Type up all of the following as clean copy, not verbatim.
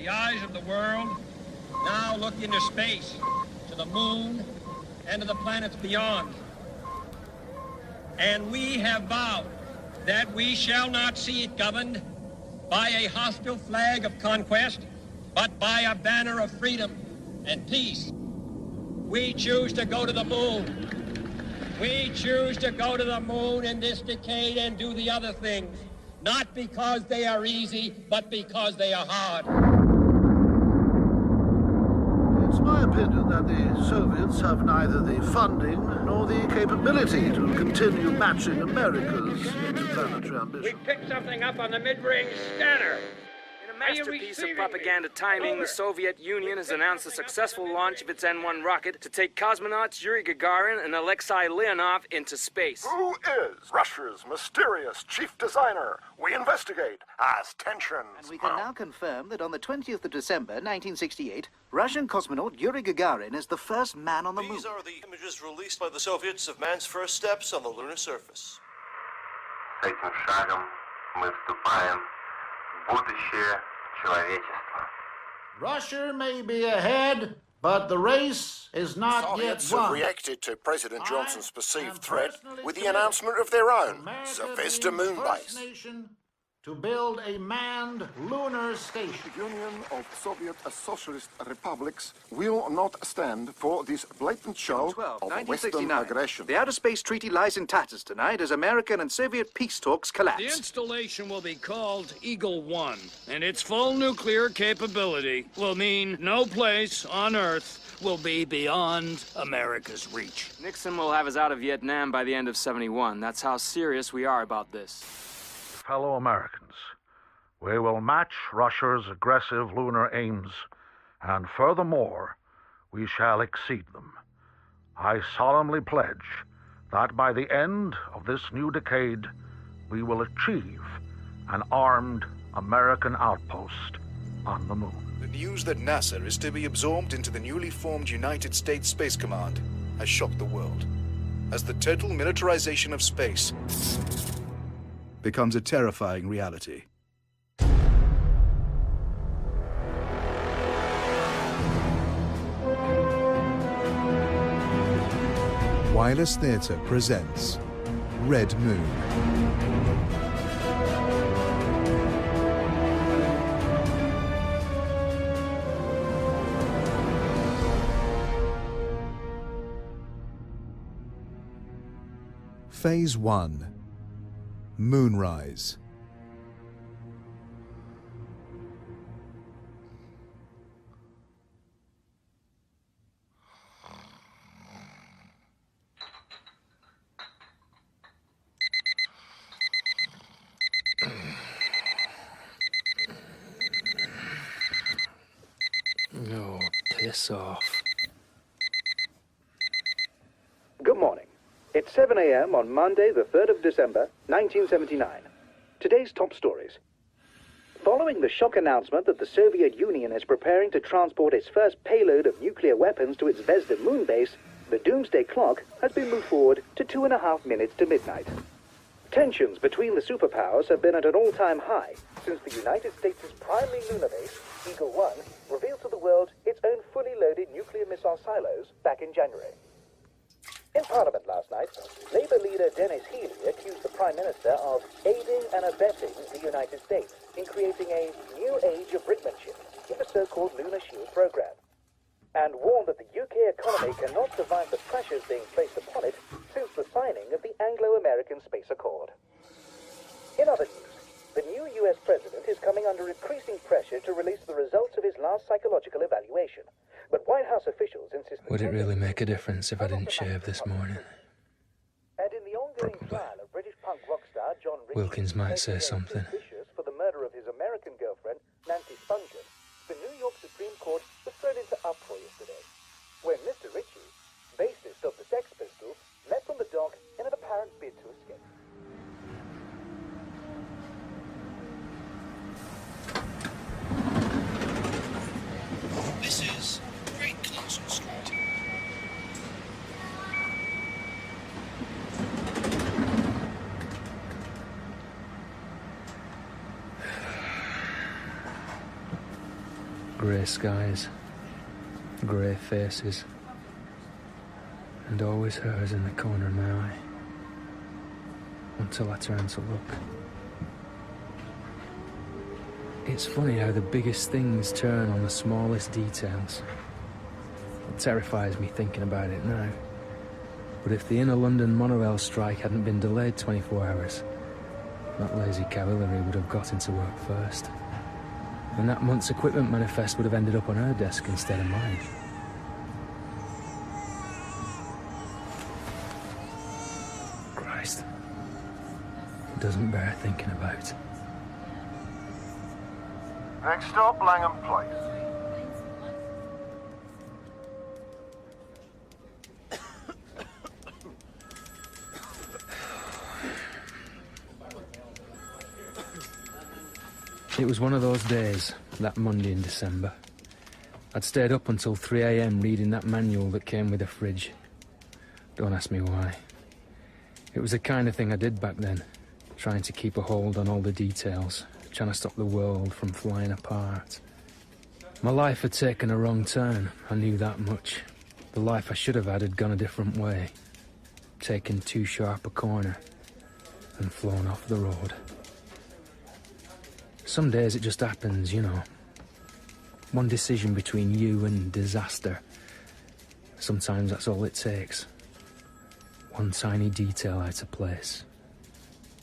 The eyes of the world now look into space, to the moon, and to the planets beyond. And we have vowed that we shall not see it governed by a hostile flag of conquest, but by a banner of freedom and peace. We choose to go to the moon. We choose to go to the moon in this decade and do the other things, not because they are easy, but because they are hard. It's my opinion that the Soviets have neither the funding nor the capability to continue matching America's interplanetary ambition. We picked something up on the mid-range scanner. Masterpiece of propaganda timing, the Soviet Union has announced the successful launch of its N-1 rocket to take cosmonauts Yuri Gagarin and Alexei Leonov into space. Who is Russia's mysterious chief designer? We investigate as tensions And we can now confirm that on the 20th of December, 1968, Russian cosmonaut Yuri Gagarin is the first man on the moon. These are the images released by the Soviets of man's first steps on the lunar surface. С этим шагом мы вступаем в будущее человечества. Russia may be ahead, but the race is not Soviets yet won. have reacted to President Johnson's perceived threat with the announcement of their own Zvezda moon base. Nation to build a manned lunar station. The Union of Soviet Socialist Republics will not stand for this blatant show of Western aggression. The Outer Space Treaty lies in tatters tonight as American and Soviet peace talks collapse. The installation will be called Eagle 1, and its full nuclear capability will mean no place on Earth will be beyond America's reach. Nixon will have us out of Vietnam by the end of '71. That's how serious we are about this. Fellow Americans, we will match Russia's aggressive lunar aims, and furthermore, we shall exceed them. I solemnly pledge that by the end of this new decade, we will achieve an armed American outpost on the moon. The news that NASA is to be absorbed into the newly formed United States Space Command has shocked the world, as the total militarization of space becomes a terrifying reality. Wireless Theatre presents Red Moon. Phase 1. Moonrise. Oh, piss off. Good morning. It's 7 a.m. on Monday, the 3rd of December, 1979. Today's top stories. Following the shock announcement that the Soviet Union is preparing to transport its first payload of nuclear weapons to its Zvezda moon base, the doomsday clock has been moved forward to 2.5 minutes to midnight. Tensions between the superpowers have been at an all-time high since the United States' primary lunar base, Eagle 1, revealed to the world its own fully loaded nuclear missile silos back in January. In Parliament last night, Labour leader Dennis Healey accused the Prime Minister of aiding and abetting the United States in creating a new age of brickmanship in the so-called Lunar Shield programme, and warned that the UK economy cannot survive the pressures being placed upon it since the signing of the Anglo-American Space Accord. In other news, the new US president is coming under increasing pressure to release the results of his last psychological evaluation. But White House officials insist... Would it really make a difference if I didn't shave this morning? And in the ongoing trial of British punk rock star John Wilkins might say something. For the murder of his American girlfriend, Nancy Spungen, the New York Supreme Court was thrown into uproar yesterday, when Mr. Ritchie, bassist of the Sex Pistols, leapt from the dock in an apparent bid to escape. This is Great Council Street. grey skies, grey faces, and always hers in the corner of my eye, until I turned to look. It's funny how the biggest things turn on the smallest details. It terrifies me thinking about it now. But if the inner London monorail strike hadn't been delayed 24 hours, that lazy cavalry would have got into work first. And that month's equipment manifest would have ended up on her desk instead of mine. Christ. It doesn't bear thinking about. Next stop, Langham Place. It was one of those days, that Monday in December. I'd stayed up until 3 AM reading that manual that came with the fridge. Don't ask me why. It was the kind of thing I did back then, trying to keep a hold on all the details, trying to stop the world from flying apart. My life had taken a wrong turn, I knew that much. The life I should have had gone a different way, taken too sharp a corner, and flown off the road. Some days it just happens, you know. One decision between you and disaster. Sometimes that's all it takes. One tiny detail out of place,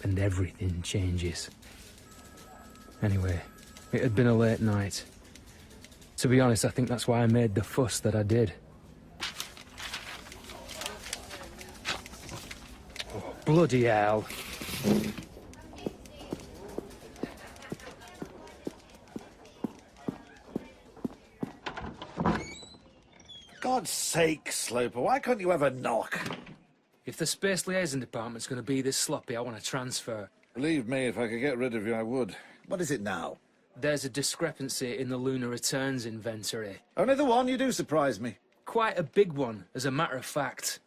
and everything changes. Anyway, it had been a late night. To be honest, I think that's why I made the fuss that I did. Oh, bloody hell. God's sake, Sloper, why can't you ever knock? If the Space Liaison Department's going to be this sloppy, I want to transfer. Believe me, if I could get rid of you, I would. What is it now? There's a discrepancy in the lunar returns inventory. Only the one? You do surprise me. Quite a big one, as a matter of fact.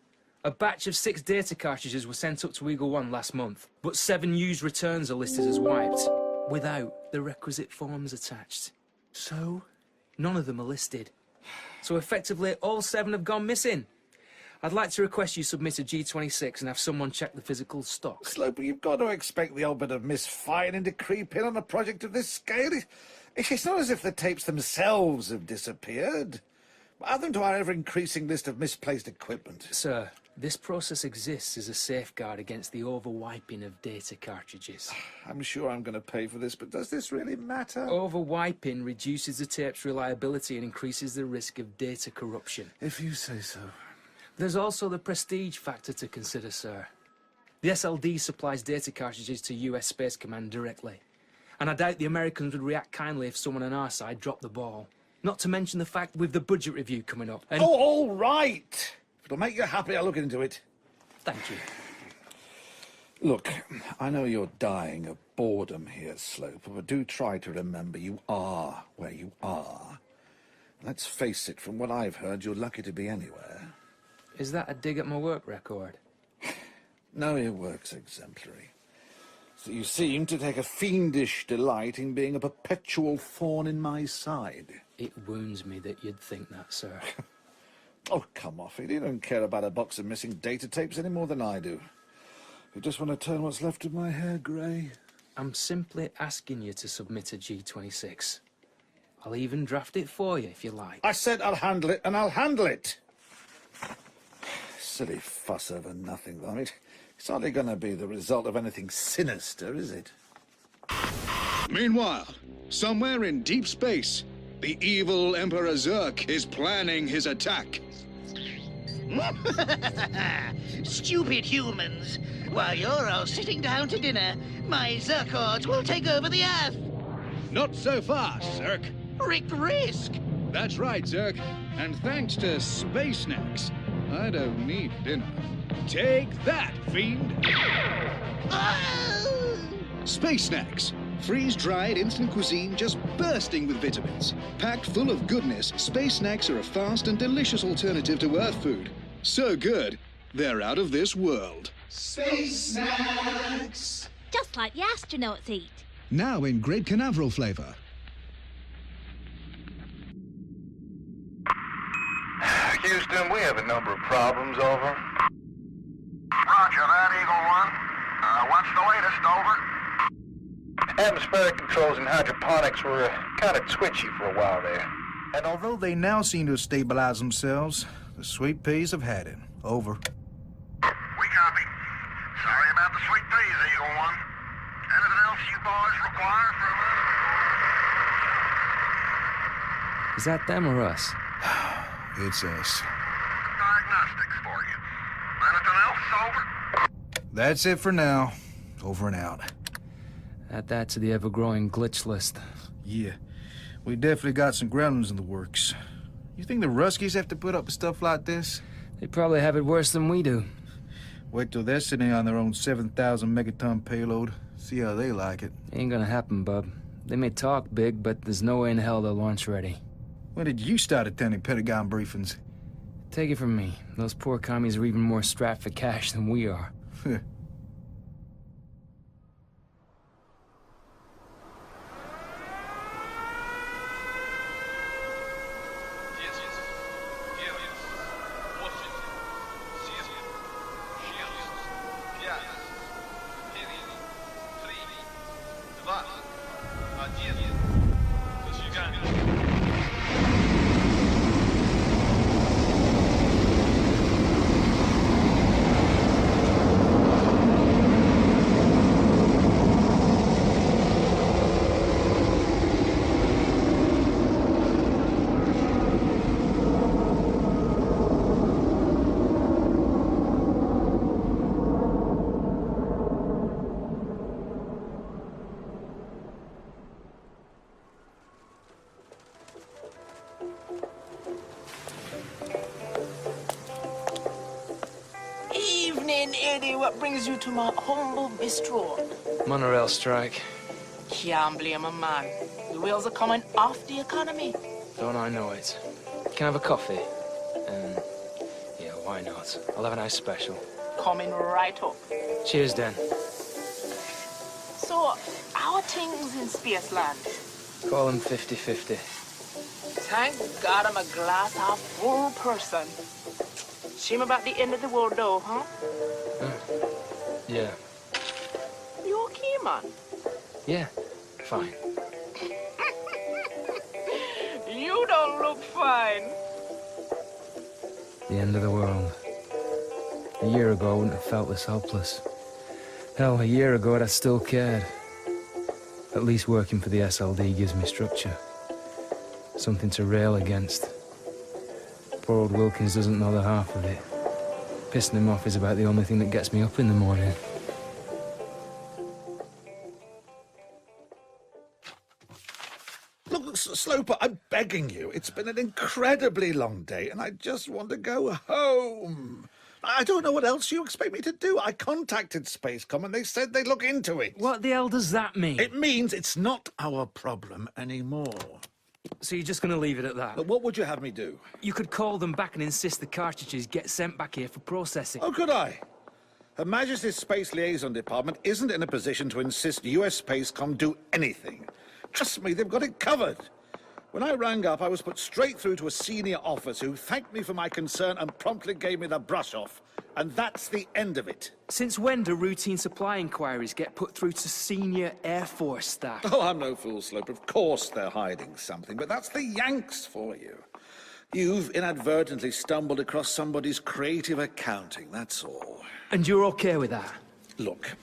A batch of 6 data cartridges were sent up to Eagle 1 last month, but 7 used returns are listed as wiped, without the requisite forms attached. So, none of them are listed. So effectively, all 7 have gone missing. I'd like to request you submit a G26 and have someone check the physical stock. Sloper, you've got to expect the old bit of misfiring to creep in on a project of this scale. It's not as if the tapes themselves have disappeared. Add them to our ever-increasing list of misplaced equipment. Sir, this process exists as a safeguard against the over-wiping of data cartridges. I'm sure I'm going to pay for this, but does this really matter? Over-wiping reduces the tape's reliability and increases the risk of data corruption. If you say so. There's also the prestige factor to consider, sir. The SLD supplies data cartridges to US Space Command directly. And I doubt the Americans would react kindly if someone on our side dropped the ball. Not to mention the fact with the budget review coming up and... Oh, all right! If it'll make you happy, I'll look into it. Thank you. Look, I know you're dying of boredom here, Sloper, but do try to remember you are where you are. Let's face it, from what I've heard, you're lucky to be anywhere. Is that a dig at my work record? No, your work's exemplary. So you seem to take a fiendish delight in being a perpetual thorn in my side. It wounds me that you'd think that, sir. Oh, come off it. You don't care about a box of missing data tapes any more than I do. You just want to turn what's left of my hair grey. I'm simply asking you to submit a G26. I'll even draft it for you, if you like. I said I'll handle it, and I'll handle it! Silly fuss over nothing, though. It's hardly going to be the result of anything sinister, is it? Meanwhile, somewhere in deep space, the evil Emperor Zurk is planning his attack. Stupid humans. While you're all sitting down to dinner, my Zurkhords will take over the Earth. Not so fast, Zurk. Risk. That's right, Zurk. And thanks to Space Snacks, I don't need dinner. Take that, fiend! Space Snacks. Freeze-dried instant cuisine just bursting with vitamins. Packed full of goodness, Space Snacks are a fast and delicious alternative to Earth food. So good, they're out of this world. Space Snacks! Just like the astronauts eat. Now in Great Canaveral flavour. Captain, we have a number of problems, over. Roger that, Eagle One. What's the latest, over? Atmospheric controls and hydroponics were kind of twitchy for a while there. And although they now seem to have stabilized themselves, the sweet peas have had it. Over. We copy. Sorry about the sweet peas, Eagle One. Anything else you boys require from us? Is that them or us? It's us. Diagnostics for you. Anything else, over? That's it for now. Over and out. Add that to the ever-growing glitch list. Yeah. We definitely got some gremlins in the works. You think the Ruskies have to put up with stuff like this? They probably have it worse than we do. Wait till they're sitting on their own 7,000 megaton payload. See how they like it. Ain't gonna happen, bub. They may talk big, but there's no way in hell they're launch ready. When did you start attending Pentagon briefings? Take it from me. Those poor commies are even more strapped for cash than we are. Eddie, what brings you to my humble bistro? Monorail strike. Can't blame a man. The wheels are coming off the economy. Don't I know it? Can I have a coffee? Yeah, why not? I'll have a nice special. Coming right up. Cheers, Dan. So, how are things in Spaceland? Call them 50-50. Thank God I'm a glass half full person. Shame about the end of the world, though, huh? Yeah. You okay, man? Yeah, fine. You don't look fine. The end of the world. A year ago, I wouldn't have felt this helpless. Hell, a year ago, I'd have still cared. At least working for the SLD gives me structure. Something to rail against. Poor old Wilkins doesn't know the half of it. Pissing him off is about the only thing that gets me up in the morning. Look, Sloper, I'm begging you. It's been an incredibly long day, and I just want to go home. I don't know what else you expect me to do. I contacted Spacecom, and they said they'd look into it. What the hell does that mean? It means it's not our problem anymore. So you're just going to leave it at that? But what would you have me do? You could call them back and insist the cartridges get sent back here for processing. Oh, could I? Her Majesty's Space Liaison Department isn't in a position to insist US Spacecom do anything. Trust me, they've got it covered. When I rang up, I was put straight through to a senior officer who thanked me for my concern and promptly gave me the brush-off. And that's the end of it. Since when do routine supply inquiries get put through to senior Air Force staff? Oh, I'm no fool, Sloper. Of course they're hiding something, but that's the Yanks for you. You've inadvertently stumbled across somebody's creative accounting, that's all. And you're okay with that? Look,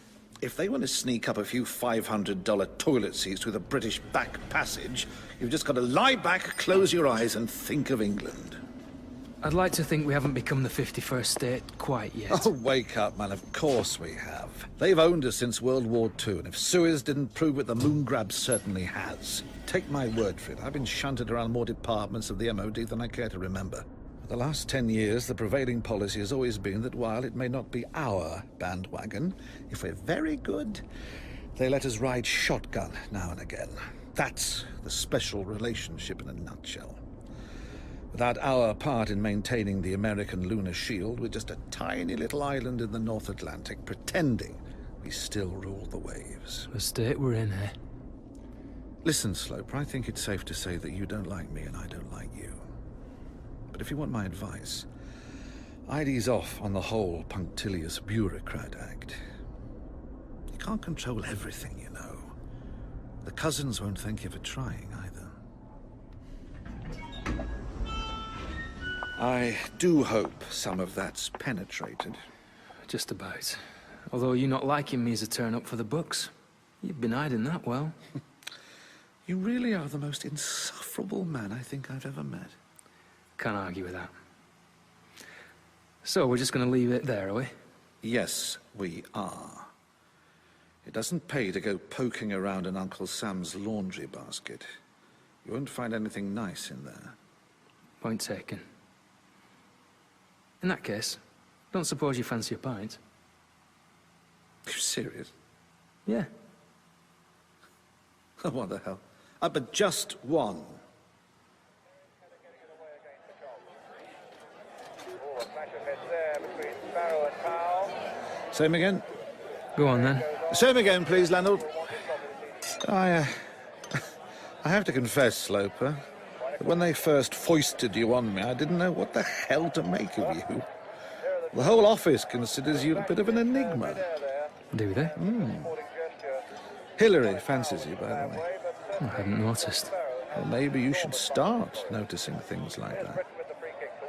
if they want to sneak up a few $500 toilet seats through the British back passage, you've just got to lie back, close your eyes, and think of England. I'd like to think we haven't become the 51st state quite yet. Oh, wake up, man. Of course we have. They've owned us since World War II, and if Suez didn't prove it, the moon grab certainly has. Take my word for it. I've been shunted around more departments of the MOD than I care to remember. For the last 10 years, the prevailing policy has always been that while it may not be our bandwagon, if we're very good, they let us ride shotgun now and again. That's the special relationship in a nutshell. Without our part in maintaining the American lunar shield, we're just a tiny little island in the North Atlantic, pretending we still rule the waves. The state we're in, eh? Listen, Sloper, I think it's safe to say that you don't like me and I don't like you. But if you want my advice, I'd ease off on the whole punctilious bureaucrat act. You can't control everything, you know. The cousins won't thank you for trying, either. I do hope some of that's penetrated. Just about. Although you not liking me as a turn-up for the books. You've been hiding that well. You really are the most insufferable man I think I've ever met. Can't argue with that. So, we're just gonna leave it there, are we? Yes, we are. It doesn't pay to go poking around in Uncle Sam's laundry basket. You won't find anything nice in there. Point taken. In that case, don't suppose you fancy a pint? Are you serious? Yeah. What the hell? But just one. Same again? Go on, then. Same again, please, landlord. I have to confess, Sloper, that when they first foisted you on me, I didn't know what the hell to make of you. The whole office considers you a bit of an enigma. Do they? Hillary fancies you, by the way. I hadn't noticed. Well, maybe you should start noticing things like that.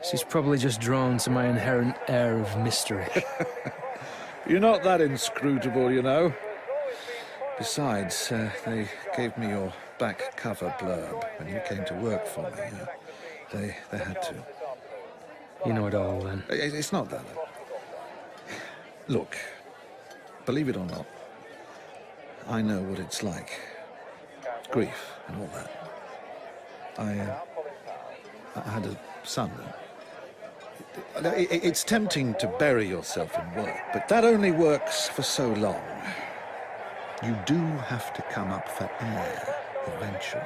She's probably just drawn to my inherent air of mystery. You're not that inscrutable, you know. Besides, they gave me your back cover blurb when you came to work for me. They had to. You know it all, then? It's not that. Look, believe it or not, I know what it's like. Grief and all that. I had a son. It's tempting to bury yourself in work, but that only works for so long. You do have to come up for air eventually.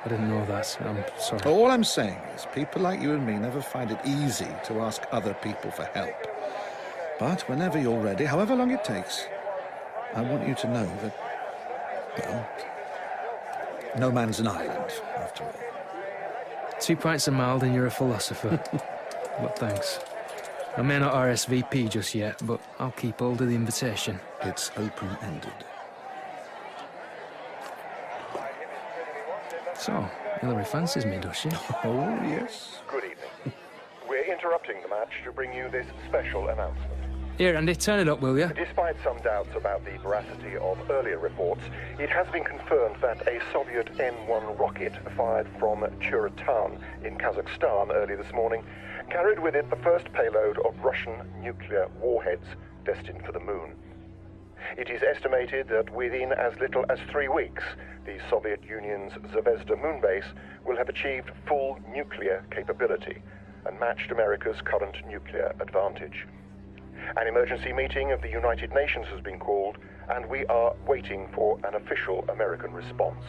I didn't know that. I'm sorry. All I'm saying is people like you and me never find it easy to ask other people for help. But whenever you're ready, however long it takes, I want you to know that, well, no man's an island, after all. 2 pints of mild and you're a philosopher. But thanks. I may not RSVP just yet, but I'll keep hold of the invitation. It's open-ended. So, Hillary fancies me, does she? Oh, yes. Good evening. We're interrupting the match to bring you this special announcement. Here, Andy, turn it up, will you? Despite some doubts about the veracity of earlier reports, it has been confirmed that a Soviet N-1 rocket fired from Chilton in Kazakhstan early this morning carried with it the first payload of Russian nuclear warheads destined for the moon. It is estimated that within as little as 3 weeks, the Soviet Union's Zvezda moon base will have achieved full nuclear capability and matched America's current nuclear advantage. An emergency meeting of the United Nations has been called, and we are waiting for an official American response.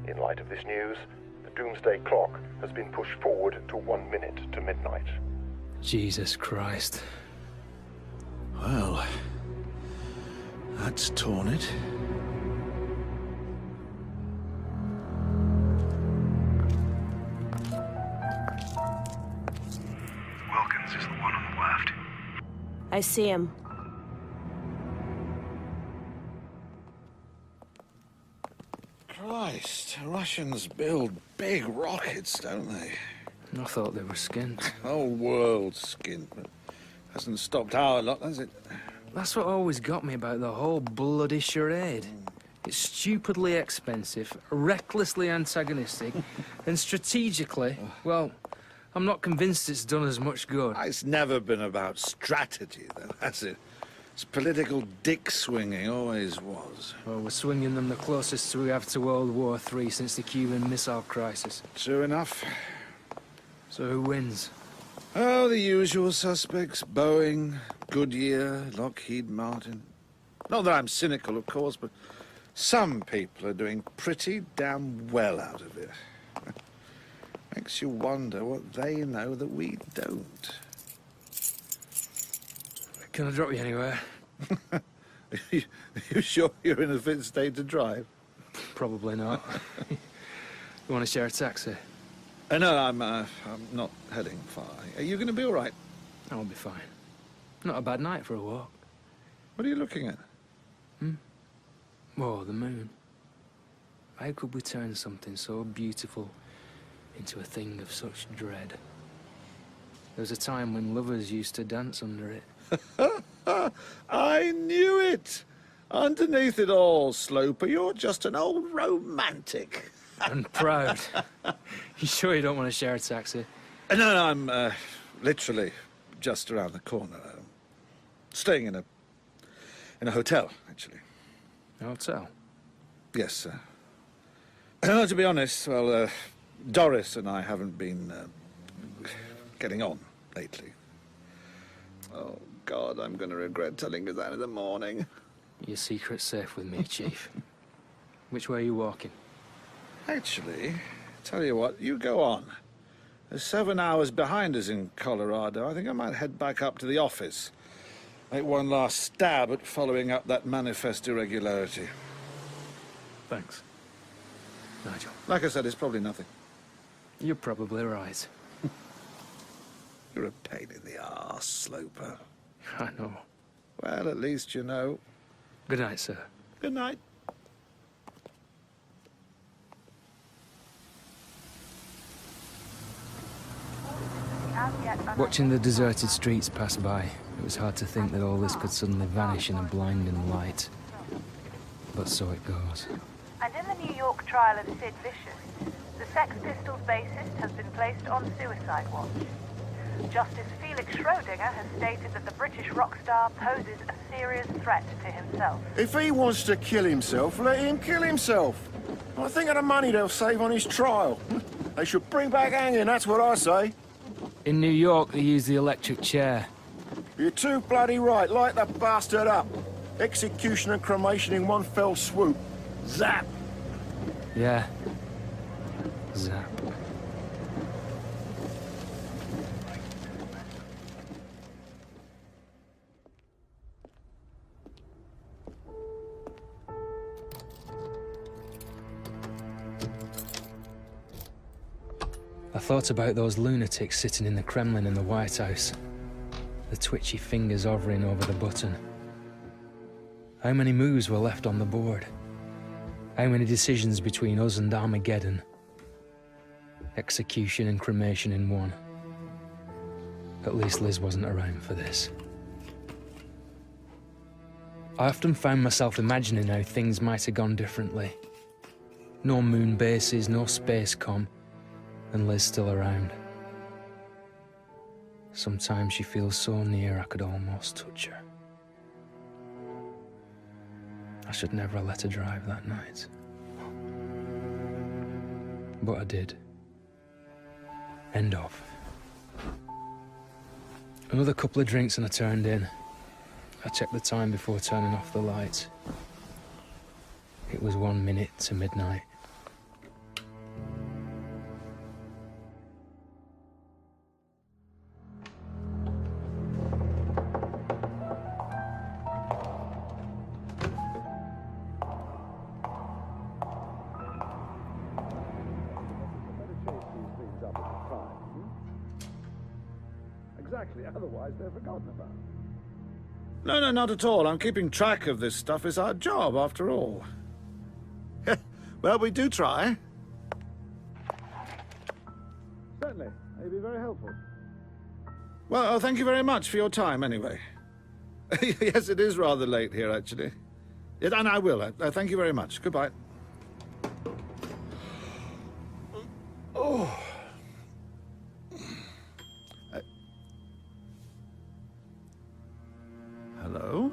In light of this news, the doomsday clock has been pushed forward to 1 minute to midnight. Jesus Christ. Well, that's torn it. Wilkins is the one on the left. I see him. Christ, Russians build big rockets, don't they? I thought they were skinned. Whole world skinned, but hasn't stopped our lot, has it? That's what always got me about the whole bloody charade. It's stupidly expensive, recklessly antagonistic, and strategically, well, I'm not convinced it's done as much good. It's never been about strategy, though, has it? It's political dick-swinging, always was. Well, we're swinging them the closest we have to World War III since the Cuban Missile Crisis. True enough. So who wins? Oh, the usual suspects. Boeing, Goodyear, Lockheed Martin. Not that I'm cynical, of course, but some people are doing pretty damn well out of it. Makes you wonder what they know that we don't. Can I drop you anywhere? You sure you're in a fit state to drive? Probably not. You want to share a taxi? No, I'm not heading far. Are you going to be all right? I'll be fine. Not a bad night for a walk. What are you looking at? Oh, the moon. How could we turn something so beautiful into a thing of such dread? There was a time when lovers used to dance under it. I knew it! Underneath it all, Sloper, you're just an old romantic. And proud. You sure you don't want to share a taxi? No, I'm literally just around the corner. Staying in a hotel, actually. A hotel? Yes, sir. To be honest, well, Doris and I haven't been getting on lately. Oh, God, I'm going to regret telling you that in the morning. Your secret's safe with me, Chief. Which way are you walking? Actually, tell you what, you go on. They're 7 hours behind us in Colorado. I think I might head back up to the office. Make one last stab at following up that manifest irregularity. Thanks, Nigel. Like I said, it's probably nothing. You're probably right. You're a pain in the arse, Sloper. I know. Well, at least you know. Good night, sir. Good night. Watching the deserted streets pass by, it was hard to think that all this could suddenly vanish in a blinding light. But so it goes. And in the New York trial of Sid Vicious, the Sex Pistols bassist has been placed on suicide watch. Justice Felix Schrödinger has stated that the British rock star poses a serious threat to himself. If he wants to kill himself, let him kill himself. I think of the money they'll save on his trial. They should bring back hanging, that's what I say. In New York, they use the electric chair. You're too bloody right. Light the bastard up. Execution and cremation in one fell swoop. Zap! Yeah. Zap. I thought about those lunatics sitting in the Kremlin and the White House. The twitchy fingers hovering over the button. How many moves were left on the board? How many decisions between us and Armageddon? Execution and cremation in one. At least Liz wasn't around for this. I often found myself imagining how things might have gone differently. No moon bases, no space comm, and Liz still around. Sometimes she feels so near I could almost touch her. I should never have let her drive that night. But I did. End of. Another couple of drinks and I turned in. I checked the time before turning off the lights. It was 1 minute to midnight. Exactly, otherwise they're forgotten about. No, not at all. I'm keeping track of this stuff. It's our job, after all. Well, we do try. Certainly. It'd be very helpful. Well, thank you very much for your time, anyway. Yes, it is rather late here, actually. Yeah, and I will. Thank you very much. Goodbye. Oh. Hello?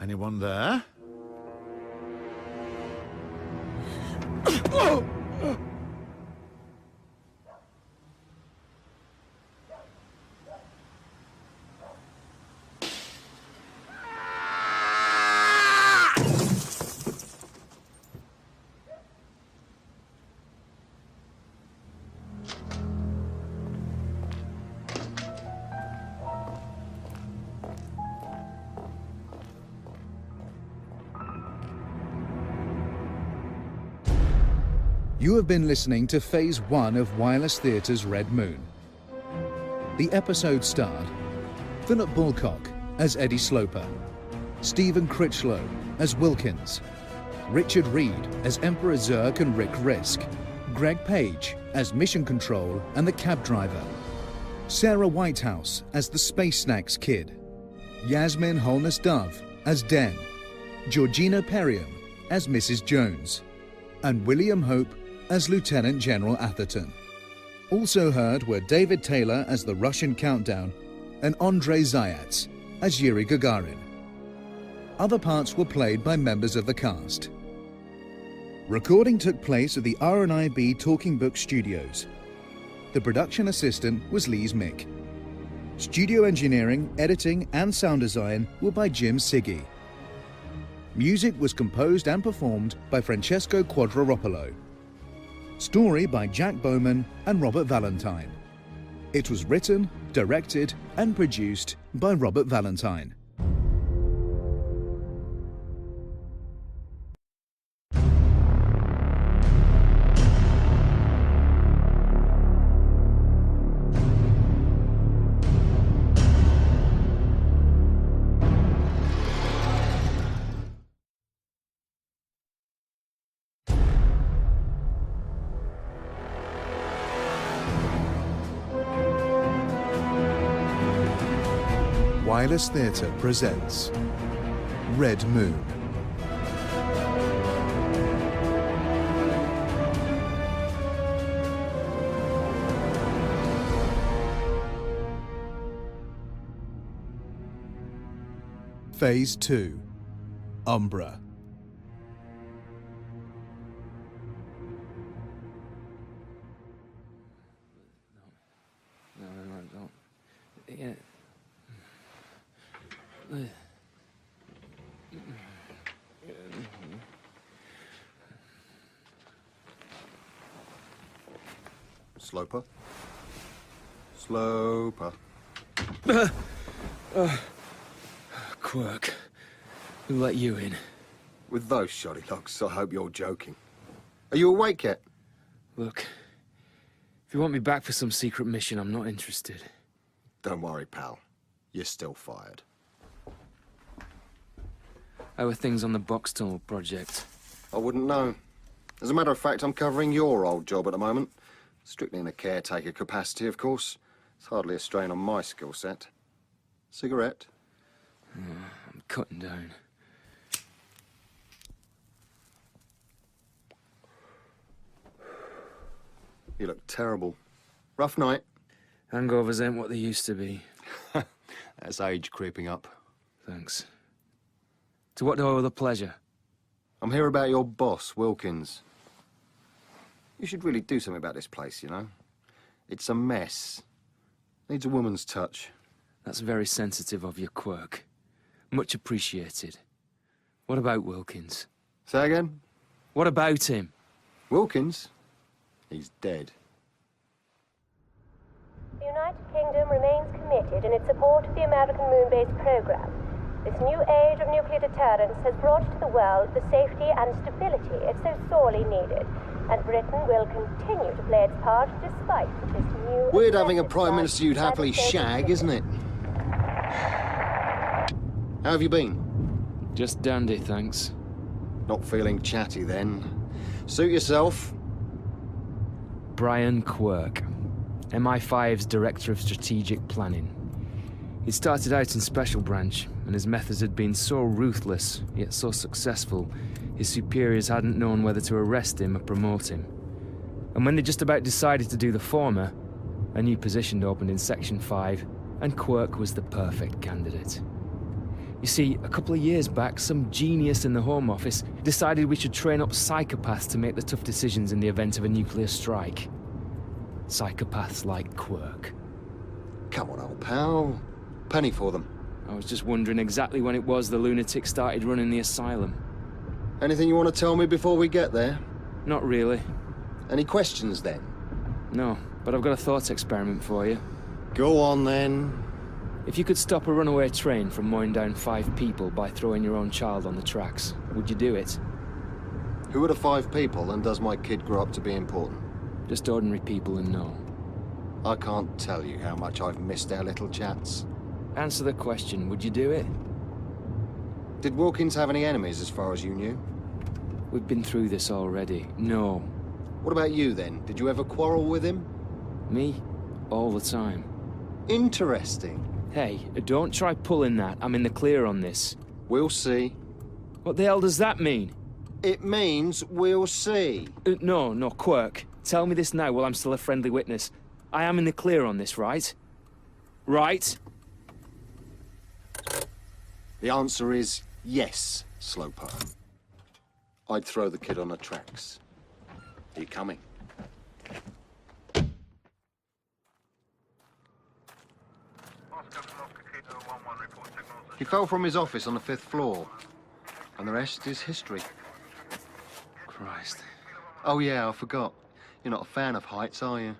Anyone there? Oh! You have been listening to Phase 1 of Wireless Theatre's Red Moon. The episode starred Philip Bulcock as Eddie Sloper, Stephen Critchlow as Wilkins, Richard Reed as Emperor Zurk and Rick Risk, Greg Page as Mission Control and the cab driver, Sarah Whitehouse as the Space Snacks Kid, Yasmin Holness Dove as Den, Georgina Perriam as Mrs. Jones, and William Hope as Lieutenant General Atherton. Also heard were David Taylor as the Russian Countdown and Andrei Zayats as Yuri Gagarin. Other parts were played by members of the cast. Recording took place at the R&IB Talking Book Studios. The production assistant was Lise Mick. Studio engineering, editing and sound design were by Jim Siggy. Music was composed and performed by Francesco Quadropolo. Story by Jack Bowman and Robert Valentine. It was written, directed and produced by Robert Valentine. Wireless Theatre presents Red Moon. Phase 2, Umbra. No, don't. Yeah. Sloper. Sloper. Quirk, who let you in? With those shoddy locks, I hope you're joking. Are you awake yet? Look, if you want me back for some secret mission, I'm not interested. Don't worry, pal. You're still fired. How are things on the box tunnel project? I wouldn't know. As a matter of fact, I'm covering your old job at the moment. Strictly in a caretaker capacity, of course. It's hardly a strain on my skill set. Cigarette? I'm cutting down. You look terrible. Rough night? Hangovers ain't what they used to be. That's age creeping up. Thanks. To what do I owe the pleasure? I'm here about your boss, Wilkins. You should really do something about this place, you know? It's a mess. Needs a woman's touch. That's very sensitive of you, Quirk. Much appreciated. What about Wilkins? Say again? What about him? Wilkins? He's dead. The United Kingdom remains committed in its support of the American moon-based program. This new age of nuclear deterrence has brought to the world the safety and stability it so sorely needed, and Britain will continue to play its part despite this new... Weird having a Prime Minister you'd happily shag, isn't it? How have you been? Just dandy, thanks. Not feeling chatty, then. Suit yourself. Brian Quirk, MI5's Director of Strategic Planning. He started out in Special Branch, and his methods had been so ruthless, yet so successful, his superiors hadn't known whether to arrest him or promote him. And when they just about decided to do the former, a new position opened in Section 5, and Quirk was the perfect candidate. You see, a couple of years back, some genius in the Home Office decided we should train up psychopaths to make the tough decisions in the event of a nuclear strike. Psychopaths like Quirk. Come on, old pal. Penny for them. I was just wondering exactly when it was the lunatic started running the asylum. Anything you want to tell me before we get there? Not really. Any questions, then? No, but I've got a thought experiment for you. Go on, then. If you could stop a runaway train from mowing down 5 people by throwing your own child on the tracks, would you do it? Who are the 5 people, and does my kid grow up to be important? Just ordinary people and no. I can't tell you how much I've missed our little chats. Answer the question, would you do it? Did Wilkins have any enemies as far as you knew? We've been through this already. No. What about you then? Did you ever quarrel with him? Me? All the time. Interesting. Hey, don't try pulling that. I'm in the clear on this. We'll see. What the hell does that mean? It means we'll see. No, Quirk. Tell me this now while I'm still a friendly witness. I am in the clear on this, right? Right? The answer is yes, Sloper. I'd throw the kid on the tracks. Are you coming? He fell from his office on the 5th floor, and the rest is history. Christ. Oh yeah, I forgot. You're not a fan of heights, are you?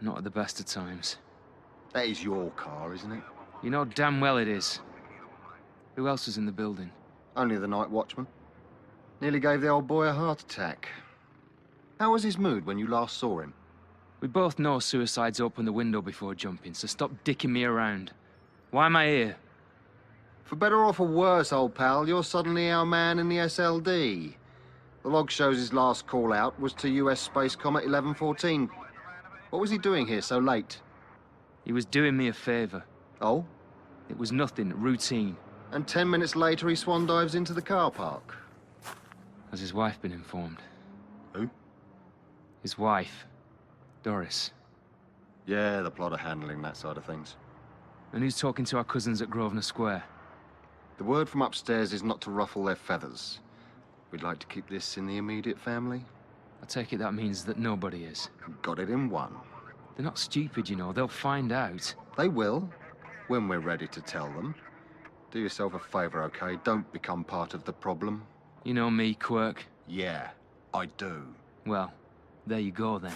Not at the best of times. That is your car, isn't it? You know damn well it is. Who else was in the building? Only the night watchman. Nearly gave the old boy a heart attack. How was his mood when you last saw him? We both know suicides open the window before jumping, so stop dicking me around. Why am I here? For better or for worse, old pal, you're suddenly our man in the SLD. The log shows his last call-out was to US Space Comet 1114. What was he doing here so late? He was doing me a favor. Oh? It was nothing, routine. And 10 minutes later he swan dives into the car park. Has his wife been informed? Who? His wife, Doris. Yeah, the plot are handling that side of things. And who's talking to our cousins at Grosvenor Square? The word from upstairs is not to ruffle their feathers. We'd like to keep this in the immediate family. I take it that means that nobody is. Got it in one. They're not stupid, you know. They'll find out. They will, when we're ready to tell them. Do yourself a favor, okay? Don't become part of the problem. You know me, Quirk. Yeah, I do. Well, there you go then.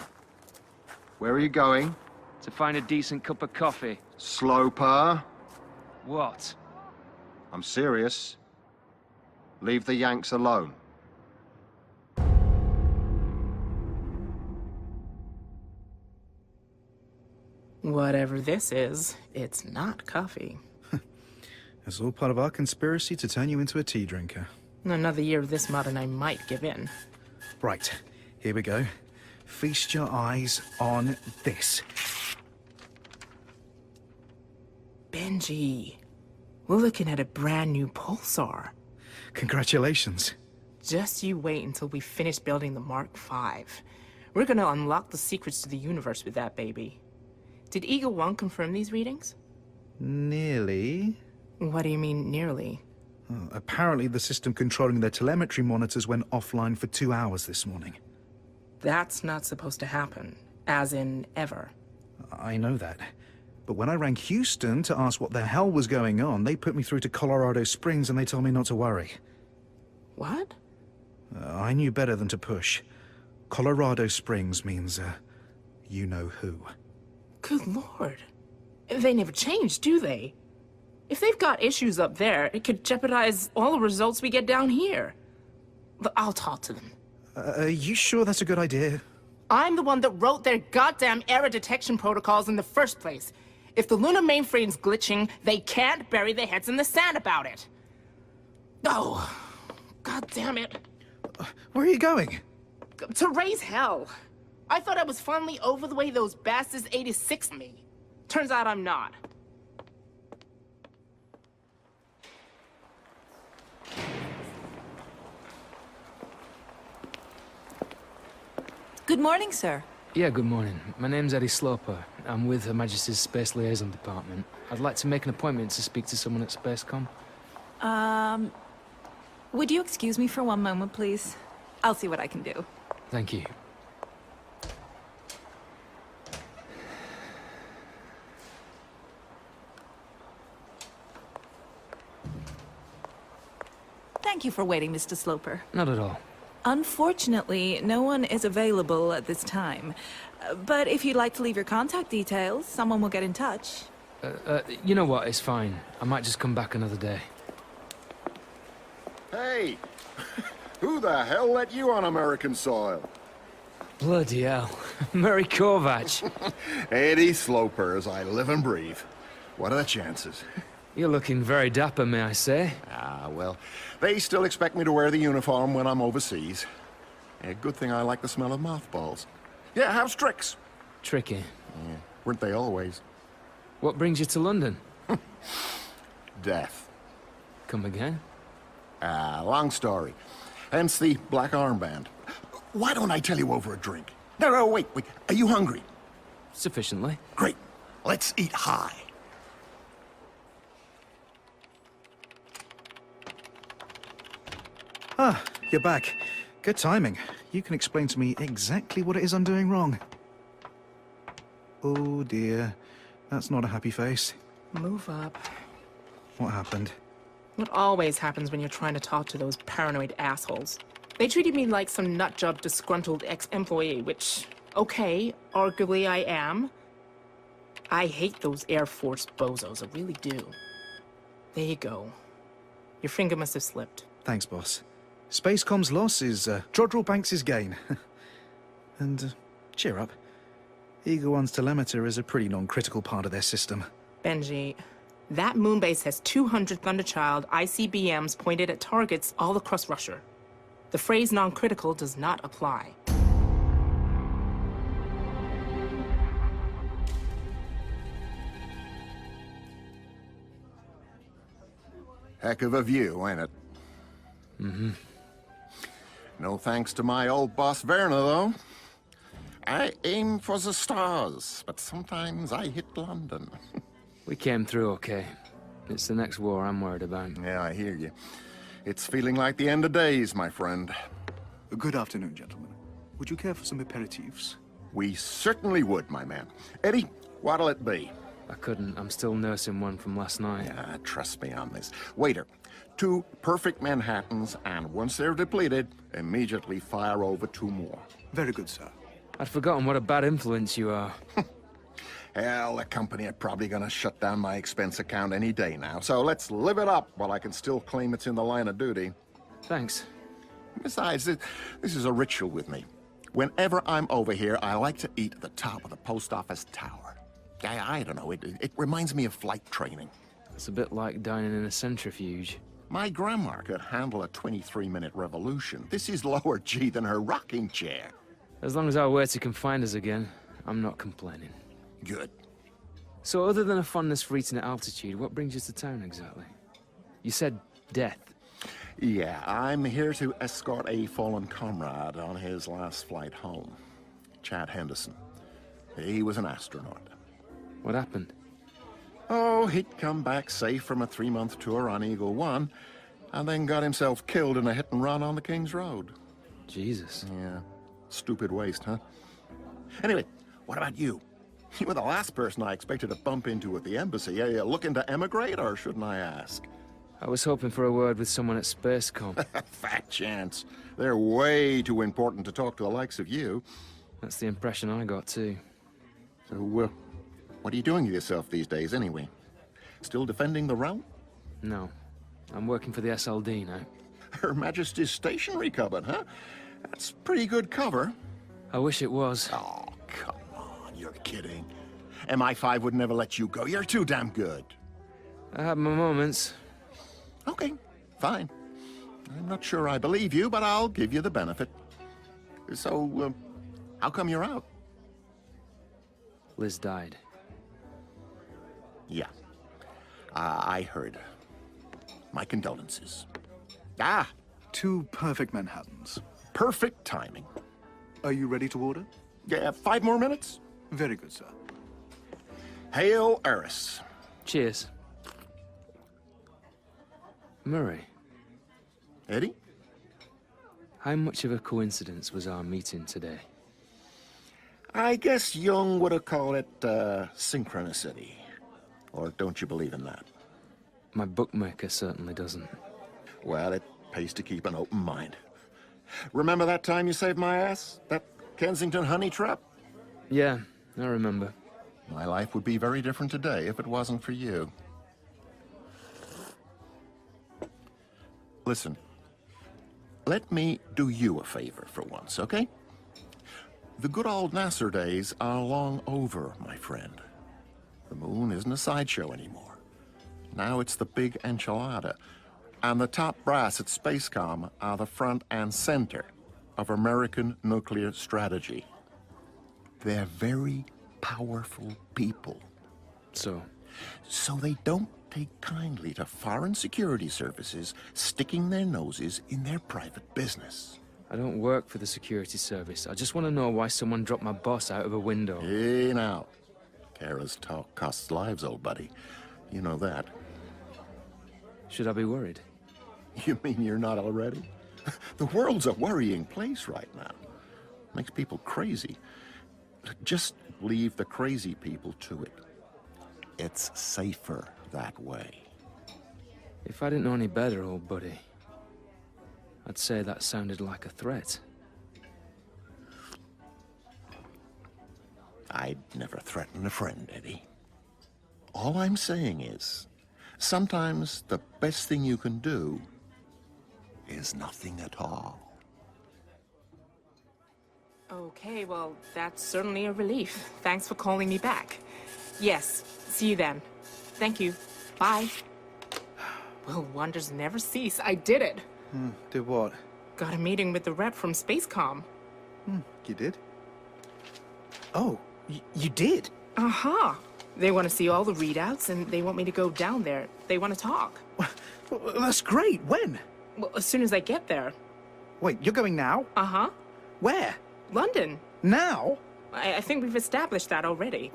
Where are you going? To find a decent cup of coffee. Sloper. What? I'm serious. Leave the Yanks alone. Whatever this is, it's not coffee. It's all part of our conspiracy to turn you into a tea drinker. Another year of this mud and I might give in. Right, here we go. Feast your eyes on this. Benji, we're looking at a brand new pulsar. Congratulations. Just you wait until we finish building the Mark V. We're gonna unlock the secrets to the universe with that baby. Did Eagle 1 confirm these readings? Nearly. What do you mean, nearly? Oh, apparently the system controlling their telemetry monitors went offline for 2 hours this morning. That's not supposed to happen. As in, ever. I know that. But when I rang Houston to ask what the hell was going on, they put me through to Colorado Springs and they told me not to worry. What? I knew better than to push. Colorado Springs means, you know who. Good Lord. They never change, do they? If they've got issues up there, it could jeopardize all the results we get down here. But I'll talk to them. Are you sure that's a good idea? I'm the one that wrote their goddamn error detection protocols in the first place. If the lunar mainframe's glitching, they can't bury their heads in the sand about it. Oh, god damn it. Where are you going? To raise hell. I thought I was finally over the way those bastards 86 me. Turns out I'm not. Good morning, sir. Yeah, good morning. My name's Eddie Sloper. I'm with Her Majesty's Space Liaison Department. I'd like to make an appointment to speak to someone at Spacecom. Would you excuse me for one moment, please? I'll see what I can do. Thank you. Thank you for waiting, Mr. Sloper. Not at all. Unfortunately, no one is available at this time. But if you'd like to leave your contact details, someone will get in touch. You know what? It's fine. I might just come back another day. Hey! Who the hell let you on American soil? Bloody hell. Murray Kovac. Eddie Sloper, as I live and breathe. What are the chances? You're looking very dapper, may I say? Ah, well, they still expect me to wear the uniform when I'm overseas. A good thing I like the smell of mothballs. Yeah, how's tricks? Tricky. Yeah, weren't they always? What brings you to London? Death. Come again? Long story. Hence the black armband. Why don't I tell you over a drink? No, wait. Are you hungry? Sufficiently. Great. Let's eat high. Ah, you're back. Good timing. You can explain to me exactly what it is I'm doing wrong. Oh dear. That's not a happy face. Move up. What happened? What always happens when you're trying to talk to those paranoid assholes. They treated me like some nutjob disgruntled ex-employee, which, okay, arguably I am. I hate those Air Force bozos, I really do. There you go. Your finger must have slipped. Thanks, boss. Spacecom's loss is Jodrell Banks' gain. And cheer up. Eagle One's telemeter is a pretty non-critical part of their system. Benji, that moonbase has 200 Thunderchild ICBMs pointed at targets all across Russia. The phrase non-critical does not apply. Heck of a view, ain't it? Mm-hmm. No thanks to my old boss Werner, though. I aim for the stars, but sometimes I hit London. We came through okay. It's the next war I'm worried about. Yeah, I hear you. It's feeling like the end of days, my friend. Good afternoon, gentlemen. Would you care for some aperitifs? We certainly would, my man. Eddie, what'll it be? I couldn't. I'm still nursing one from last night. Yeah, trust me on this. Waiter, 2 perfect Manhattans, and once they're depleted, immediately fire over 2 more. Very good, sir. I'd forgotten what a bad influence you are. Hell, the company are probably gonna shut down my expense account any day now, so let's live it up while I can still claim it's in the line of duty. Thanks. Besides, this is a ritual with me. Whenever I'm over here, I like to eat at the top of the post office tower. I don't know, it reminds me of flight training. It's a bit like dining in a centrifuge. My grandma could handle a 23-minute revolution. This is lower G than her rocking chair. As long as our Whittaker can find us again, I'm not complaining. Good. So other than a fondness for eating at altitude, what brings you to town exactly? You said death. Yeah, I'm here to escort a fallen comrade on his last flight home. Chad Henderson. He was an astronaut. What happened? Oh, he'd come back safe from a 3-month tour on Eagle One, and then got himself killed in a hit-and-run on the King's Road. Jesus. Yeah. Stupid waste, huh? Anyway, what about you? You were the last person I expected to bump into at the embassy. Are you looking to emigrate, or shouldn't I ask? I was hoping for a word with someone at Spacecom. Fat chance. They're way too important to talk to the likes of you. That's the impression I got, too. So, what are you doing with yourself these days, anyway? Still defending the realm? No. I'm working for the SLD now. Her Majesty's Stationery Cupboard, huh? That's pretty good cover. I wish it was. Oh, come on, you're kidding. MI5 would never let you go. You're too damn good. I have my moments. Okay, fine. I'm not sure I believe you, but I'll give you the benefit. So, how come you're out? Liz died. Yeah. I heard. My condolences. Ah! 2 perfect Manhattans. Perfect timing. Are you ready to order? Yeah, 5 more minutes? Very good, sir. Hail Eris. Cheers. Murray. Eddie? How much of a coincidence was our meeting today? I guess Jung would have called it synchronicity. Or don't you believe in that? My bookmaker certainly doesn't. Well, it pays to keep an open mind. Remember that time you saved my ass? That Kensington honey trap? Yeah, I remember. My life would be very different today if it wasn't for you. Listen, let me do you a favor for once, okay? The good old Nasser days are long over, my friend. The moon isn't a sideshow anymore. Now it's the big enchilada. And the top brass at Spacecom are the front and center of American nuclear strategy. They're very powerful people. So they don't take kindly to foreign security services sticking their noses in their private business. I don't work for the security service. I just want to know why someone dropped my boss out of a window. Hey, now. Kara's talk costs lives, old buddy. You know that. Should I be worried? You mean you're not already? The world's a worrying place right now. Makes people crazy. Just leave the crazy people to it. It's safer that way. If I didn't know any better, old buddy, I'd say that sounded like a threat. I'd never threaten a friend, Eddie. All I'm saying is, sometimes the best thing you can do is nothing at all. Okay, well, that's certainly a relief. Thanks for calling me back. Yes, see you then. Thank you. Bye. Well, wonders never cease. I did it. Did what? Got a meeting with the rep from Spacecom. You did? Oh, you did? Uh-huh. They want to see all the readouts, and they want me to go down there. They want to talk. Well, that's great. When? Well, as soon as I get there. Wait, you're going now? Uh-huh. Where? London. Now? I think we've established that already.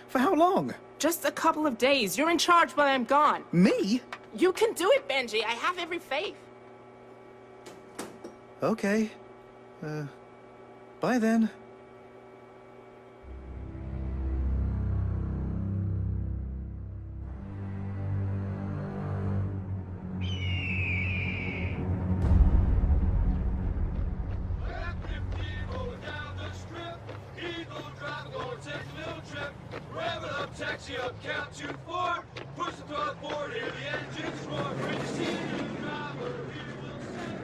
For how long? Just a couple of days. You're in charge while I'm gone. Me? You can do it, Benji. I have every faith. Okay. Bye then. Taxi up, count 2-4. Push the throttle forward, hear the engines roar. Bring the seat to the driver, he will sing.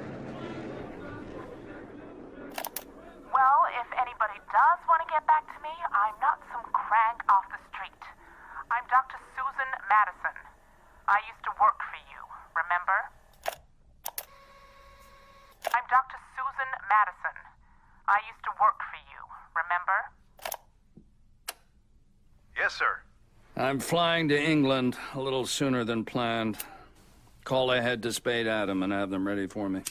Well, if anybody does want to get back to me, I'm not some crank off the street. I'm Dr. Susan Madison. I used to work for you, remember? I'm Dr. Susan Madison. I used to work for you, remember? Yes, sir. I'm flying to England a little sooner than planned. Call ahead to Spade Adam and have them ready for me.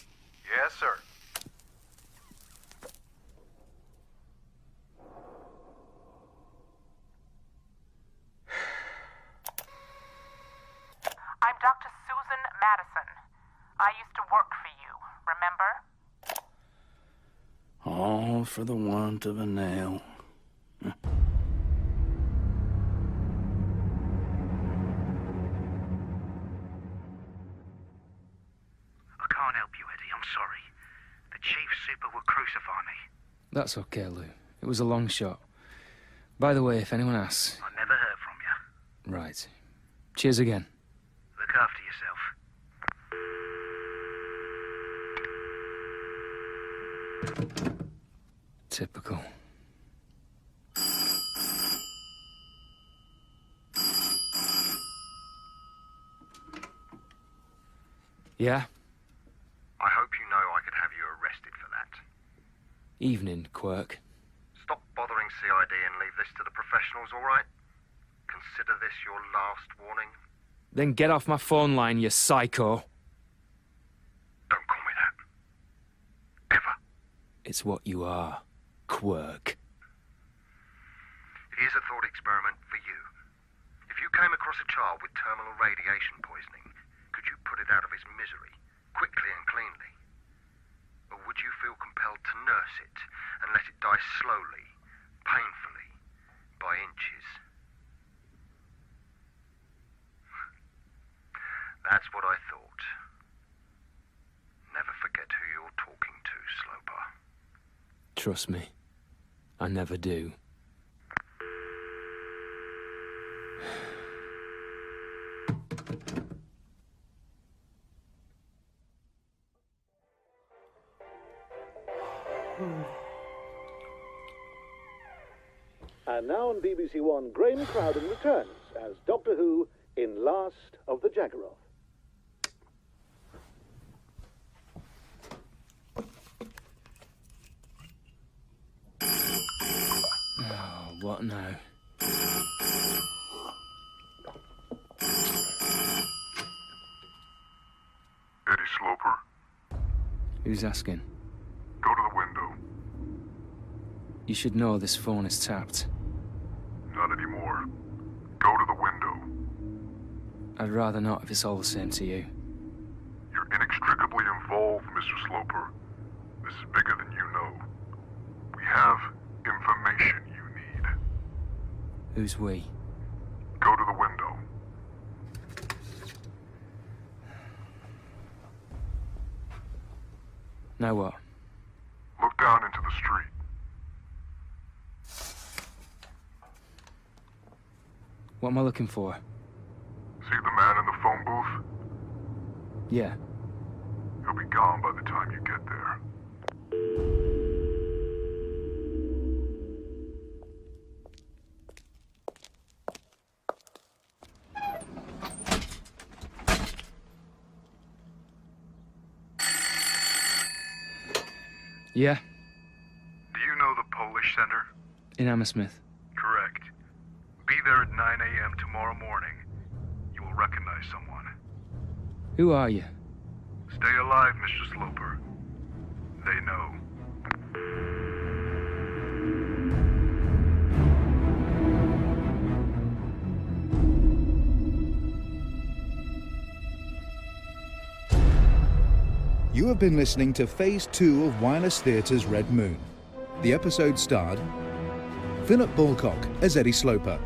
Yes, sir. I'm Dr. Susan Madison. I used to work for you, remember? All for the want of a nail. That's okay, Lou. It was a long shot. By the way, if anyone asks... I never heard from you. Right. Cheers again. Look after yourself. Typical. Yeah? I hope you know I could have you arrested for that. Evening, Quirk. Stop bothering CID and leave this to the professionals, all right? Consider this your last warning. Then get off my phone line, you psycho. Don't call me that. Ever. It's what you are, Quirk. Here's a thought experiment for you. If you came across a child with terminal radiation poisoning, could you put it out of its misery, quickly and cleanly? Or would you feel compelled to nurse it and let it die slowly, painfully, by inches? That's what I thought. Never forget who you're talking to, Sloper. Trust me, I never do. And now on BBC One, Graham Crowden returns as Doctor Who in Last of the Jaggeroth. Oh, what now? Eddie Sloper, Who's asking? go to the window. You should know this phone is tapped. Not anymore. Go to the window. I'd rather not if it's all the same to you. You're inextricably involved, Mr. Sloper. This is bigger than you know. We have information you need. Who's we? Go to the window. Now what? Look down into the street. What am I looking for? See the man in the phone booth? Yeah. He'll be gone by the time you get there. Yeah? Do you know the Polish Center? In Hammersmith. Correct. Be there at 9 a.m. tomorrow morning. You will recognize someone. Who are you? Stay alive, Mr. Sloper. They know. You have been listening to Phase 2 of Wireless Theatre's Red Moon. The episode starred Philip Balcock as Eddie Sloper,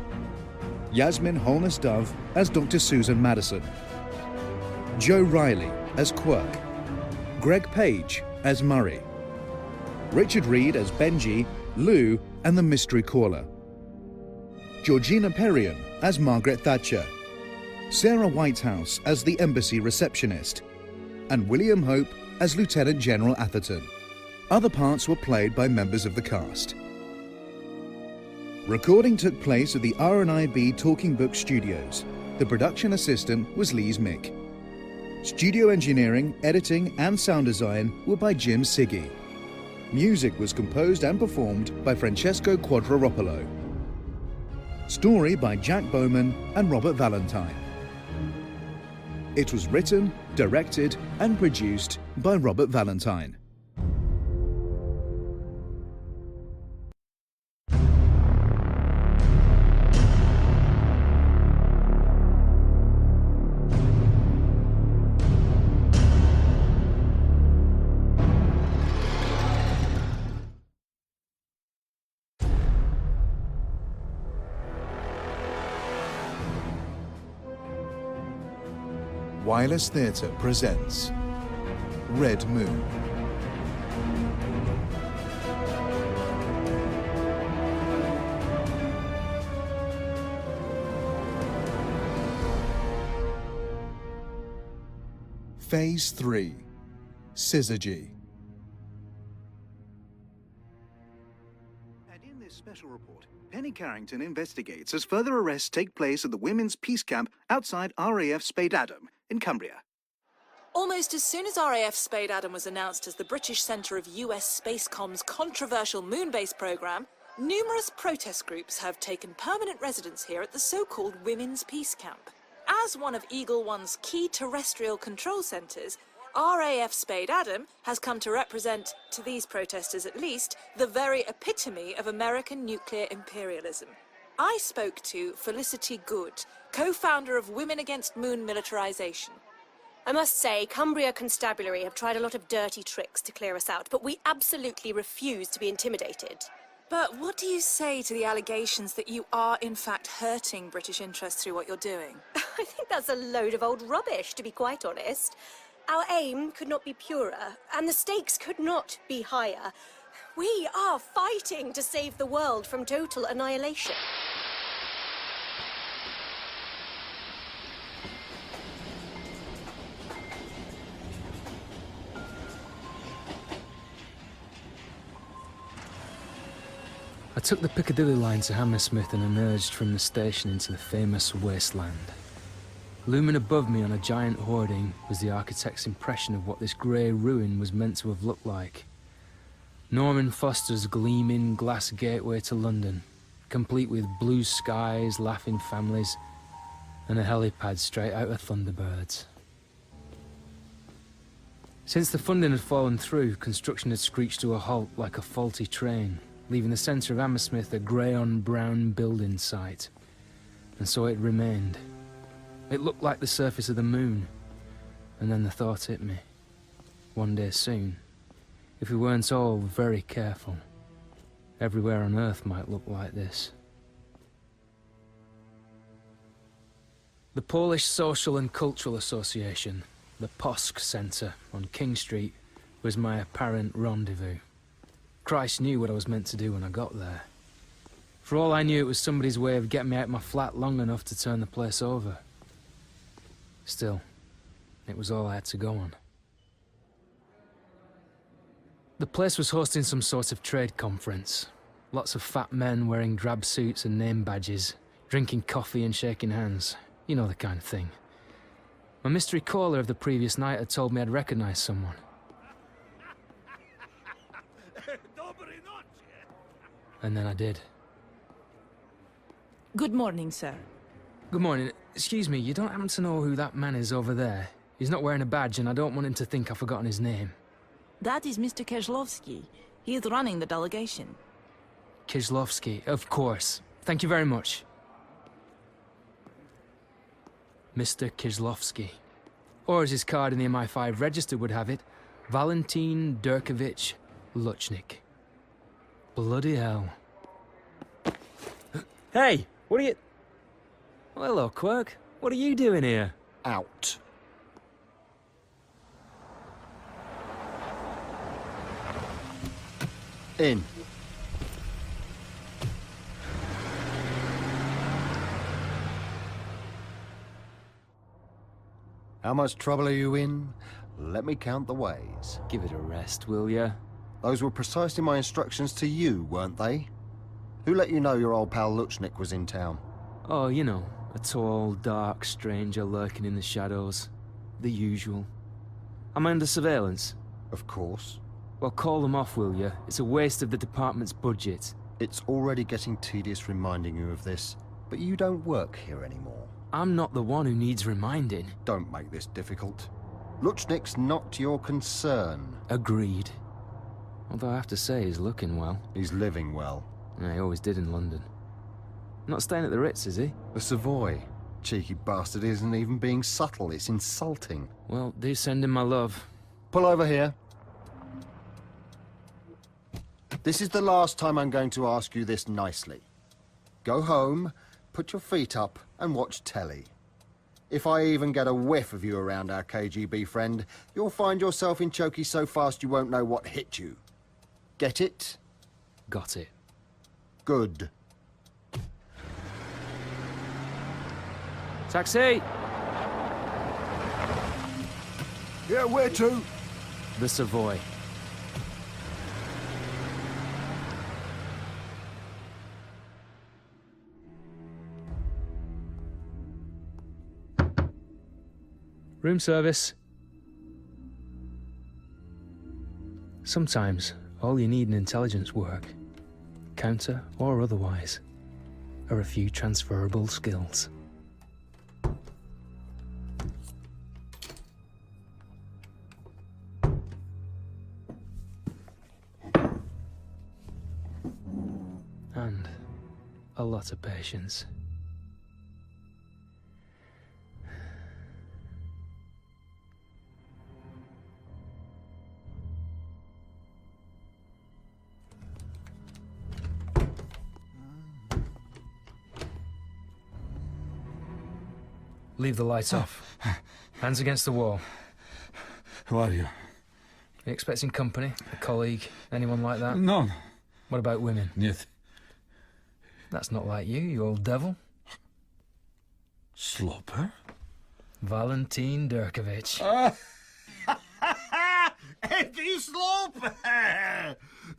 Yasmin Holness-Dove as Dr. Susan Madison, Joe Riley as Quirk, Greg Page as Murray, Richard Reed as Benji, Lou and the Mystery Caller, Georgina Perrion as Margaret Thatcher, Sarah Whitehouse as the Embassy Receptionist, and William Hope as Lieutenant General Atherton. Other parts were played by members of the cast. Recording took place at the R&IB Talking Book Studios. The production assistant was Lise Mick. Studio engineering, editing and sound design were by Jim Siggy. Music was composed and performed by Francesco Quadropolo. Story by Jack Bowman and Robert Valentine. It was written, directed and produced by Robert Valentine. Wireless Theatre presents Red Moon. Phase 3, Syzygy. And in this special report, Penny Carrington investigates as further arrests take place at the Women's Peace Camp outside RAF Spade Adam in Cumbria. Almost as soon as RAF Spade Adam was announced as the British centre of US Spacecom's controversial moon-based programme, numerous protest groups have taken permanent residence here at the so-called Women's Peace Camp. As one of Eagle One's key terrestrial control centres, RAF Spade Adam has come to represent, to these protesters at least, the very epitome of American nuclear imperialism. I spoke to Felicity Good, co-founder of Women Against Moon Militarization. I must say, Cumbria Constabulary have tried a lot of dirty tricks to clear us out, but we absolutely refuse to be intimidated. But what do you say to the allegations that you are, in fact, hurting British interests through what you're doing? I think that's a load of old rubbish, to be quite honest. Our aim could not be purer, and the stakes could not be higher. We are fighting to save the world from total annihilation. I took the Piccadilly line to Hammersmith and emerged from the station into the famous wasteland. Looming above me on a giant hoarding was the architect's impression of what this grey ruin was meant to have looked like. Norman Foster's gleaming glass gateway to London, complete with blue skies, laughing families, and a helipad straight out of Thunderbirds. Since the funding had fallen through, construction had screeched to a halt like a faulty train, leaving the centre of Hammersmith a grey-on-brown building site. And so it remained. It looked like the surface of the moon. And then the thought hit me. One day soon, if we weren't all very careful, everywhere on Earth might look like this. The Polish Social and Cultural Association, the POSC Centre on King Street, was my apparent rendezvous. Christ knew what I was meant to do when I got there. For all I knew, it was somebody's way of getting me out of my flat long enough to turn the place over. Still, it was all I had to go on. The place was hosting some sort of trade conference. Lots of fat men wearing drab suits and name badges, drinking coffee and shaking hands. You know the kind of thing. My mystery caller of the previous night had told me I'd recognize someone. And then I did. Good morning, sir. Good morning. Excuse me, you don't happen to know who that man is over there? He's not wearing a badge and I don't want him to think I've forgotten his name. That is Mr. Kozlovsky. He is running the delegation. Kossoff, of course. Thank you very much. Mr. Kossoff. Or as his card in the MI5 register would have it, Valentin Durkovich Luchnik. Bloody hell. Hey, what are you... Well, hello, Quirk. What are you doing here? Out. In. How much trouble are you in? Let me count the ways. Give it a rest, will ya? Those were precisely my instructions to you, weren't they? Who let you know your old pal Luchnik was in town? Oh, you know, a tall, dark stranger lurking in the shadows. The usual. Am I under surveillance? Of course. Well, call them off, will you? It's a waste of the department's budget. It's already getting tedious reminding you of this, but you don't work here anymore. I'm not the one who needs reminding. Don't make this difficult. Luchnik's not your concern. Agreed. Although I have to say, he's looking well. He's living well. Yeah, he always did in London. Not staying at the Ritz, is he? The Savoy. Cheeky bastard isn't even being subtle, it's insulting. Well, do send him my love. Pull over here. This is the last time I'm going to ask you this nicely. Go home, put your feet up, and watch telly. If I even get a whiff of you around our KGB friend, you'll find yourself in chokey so fast you won't know what hit you. Get it? Got it. Good. Taxi! Yeah, where to? The Savoy. Room service. Sometimes, all you need in intelligence work, counter or otherwise, are a few transferable skills. And a lot of patience. Leave the lights off. Hands against the wall. Who are you? Are you expecting company? A colleague? Anyone like that? No. What about women? Нет. That's not like you old devil. Sloper? Valentin Durkovich. Eddie Sloper!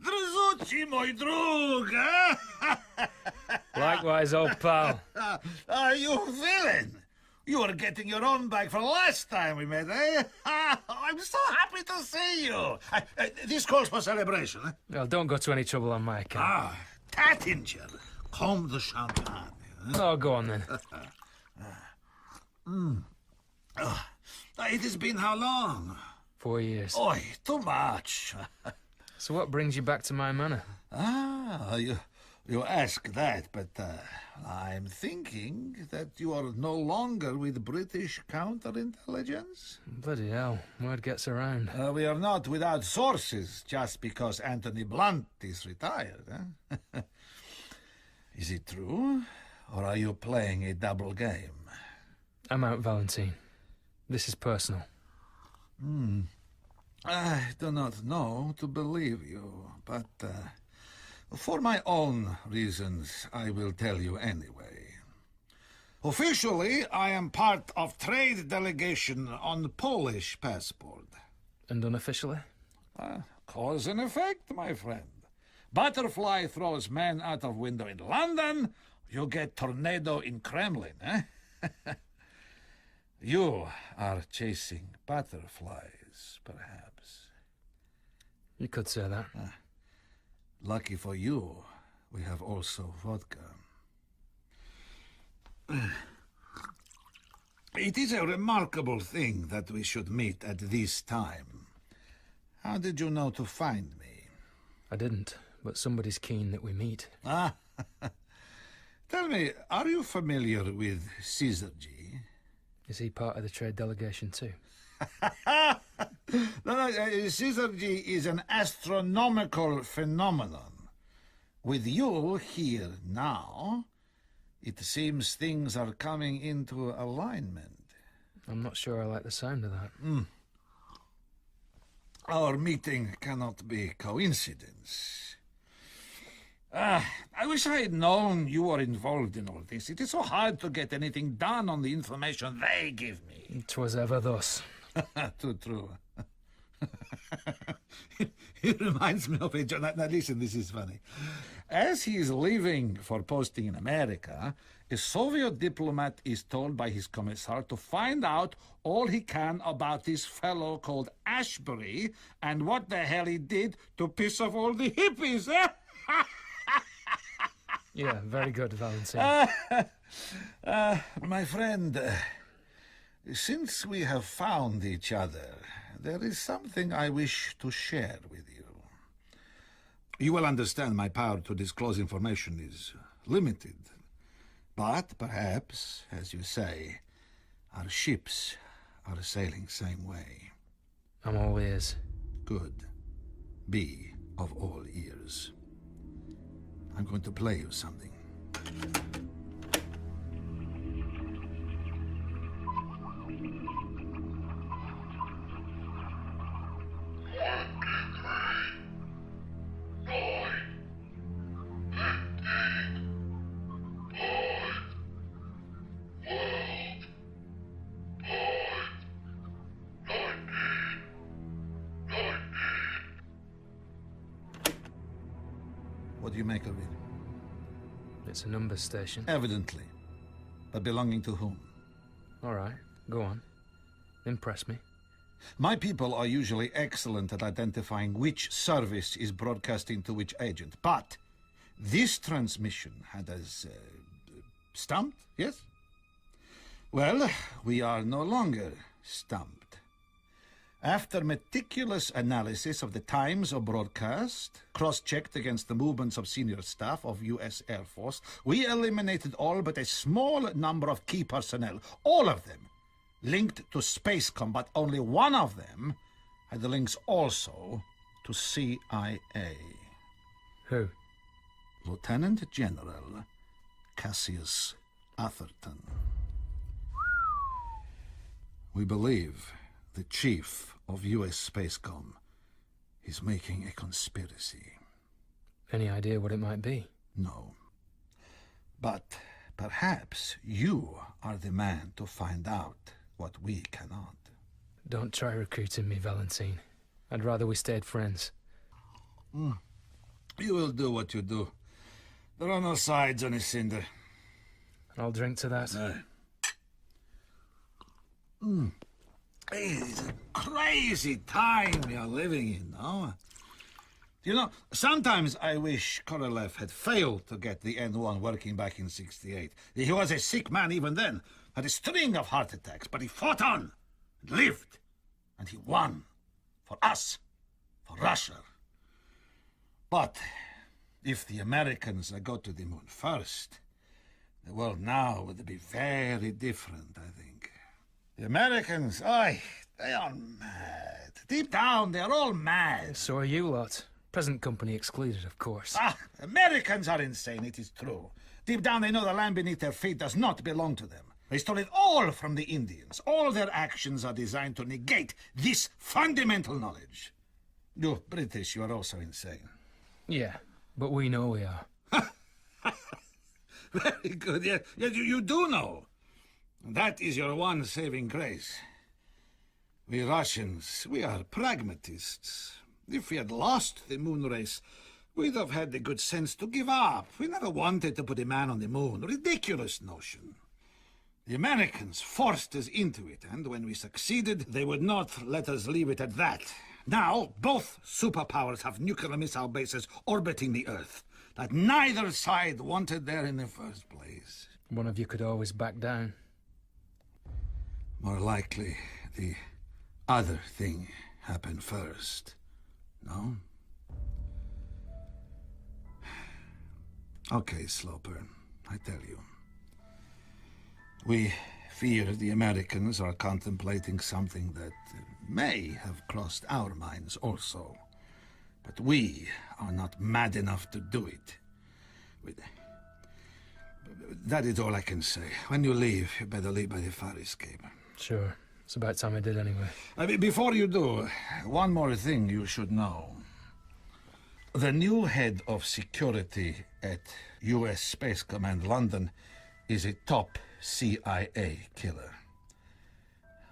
Drzuci, mój drug, Likewise, old pal. How are you feeling? You were getting your own back for last time we met, eh? I'm so happy to see you. This calls for celebration, eh? Well, don't go to any trouble on my account. Tattinger, comme the champagne. Oh, go on then. It has been how long? 4 years. Oi, too much. So what brings you back to my manor? You ask that, but I'm thinking that you are no longer with British counterintelligence. Bloody hell, word gets around. We are not without sources just because Anthony Blunt is retired, eh? Is it true, or are you playing a double game? I'm out, Valentine. This is personal. I do not know to believe you, but for my own reasons, I will tell you anyway. Officially, I am part of trade delegation on Polish passport. And unofficially? Cause and effect, my friend. Butterfly throws man out of window in London, you get tornado in Kremlin, eh? You are chasing butterflies, perhaps. You could say that. Lucky for you, we have also vodka. It is a remarkable thing that we should meet at this time. How did you know to find me? I didn't, but somebody's keen that we meet. Tell me, are you familiar with Caesar G? Is he part of the trade delegation too? No, Caesar G is an astronomical phenomenon. With you here now, it seems things are coming into alignment. I'm not sure I like the sound of that. Our meeting cannot be coincidence. I wish I had known you were involved in all this. It is so hard to get anything done on the information they give me. 'Twas ever thus. Too true. It reminds me of a... Now listen, this is funny. As he is leaving for posting in America, a Soviet diplomat is told by his commissar to find out all he can about this fellow called Ashbury and what the hell he did to piss off all the hippies, eh? Yeah, very good, Valentine. My friend, since we have found each other, there is something I wish to share with you. You will understand my power to disclose information is limited. But perhaps, as you say, our ships are sailing same way. I'm all ears. Good. Be of all ears. I'm going to play you something. What do you make of it? It's a numbers station. Evidently. But belonging to whom? All right, go on. Impress me. My people are usually excellent at identifying which service is broadcasting to which agent. But this transmission had us stumped, yes? Well, we are no longer stumped. After meticulous analysis of the times of broadcast, cross-checked against the movements of senior staff of U.S. Air Force, we eliminated all but a small number of key personnel, all of them linked to Spacecom, but only one of them had the links also to CIA. Who? Lieutenant General Cassius Atherton. We believe the chief of U.S. Spacecom is making a conspiracy. Any idea what it might be? No. But perhaps you are the man to find out what we cannot. Don't try recruiting me, Valentine. I'd rather we stayed friends. You will do what you do. There are no sides on a cinder. I'll drink to that. It's a crazy time you're living in, no? You know, sometimes I wish Korolev had failed to get the N1 working back in '68. He was a sick man even then, had a string of heart attacks, but he fought on, lived, and he won. For us, for Russia. But if the Americans got to the moon first, the world now would be very different, I think. The Americans, they are mad. Deep down, they're all mad. So are you lot. Present company excluded, of course. Americans are insane, it is true. Deep down, they know the land beneath their feet does not belong to them. They stole it all from the Indians. All their actions are designed to negate this fundamental knowledge. You British, you are also insane. Yeah, but we know we are. Very good. Yeah, you do know. That is your one saving grace. We Russians, we are pragmatists. If we had lost the moon race, we'd have had the good sense to give up. We never wanted to put a man on the moon. Ridiculous notion. The Americans forced us into it, and when we succeeded, they would not let us leave it at that. Now, both superpowers have nuclear missile bases orbiting the Earth that neither side wanted there in the first place. One of you could always back down. More likely, the other thing happened first. No? Okay, Sloper, I tell you. We fear the Americans are contemplating something that may have crossed our minds also. But we are not mad enough to do it. That is all I can say. When you leave, you better leave by the fire escape. Sure. It's about time I did anyway. Before you do, one more thing you should know. The new head of security at U.S. Space Command London is a top CIA killer.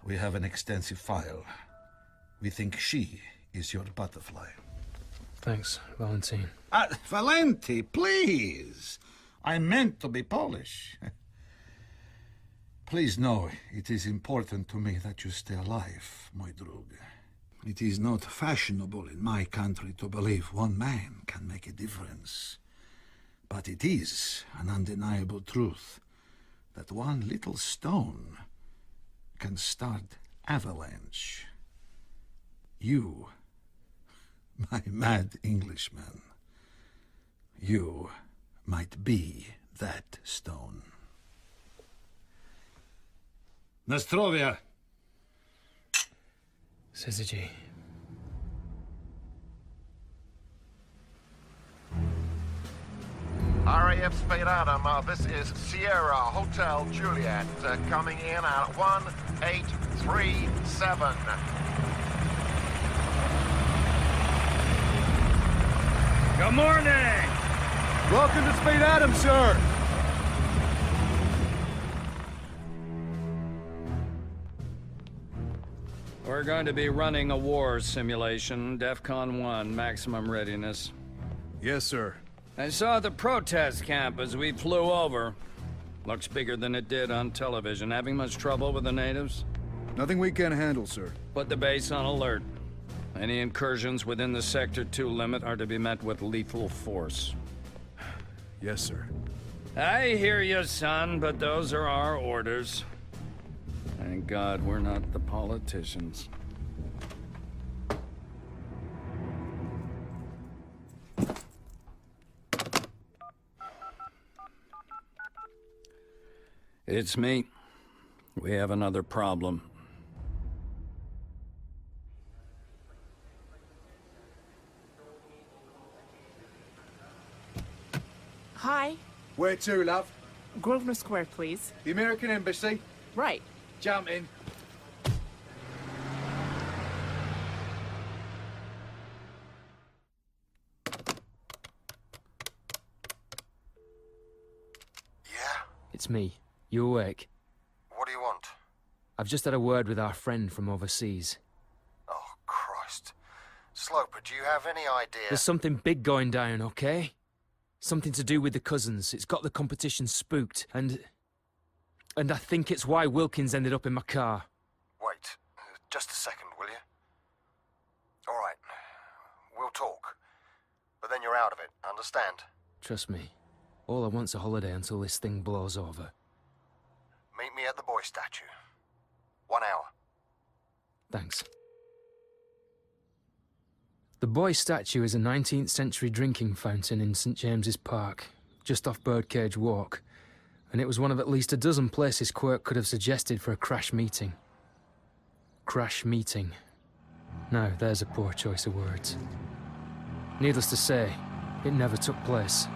We have an extensive file. We think she is your butterfly. Thanks, Valentine. Valenti, please! I meant to be Polish. Please know, it is important to me that you stay alive, my drug. It is not fashionable in my country to believe one man can make a difference. But it is an undeniable truth that one little stone can start avalanche. You, my mad Englishman, you might be that stone. Nastrovia. Syzygy. RAF Spade Adam, this is Sierra Hotel Juliet, coming in at 1837. Good morning! Welcome to Spade Adam, sir! We're going to be running a war simulation, DEFCON 1, maximum readiness. Yes, sir. I saw the protest camp as we flew over. Looks bigger than it did on television. Having much trouble with the natives? Nothing we can't handle, sir. Put the base on alert. Any incursions within the Sector 2 limit are to be met with lethal force. Yes, sir. I hear you, son, but those are our orders. Thank God we're not the politicians. It's me. We have another problem. Hi. Where to, love? Grosvenor Square, please. The American Embassy? Right. Jump in. It's me. You awake? What do you want? I've just had a word with our friend from overseas. Oh, Christ. Sloper, do you have any idea? There's something big going down, okay? Something to do with the cousins. It's got the competition spooked, and I think it's why Wilkins ended up in my car. Wait, just a second, will you? All right, we'll talk. But then you're out of it, understand? Trust me, all I want's a holiday until this thing blows over. Meet me at the boy statue. 1 hour. Thanks. The boy statue is a 19th century drinking fountain in St. James's Park, just off Birdcage Walk, and it was one of at least a dozen places Quirk could have suggested for a crash meeting. Crash meeting. Now, there's a poor choice of words. Needless to say, it never took place.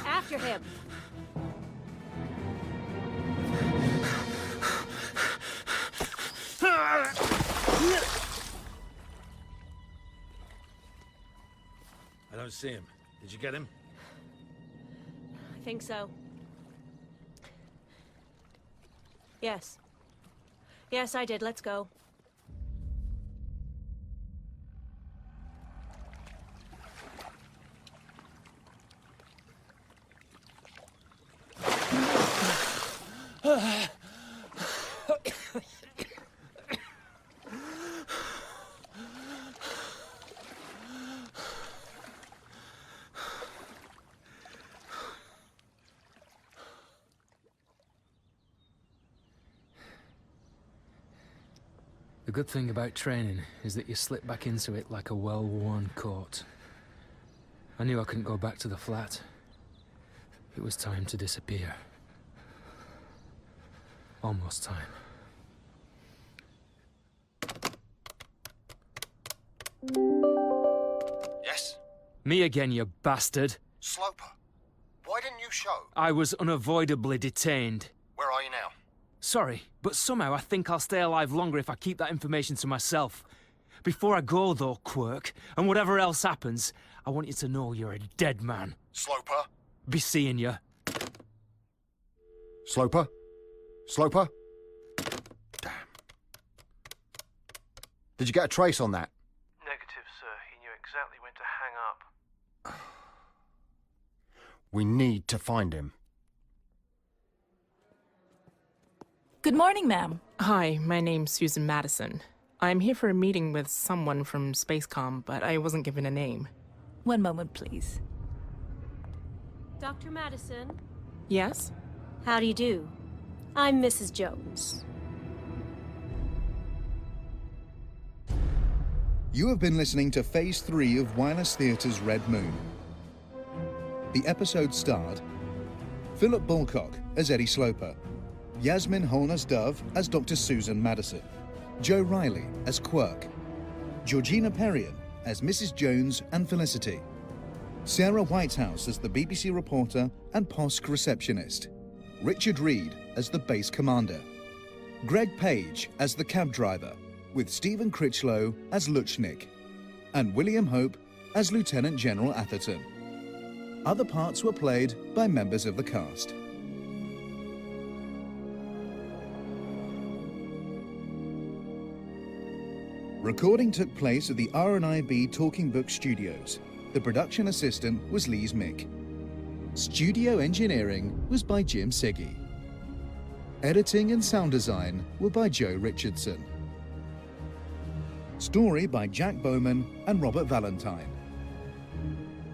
After him. I don't see him. Did you get him? I think so. Yes. Yes, I did. Let's go. The good thing about training is that you slip back into it like a well-worn coat. I knew I couldn't go back to the flat. It was time to disappear. Almost time. Yes? Me again, you bastard. Sloper, why didn't you show? I was unavoidably detained. Where are you now? Sorry, but somehow I think I'll stay alive longer if I keep that information to myself. Before I go, though, Quirk, and whatever else happens, I want you to know you're a dead man. Sloper? Be seeing you. Sloper? Sloper? Damn. Did you get a trace on that? Negative, sir. He knew exactly when to hang up. We need to find him. Good morning, ma'am. Hi, my name's Susan Madison. I'm here for a meeting with someone from Spacecom, but I wasn't given a name. One moment, please. Dr. Madison? Yes? How do you do? I'm Mrs. Jones. You have been listening to Phase 3 of Wireless Theatre's Red Moon. The episode starred Philip Bulcock as Eddie Sloper, Yasmin Holness-Dove as Dr. Susan Madison, Joe Riley as Quirk, Georgina Perrion as Mrs. Jones and Felicity, Sarah Whitehouse as the BBC reporter and POSC receptionist, Richard Reed as the base commander, Greg Page as the cab driver, with Stephen Critchlow as Luchnik, and William Hope as Lieutenant General Atherton. Other parts were played by members of the cast. Recording took place at the R&IB Talking Book Studios. The production assistant was Lise Mick. Studio engineering was by Jim Siggy. Editing and sound design were by Joe Richardson. Story by Jack Bowman and Robert Valentine.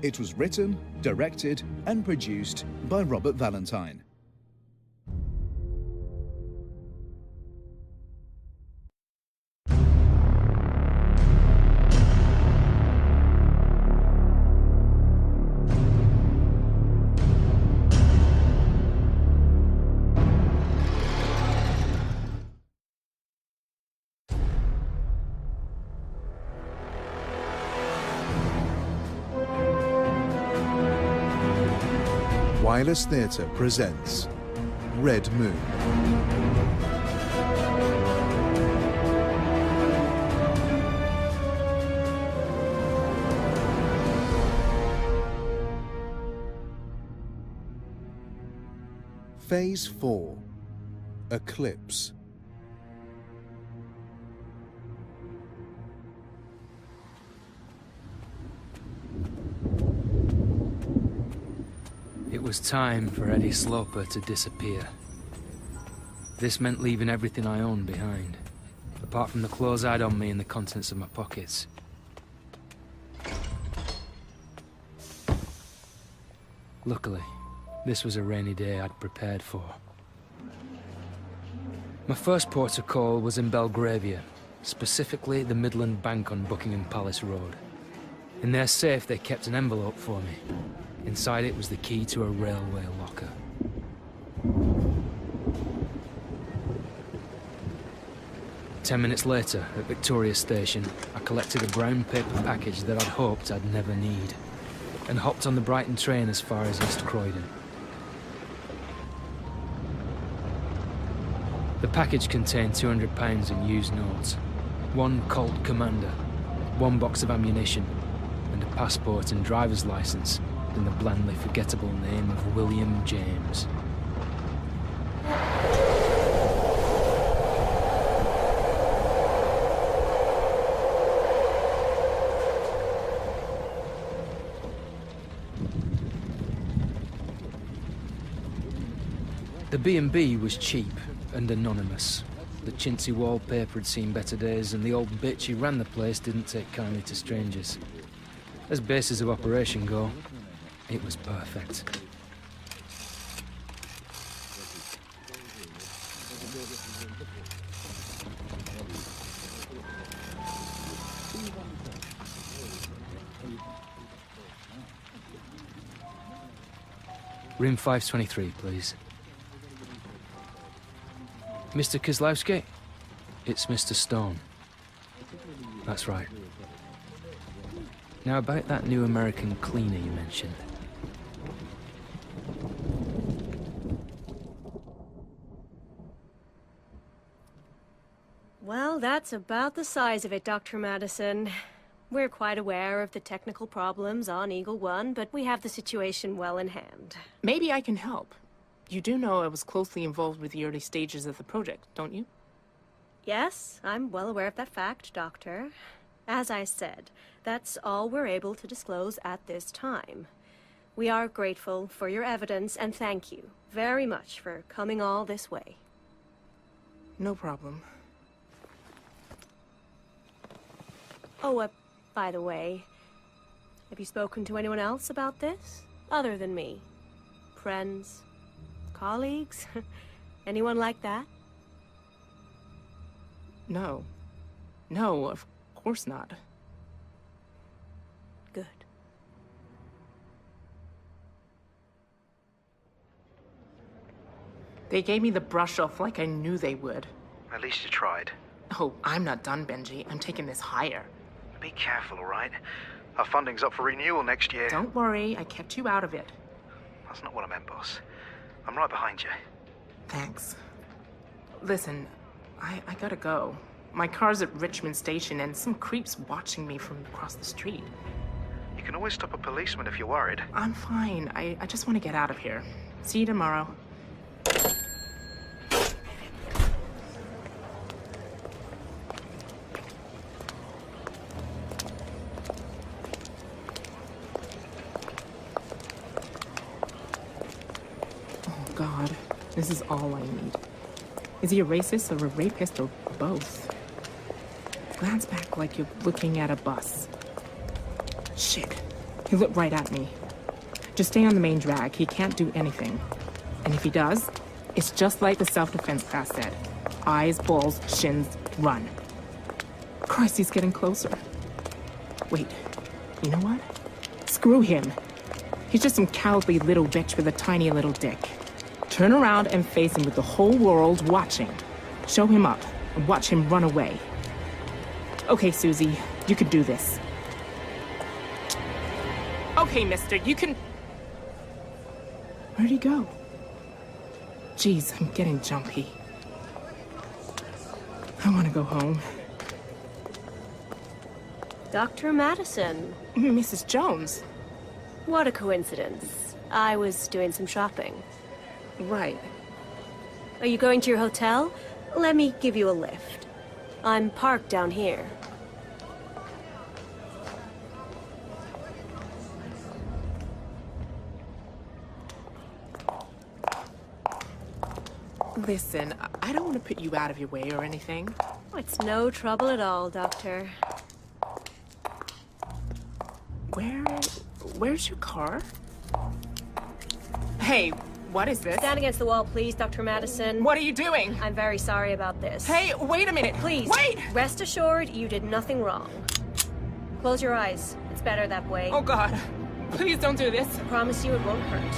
It was written, directed, and produced by Robert Valentine. Wireless Theatre presents Red Moon. Phase 4, Eclipse. It was time for Eddie Sloper to disappear. This meant leaving everything I owned behind, apart from the clothes I'd on me and the contents of my pockets. Luckily, this was a rainy day I'd prepared for. My first port of call was in Belgravia, specifically the Midland Bank on Buckingham Palace Road. In their safe, they kept an envelope for me. Inside it was the key to a railway locker. Ten minutes later, at Victoria Station, I collected a brown paper package that I'd hoped I'd never need, and hopped on the Brighton train as far as East Croydon. The package contained £200 in used notes, one Colt Commander, one box of ammunition, and a passport and driver's license in the blandly forgettable name of William James. The B&B was cheap and anonymous. The chintzy wallpaper had seen better days, and the old bitch who ran the place didn't take kindly to strangers. As bases of operation go, it was perfect. Room 523, please. Mr. Kozlowski? It's Mr. Stone. That's right. Now about that new American cleaner you mentioned. Well, that's about the size of it, Dr. Madison. We're quite aware of the technical problems on Eagle One, but we have the situation well in hand. Maybe I can help. You do know I was closely involved with the early stages of the project, don't you? Yes, I'm well aware of that fact, Doctor. As I said, that's all we're able to disclose at this time. We are grateful for your evidence, and thank you very much for coming all this way. No problem. Oh, by the way, have you spoken to anyone else about this? Other than me? Friends? Colleagues? Anyone like that? No. No, of course not. Good. They gave me the brush off like I knew they would. At least you tried. Oh, I'm not done, Benji. I'm taking this higher. Be careful, all right? Our funding's up for renewal next year. Don't worry, I kept you out of it. That's not what I meant, boss. I'm right behind you. Thanks. Listen, I gotta go. My car's at Richmond Station and some creep's watching me from across the street. You can always stop a policeman if you're worried. I'm fine. I just want to get out of here. See you tomorrow. Oh, God. This is all I need. Is he a racist or a rapist or both? Glance back like you're looking at a bus. Shit. He looked right at me. Just stay on the main drag. He can't do anything. And if he does, it's just like the self-defense class said. Eyes, balls, shins, run. Christ, he's getting closer. Wait, you know what? Screw him. He's just some cowardly little bitch with a tiny little dick. Turn around and face him with the whole world watching. Show him up and watch him run away. Okay, Susie, you can do this. Okay, mister, you can... Where'd he go? Jeez, I'm getting jumpy. I want to go home. Dr. Madison. Mrs. Jones. What a coincidence. I was doing some shopping. Right. Are you going to your hotel? Let me give you a lift. I'm parked down here. Listen, I don't want to put you out of your way or anything. Oh, it's no trouble at all, Doctor. Where's your car? Hey, what is this? Stand against the wall, please, Dr. Madison. What are you doing? I'm very sorry about this. Hey, wait a minute. Please, wait! Rest assured, you did nothing wrong. Close your eyes. It's better that way. Oh, God. Please don't do this. I promise you it won't hurt.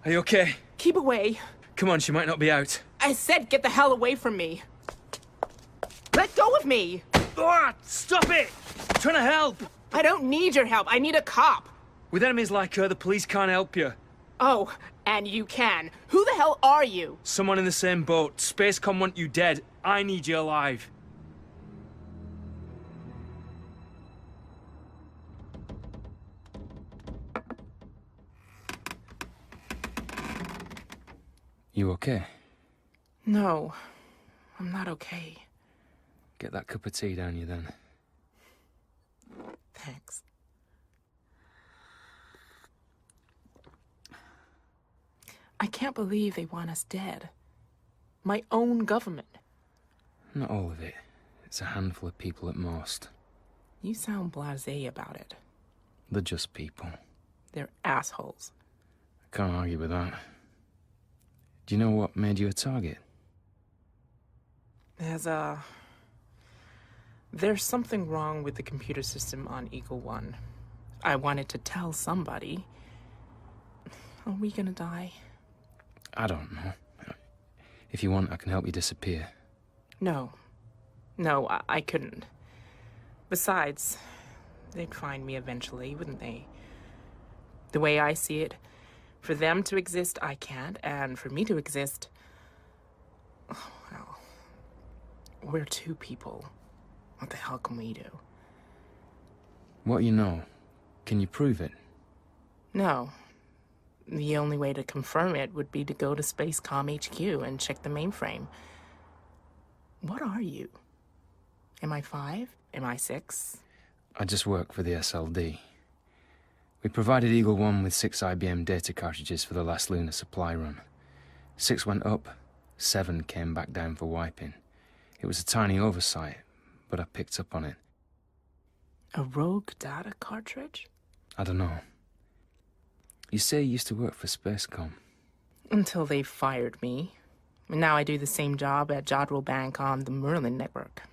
Are you okay? Keep away. Come on, she might not be out. I said get the hell away from me. Let go of me. Oh, stop it! I'm trying to help. I don't need your help. I need a cop. With enemies like her, the police can't help you. Oh, and you can. Who the hell are you? Someone in the same boat. Spacecom want you dead. I need you alive. You okay? No, I'm not okay. Get that cup of tea down you then. Thanks. I can't believe they want us dead. My own government. Not all of it. It's a handful of people at most. You sound blasé about it. They're just people. They're assholes. I can't argue with that. Do you know what made you a target? There's something wrong with the computer system on Eagle One. I wanted to tell somebody. Are we gonna die? I don't know. If you want, I can help you disappear. No, I couldn't. Besides, they'd find me eventually, wouldn't they? The way I see it, for them to exist, I can't, and for me to exist, well, we're two people. What the hell can we do? What you know, can you prove it? No. The only way to confirm it would be to go to Spacecom HQ and check the mainframe. What are you? Am I 5? Am I 6? I just work for the SLD. We provided Eagle One with 6 IBM data cartridges for the last lunar supply run. 6 went up, 7 came back down for wiping. It was a tiny oversight, but I picked up on it. A rogue data cartridge? I don't know. You say you used to work for Spacecom. Until they fired me. Now I do the same job at Jodrell Bank on the Merlin network.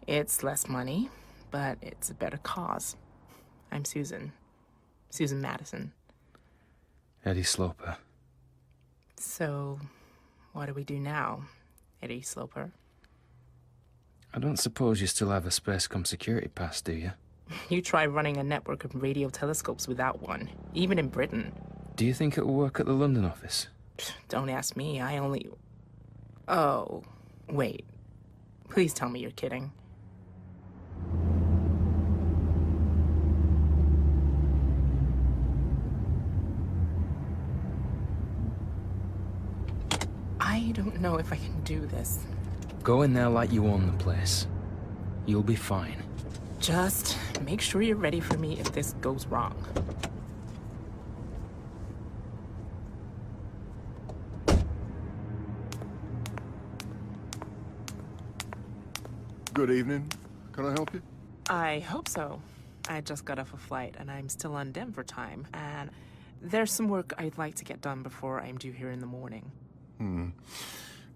It's less money, but it's a better cause. I'm Susan. Susan Madison. Eddie Sloper. So, what do we do now, Eddie Sloper? I don't suppose you still have a Spacecom security pass, do you? You try running a network of radio telescopes without one, even in Britain. Do you think it'll work at the London office? Don't ask me, I only... Oh, wait. Please tell me you're kidding. I don't know if I can do this. Go in there like you own the place. You'll be fine. Just make sure you're ready for me if this goes wrong. Good evening. Can I help you? I hope so. I just got off a flight and I'm still on Denver time, and there's some work I'd like to get done before I'm due here in the morning.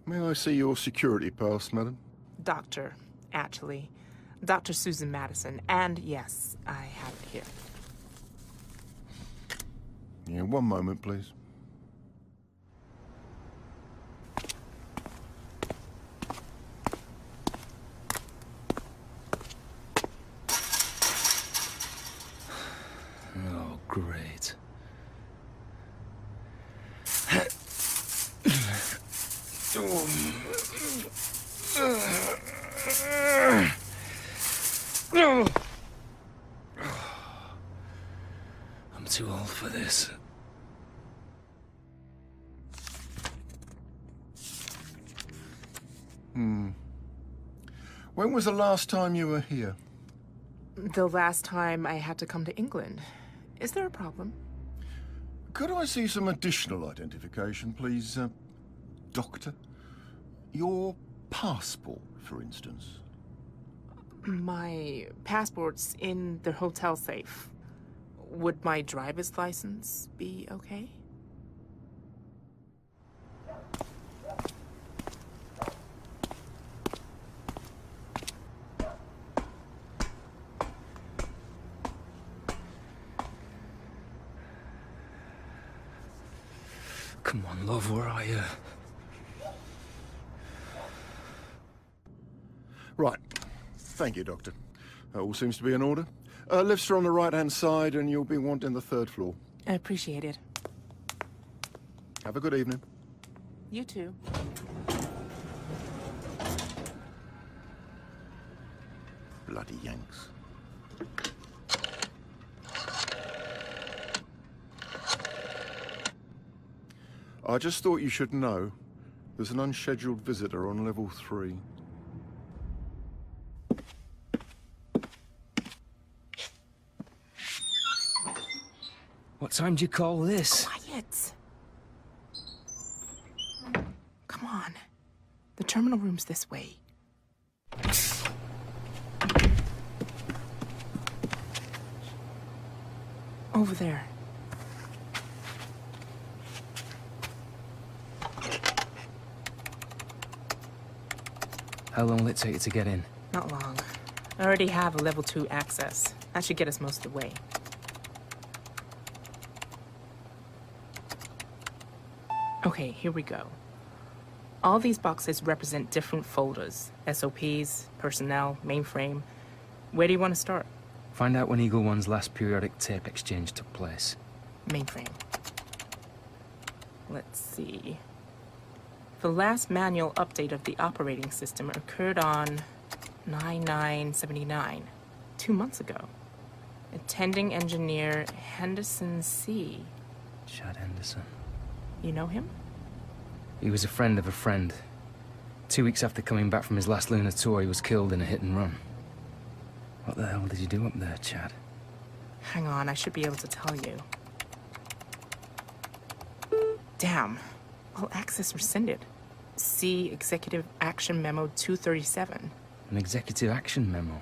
May I see your security pass, madam? Doctor, actually. Dr. Susan Madison, and yes, I have it here. Yeah, one moment, please. too old for this. When was the last time you were here? The last time I had to come to England. Is there a problem? Could I see some additional identification, please, Doctor? Your passport, for instance. My passport's in the hotel safe. Would my driver's license be okay? Come on, love, where are you? Right. Thank you, Doctor. All seems to be in order. Lifts are on the right-hand side, and you'll be wanting the 3rd floor. I appreciate it. Have a good evening. You too. Bloody Yanks. I just thought you should know. There's an unscheduled visitor on level 3. What time do you call this? Quiet. Come on. The terminal room's this way. Over there. How long will it take you to get in? Not long. I already have a level 2 access. That should get us most of the way. Okay, here we go. All these boxes represent different folders. SOPs, personnel, mainframe. Where do you want to start? Find out when Eagle One's last periodic tape exchange took place. Mainframe. Let's see. The last manual update of the operating system occurred on 9/9/79, 2 months ago. Attending engineer Henderson C. Chad Henderson. You know him? He was a friend of a friend. 2 weeks after coming back from his last lunar tour, he was killed in a hit and run. What the hell did you do up there, Chad? Hang on, I should be able to tell you. Damn. All access rescinded. See Executive Action Memo 237. An executive action memo?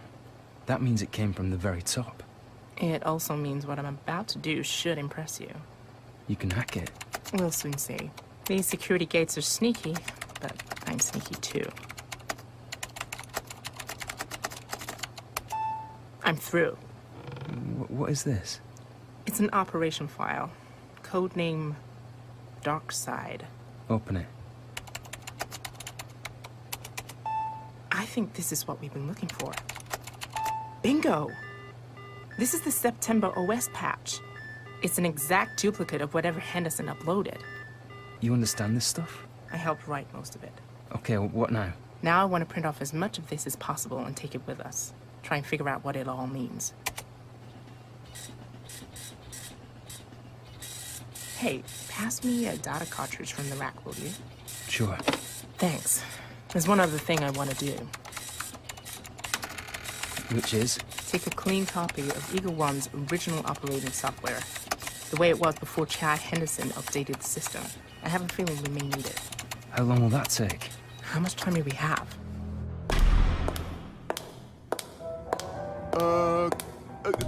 That means it came from the very top. It also means what I'm about to do should impress you. You can hack it. We'll soon see. These security gates are sneaky, but I'm sneaky too. I'm through. What is this? It's an operation file. Codename Dark Side. Open it. I think this is what we've been looking for. Bingo! This is the September OS patch. It's an exact duplicate of whatever Henderson uploaded. You understand this stuff? I helped write most of it. Okay, what now? Now I want to print off as much of this as possible and take it with us. Try and figure out what it all means. Hey, pass me a data cartridge from the rack, will you? Sure. Thanks. There's one other thing I want to do. Which is? Take a clean copy of Eagle One's original operating software. The way it was before Chad Henderson updated the system. I have a feeling we may need it. How long will that take? How much time do we have?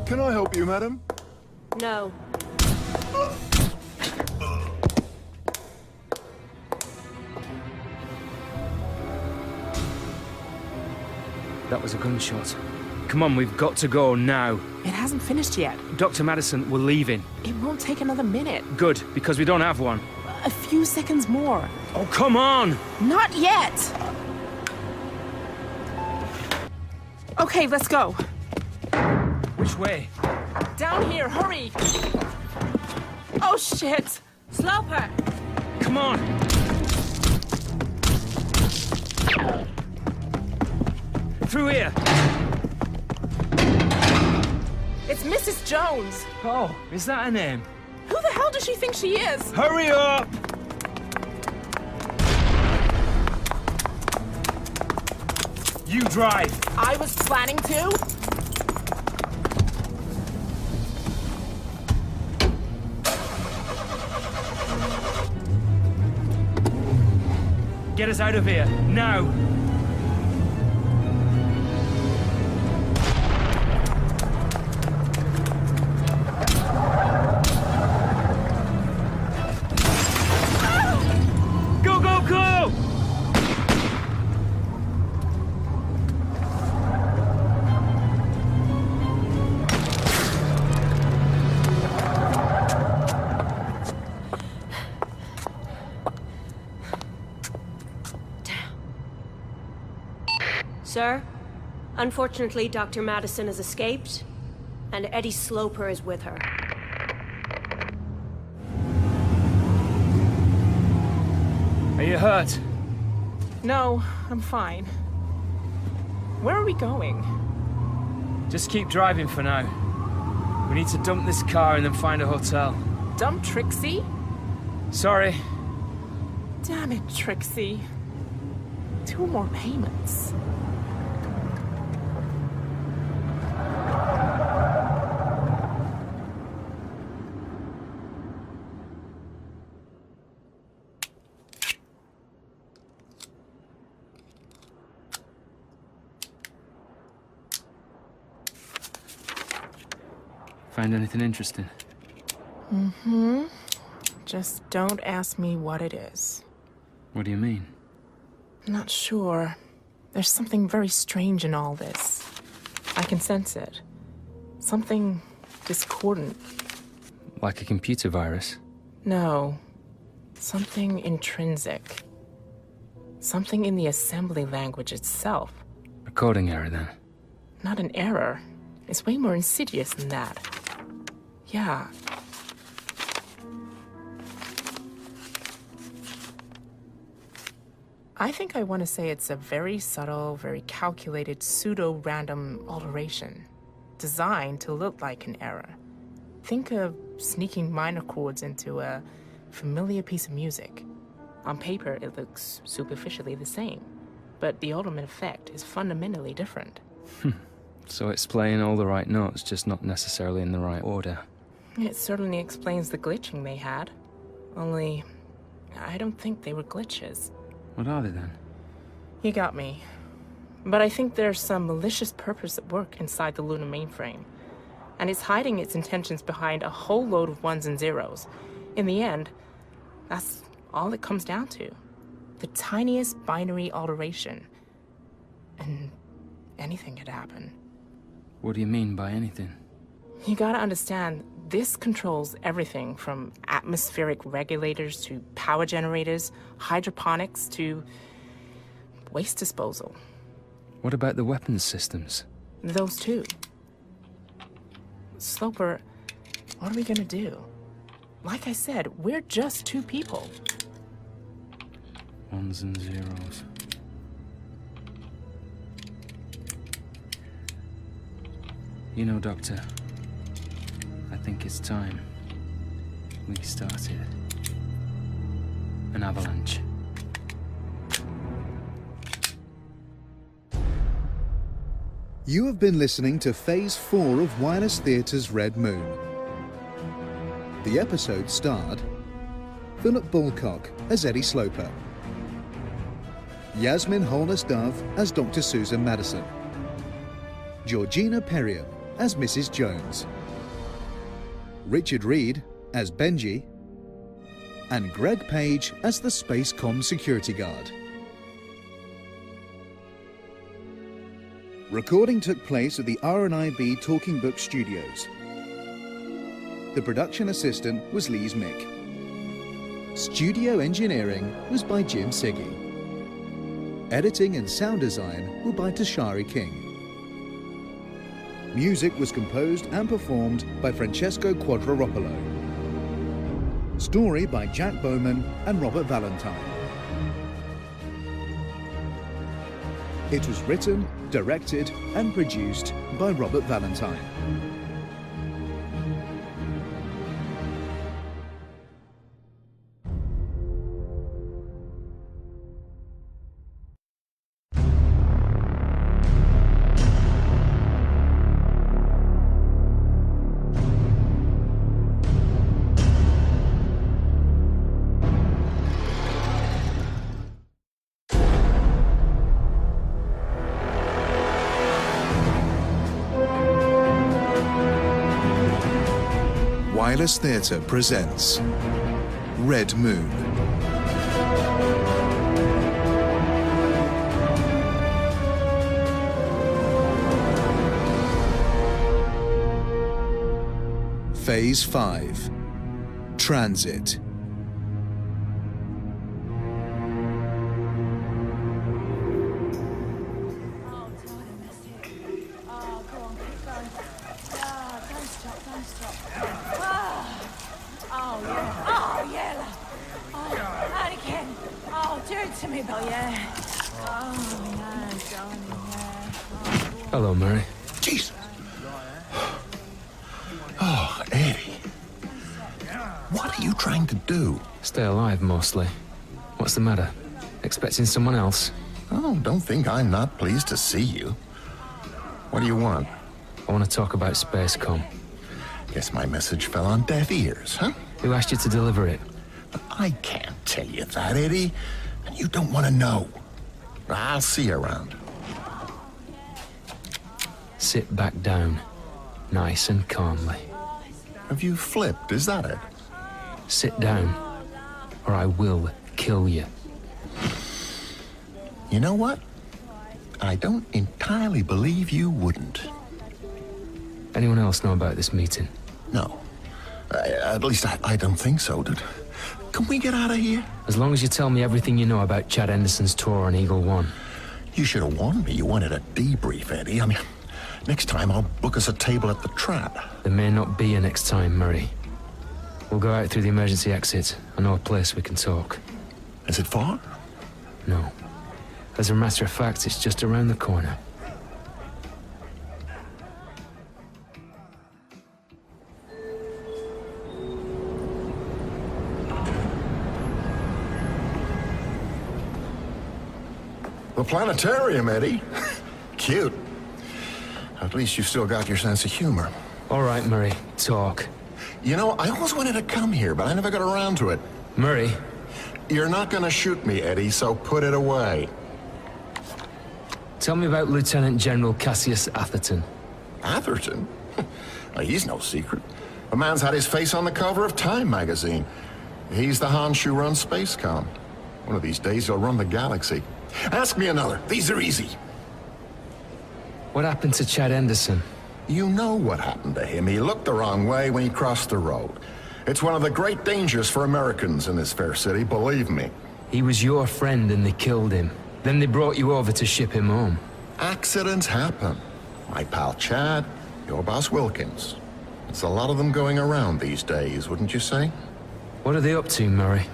Can I help you, madam? No. That was a gunshot. Come on, we've got to go now. It hasn't finished yet. Dr. Madison, we're leaving. It won't take another minute. Good, because we don't have one. A few seconds more. Oh, come on! Not yet! Okay, let's go. Which way? Down here, hurry! Oh, shit! Sloper! Come on! Through here! It's Mrs. Jones. Oh, is that her name? Who the hell does she think she is? Hurry up! You drive. I was planning to. Get us out of here, now! Go, go, go! Sir, unfortunately, Dr. Madison has escaped, and Eddie Sloper is with her. Are you hurt? No, I'm fine. Where are we going? Just keep driving for now. We need to dump this car and then find a hotel. Dump Trixie? Sorry. Damn it, Trixie. 2 more payments. Find anything interesting? Mm-hmm. Just don't ask me what it is. What do you mean? Not sure. There's something very strange in all this. I can sense it. Something discordant. Like a computer virus? No. Something intrinsic. Something in the assembly language itself. A coding error, then? Not an error. It's way more insidious than that. Yeah. I think I want to say it's a very subtle, very calculated, pseudo-random alteration, designed to look like an error. Think of sneaking minor chords into a familiar piece of music. On paper, it looks superficially the same, but the ultimate effect is fundamentally different. So it's playing all the right notes, just not necessarily in the right order. It certainly explains the glitching they had. Only, I don't think they were glitches. What are they then? You got me. But I think there's some malicious purpose at work inside the lunar mainframe. And it's hiding its intentions behind a whole load of ones and zeros. In the end, that's all it comes down to. The tiniest binary alteration. And anything could happen. What do you mean by anything? You gotta understand, this controls everything from atmospheric regulators to power generators, hydroponics to waste disposal. What about the weapons systems? Those too. Sloper, what are we gonna do? Like I said, we're just 2 people. Ones and zeros. You know, Doctor, I think it's time we started an avalanche. You have been listening to Phase 4 of Wireless Theatre's Red Moon. The episode starred Philip Bulcock as Eddie Sloper, Yasmin Holness-Dove as Dr. Susan Madison, Georgina Perriam as Mrs. Jones, Richard Reed as Benji, and Greg Page as the Spacecom security guard. Recording took place at the R&IB Talking Book Studios. The production assistant was Lise Mick. Studio engineering was by Jim Siggy. Editing and sound design were by Tashari King. Music was composed and performed by Francesco Quadropolo. Story by Jack Bowman and Robert Valentine. It was written, directed and produced by Robert Valentine. Wireless Theatre presents Red Moon. Phase 5. Transit. Hello, Mary. Jesus. Oh, Eddie. What are you trying to do? Stay alive, mostly. What's the matter? Expecting someone else? Oh, don't think I'm not pleased to see you. What do you want? I want to talk about Spacecom. Guess my message fell on deaf ears, huh? Who asked you to deliver it? But I can't tell you that, Eddie. And you don't want to know. I'll see you around. Sit back down. Nice and calmly. Have you flipped, is that it? Sit down, or I will kill you. You know what? I don't entirely believe you wouldn't. Anyone else know about this meeting? No. At least I don't think so, dude. Can we get out of here? As long as you tell me everything you know about Chad Henderson's tour on Eagle One. You should have warned me you wanted a debrief, Eddie. I mean, next time I'll book us a table at the Trap. There may not be a next time, Murray. We'll go out through the emergency exit. I know a place we can talk. Is it far? No. As a matter of fact, it's just around the corner. The planetarium, Eddie. Cute. At least you've still got your sense of humor. All right, Murray. Talk. You know, I always wanted to come here, but I never got around to it. Murray. You're not gonna shoot me, Eddie, so put it away. Tell me about Lieutenant General Cassius Atherton. Atherton? Well, he's no secret. The man's had his face on the cover of Time magazine. He's the Hans who runs Spacecom. One of these days he'll run the galaxy. Ask me another. These are easy. What happened to Chad Henderson? You know what happened to him. He looked the wrong way when he crossed the road. It's one of the great dangers for Americans in this fair city, believe me. He was your friend and they killed him. Then they brought you over to ship him home. Accidents happen. My pal Chad, your boss Wilkins. There's a lot of them going around these days, wouldn't you say? What are they up to, Murray?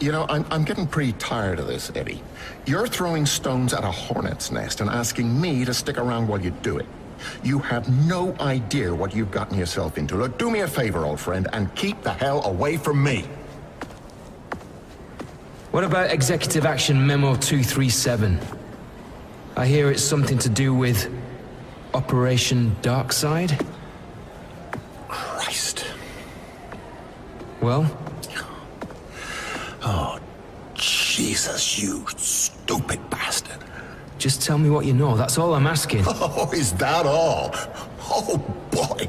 You know, I'm getting pretty tired of this, Eddie. You're throwing stones at a hornet's nest and asking me to stick around while you do it. You have no idea what you've gotten yourself into. Look, do me a favor, old friend, and keep the hell away from me. What about Executive Action Memo 237? I hear it's something to do with Operation Darkside? Christ. Well? Oh, Jesus, you stupid bastard. Just tell me what you know, that's all I'm asking. Oh, is that all? Oh, boy.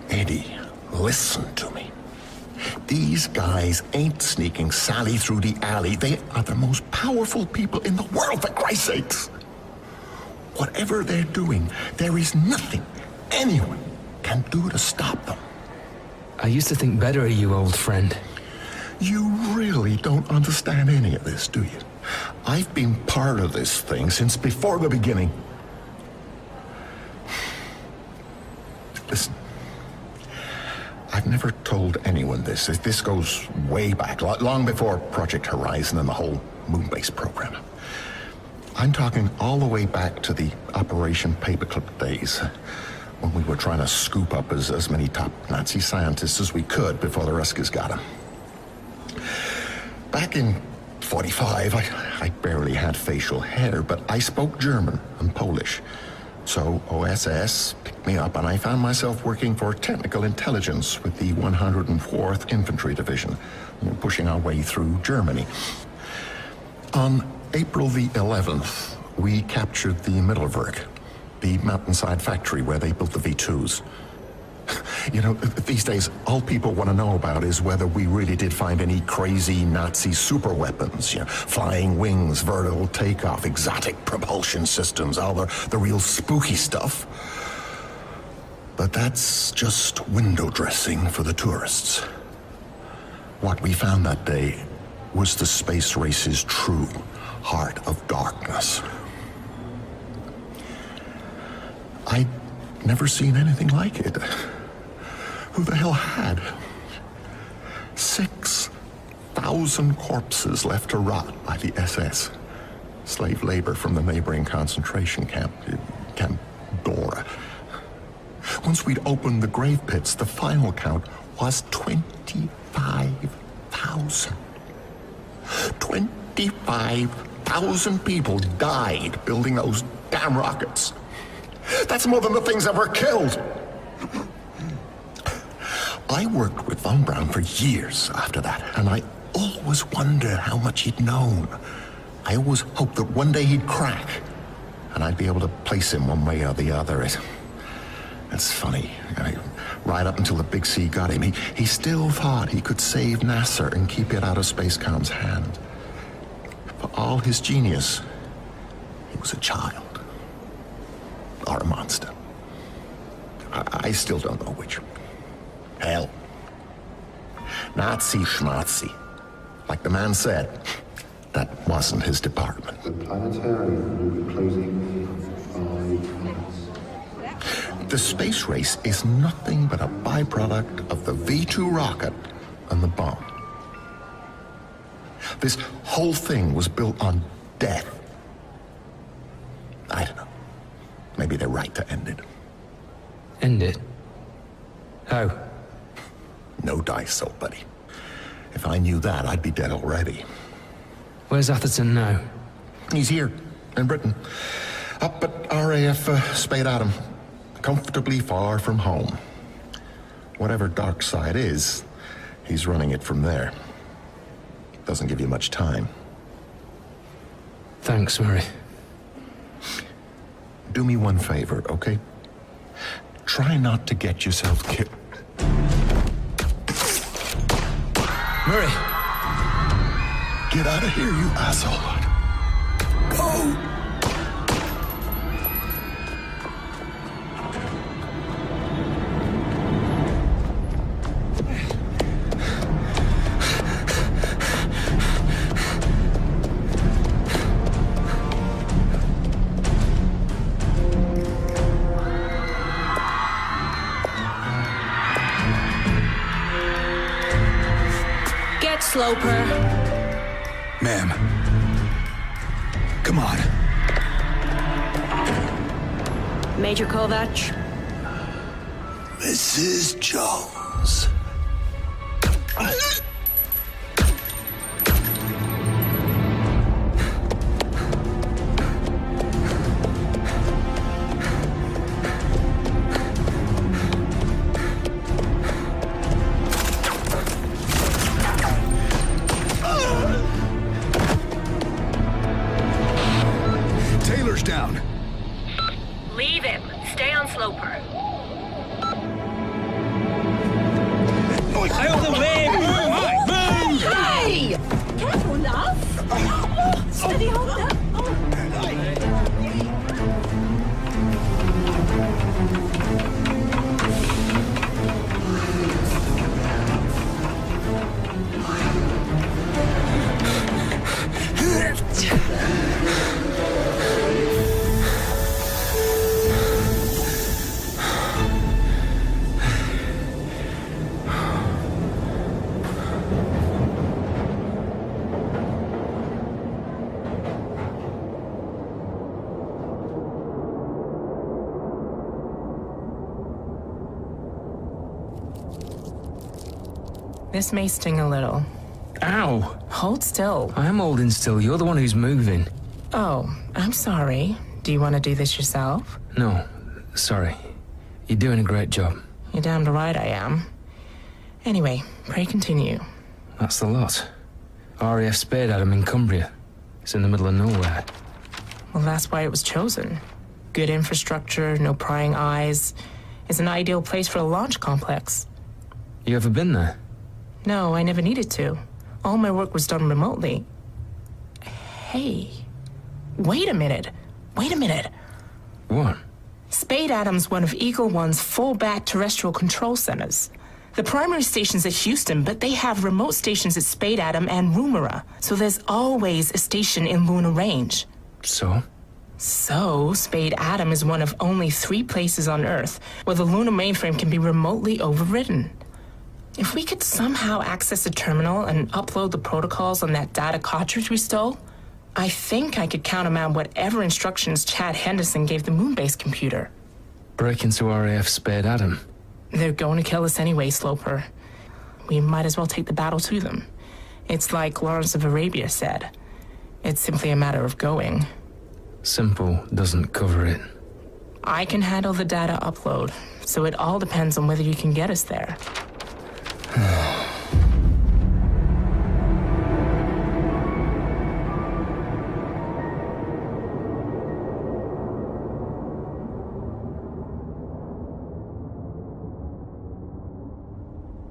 Eddie, listen to me. These guys ain't sneaking Sally through the alley. They are the most powerful people in the world, for Christ's sakes. Whatever they're doing, there is nothing anyone can do to stop them. I used to think better of you, old friend. You really don't understand any of this, do you? I've been part of this thing since before the beginning. Listen, I've never told anyone this. This goes way back, long before Project Horizon and the whole moon-based program. I'm talking all the way back to the Operation Paperclip days, when we were trying to scoop up as many top Nazi scientists as we could before the Ruskies got them. Back in '45, I barely had facial hair, but I spoke German and Polish. So OSS picked me up and I found myself working for technical intelligence with the 104th Infantry Division, pushing our way through Germany. On April the 11th, we captured the Mittelwerk. The mountainside factory where they built the V2s. You know, these days, all people want to know about is whether we really did find any crazy Nazi super weapons. You know, flying wings, vertical takeoff, exotic propulsion systems, all the real spooky stuff. But that's just window dressing for the tourists. What we found that day was the space race's true heart of darkness. I'd never seen anything like it. Who the hell had? 6,000 corpses left to rot by the SS. Slave labor from the neighboring concentration camp, Camp Dora. Once we'd opened the grave pits, the final count was 25,000. 25,000 people died building those damn rockets. That's more than the things that were killed. I worked with Von Braun for years after that, and I always wondered how much he'd known. I always hoped that one day he'd crack, and I'd be able to place him one way or the other. It's funny. Right up until the Big C got him, he still thought he could save Nasser and keep it out of Spacecom's hand. For all his genius, he was a child. Or a monster. I still don't know which. Hell. Nazi schnazi. Like the man said, that wasn't his department. The planetarium will be closing in 5 minutes. The space race is nothing but a byproduct of the V2 rocket and the bomb. This whole thing was built on death. I don't know. Maybe they're right to end it. End it? How? No dice, old buddy. If I knew that, I'd be dead already. Where's Atherton now? He's here, in Britain. Up at RAF Spade Adam. Comfortably far from home. Whatever dark side is, he's running it from there. Doesn't give you much time. Thanks, Murray. Do me one favor, okay? Try not to get yourself killed. Murray! Get out of here, you asshole. Go! Sloper. Ma'am. Come on. Major Kovac. Mrs. Jones. Down. Leave him. Stay on Sloper. Out of the way! Move! Hey! Careful, love. Steady, hold up. This may sting a little. Ow! Hold still. I am holding still. You're the one who's moving. Oh, I'm sorry. Do you want to do this yourself? No, sorry. You're doing a great job. You're damned right I am. Anyway, pray continue. That's the lot. RAF Spade Adam in Cumbria. It's in the middle of nowhere. Well, that's why it was chosen. Good infrastructure, no prying eyes. It's an ideal place for a launch complex. You ever been there? No, I never needed to. All my work was done remotely. Hey, wait a minute. What? Spade Adam's one of Eagle One's full-back terrestrial control centers. The primary station's at Houston, but they have remote stations at Spade Adam and Woomera, so there's always a station in Lunar Range. So? So, Spade Adam is one of only 3 places on Earth where the lunar mainframe can be remotely overridden. If we could somehow access the terminal and upload the protocols on that data cartridge we stole, I think I could countermand whatever instructions Chad Henderson gave the moon-based computer. Break into RAF Spade Adam. They're going to kill us anyway, Sloper. We might as well take the battle to them. It's like Lawrence of Arabia said. It's simply a matter of going. Simple doesn't cover it. I can handle the data upload, so it all depends on whether you can get us there.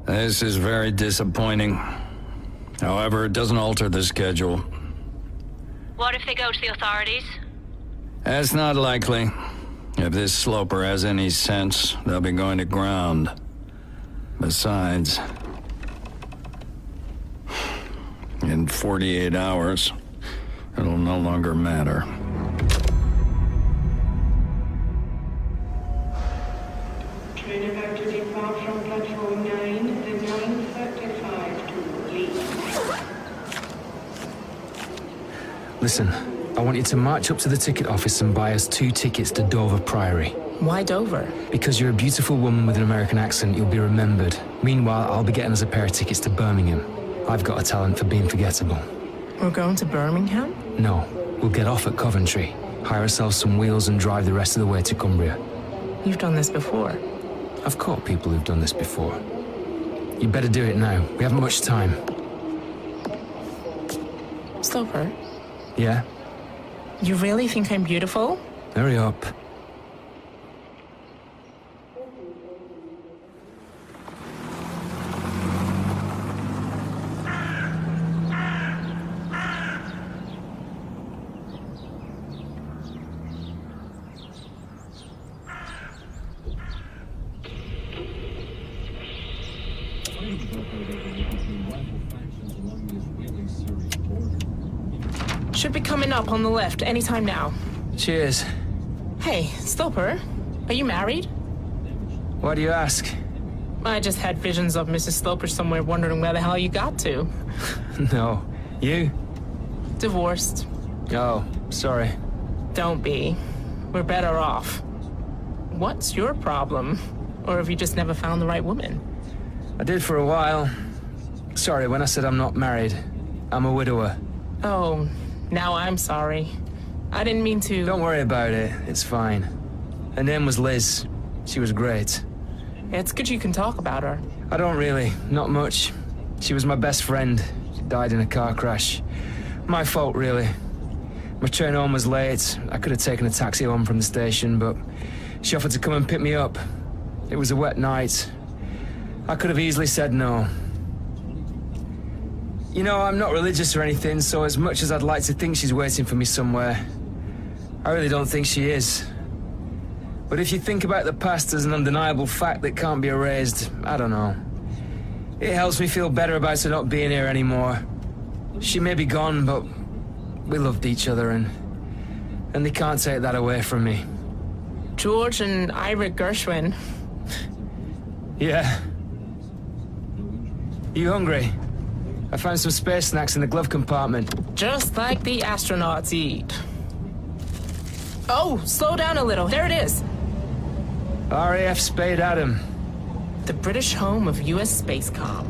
This is very disappointing. However, it doesn't alter the schedule. What if they go to the authorities? That's not likely. If this Sloper has any sense, they'll be going to ground. Besides, in 48 hours, it'll no longer matter. Train about to depart from platform 9 at 9:35 to leave. Listen, I want you to march up to the ticket office and buy us 2 tickets to Dover Priory. Why Dover? Because you're a beautiful woman with an American accent, you'll be remembered. Meanwhile, I'll be getting us a pair of tickets to Birmingham. I've got a talent for being forgettable. We're going to Birmingham? No, we'll get off at Coventry, hire ourselves some wheels and drive the rest of the way to Cumbria. You've done this before. I've caught people who've done this before. You better do it now. We haven't much time. Sloper? Yeah? You really think I'm beautiful? Hurry up. Should be coming up on the left anytime now. Cheers. Hey, Sloper, are you married? Why do you ask? I just had visions of Mrs. Sloper somewhere wondering where the hell you got to. No. You? Divorced. Oh, sorry. Don't be. We're better off. What's your problem? Or have you just never found the right woman? I did for a while. Sorry, when I said I'm not married, I'm a widower. Oh, now I'm sorry. I didn't mean to... Don't worry about it. It's fine. Her name was Liz. She was great. It's good you can talk about her. I don't really. Not much. She was my best friend. She died in a car crash. My fault, really. My train home was late. I could have taken a taxi home from the station, but she offered to come and pick me up. It was a wet night. I could have easily said no. You know, I'm not religious or anything, so as much as I'd like to think she's waiting for me somewhere, I really don't think she is. But if you think about the past as an undeniable fact that can't be erased, I don't know. It helps me feel better about her not being here anymore. She may be gone, but we loved each other, and they can't take that away from me. George and Ira Gershwin. Yeah. You hungry? I found some space snacks in the glove compartment. Just like the astronauts eat. Oh, slow down a little. There it is. RAF Spade Adam. The British home of U.S. Spacecom.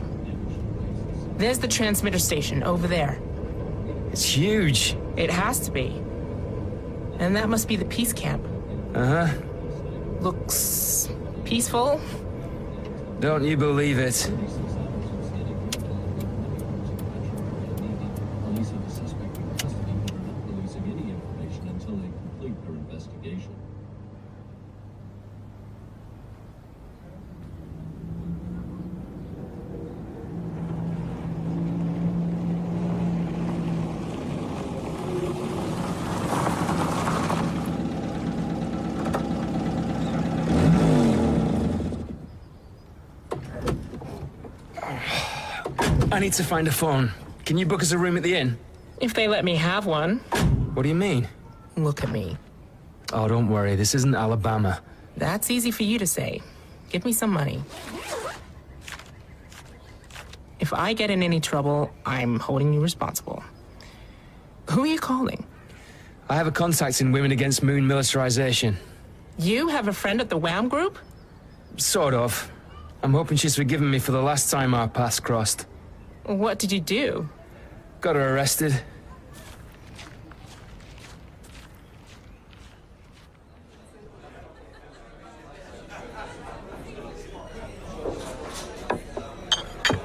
There's the transmitter station over there. It's huge. It has to be. And that must be the peace camp. Uh-huh. Looks peaceful. Don't you believe it? I need to find a phone. Can you book us a room at the inn? If they let me have one. What do you mean? Look at me. Oh, don't worry. This isn't Alabama. That's easy for you to say. Give me some money. If I get in any trouble, I'm holding you responsible. Who are you calling? I have a contact in Women Against Moon Militarization. You have a friend at the WAM group? Sort of. I'm hoping she's forgiven me for the last time our paths crossed. What did you do? Got her arrested.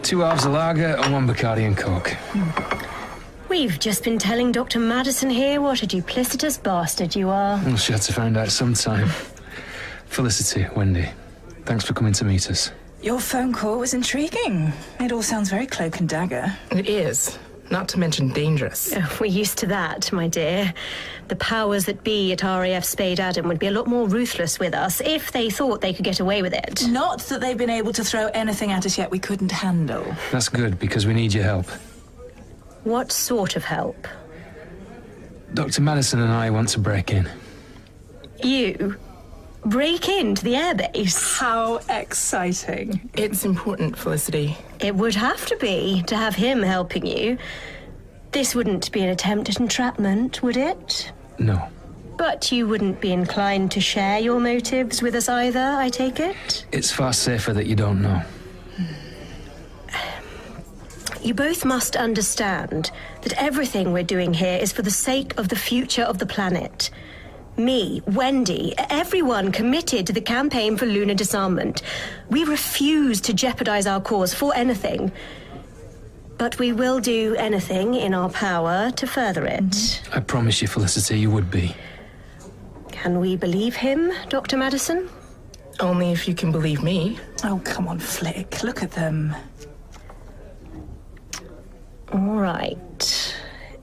Two halves of lager and one Bacardi and Coke. We've just been telling Dr. Madison here what a duplicitous bastard you are. Well, she had to find out sometime. Felicity, Wendy, thanks for coming to meet us. Your phone call was intriguing. It all sounds very cloak and dagger. It is. Not to mention dangerous. Oh, we're used to that, my dear. The powers that be at RAF Spade Adam would be a lot more ruthless with us if they thought they could get away with it. Not that they've been able to throw anything at us yet we couldn't handle. That's good, because we need your help. What sort of help? Dr. Madison and I want to break in. You? Break into the airbase? How exciting. It's important, Felicity. It would have to be, to have him helping you. This wouldn't be an attempt at entrapment, would it? No. But you wouldn't be inclined to share your motives with us either, I take it? It's far safer that you don't know. You both must understand that everything we're doing here is for the sake of the future of the planet. Me, Wendy, everyone committed to the campaign for lunar disarmament. We refuse to jeopardize our cause for anything. But we will do anything in our power to further it. I promise you, Felicity, you would be. Can we believe him, Dr. Madison? Only if you can believe me. Oh, come on, Flick. Look at them. All right.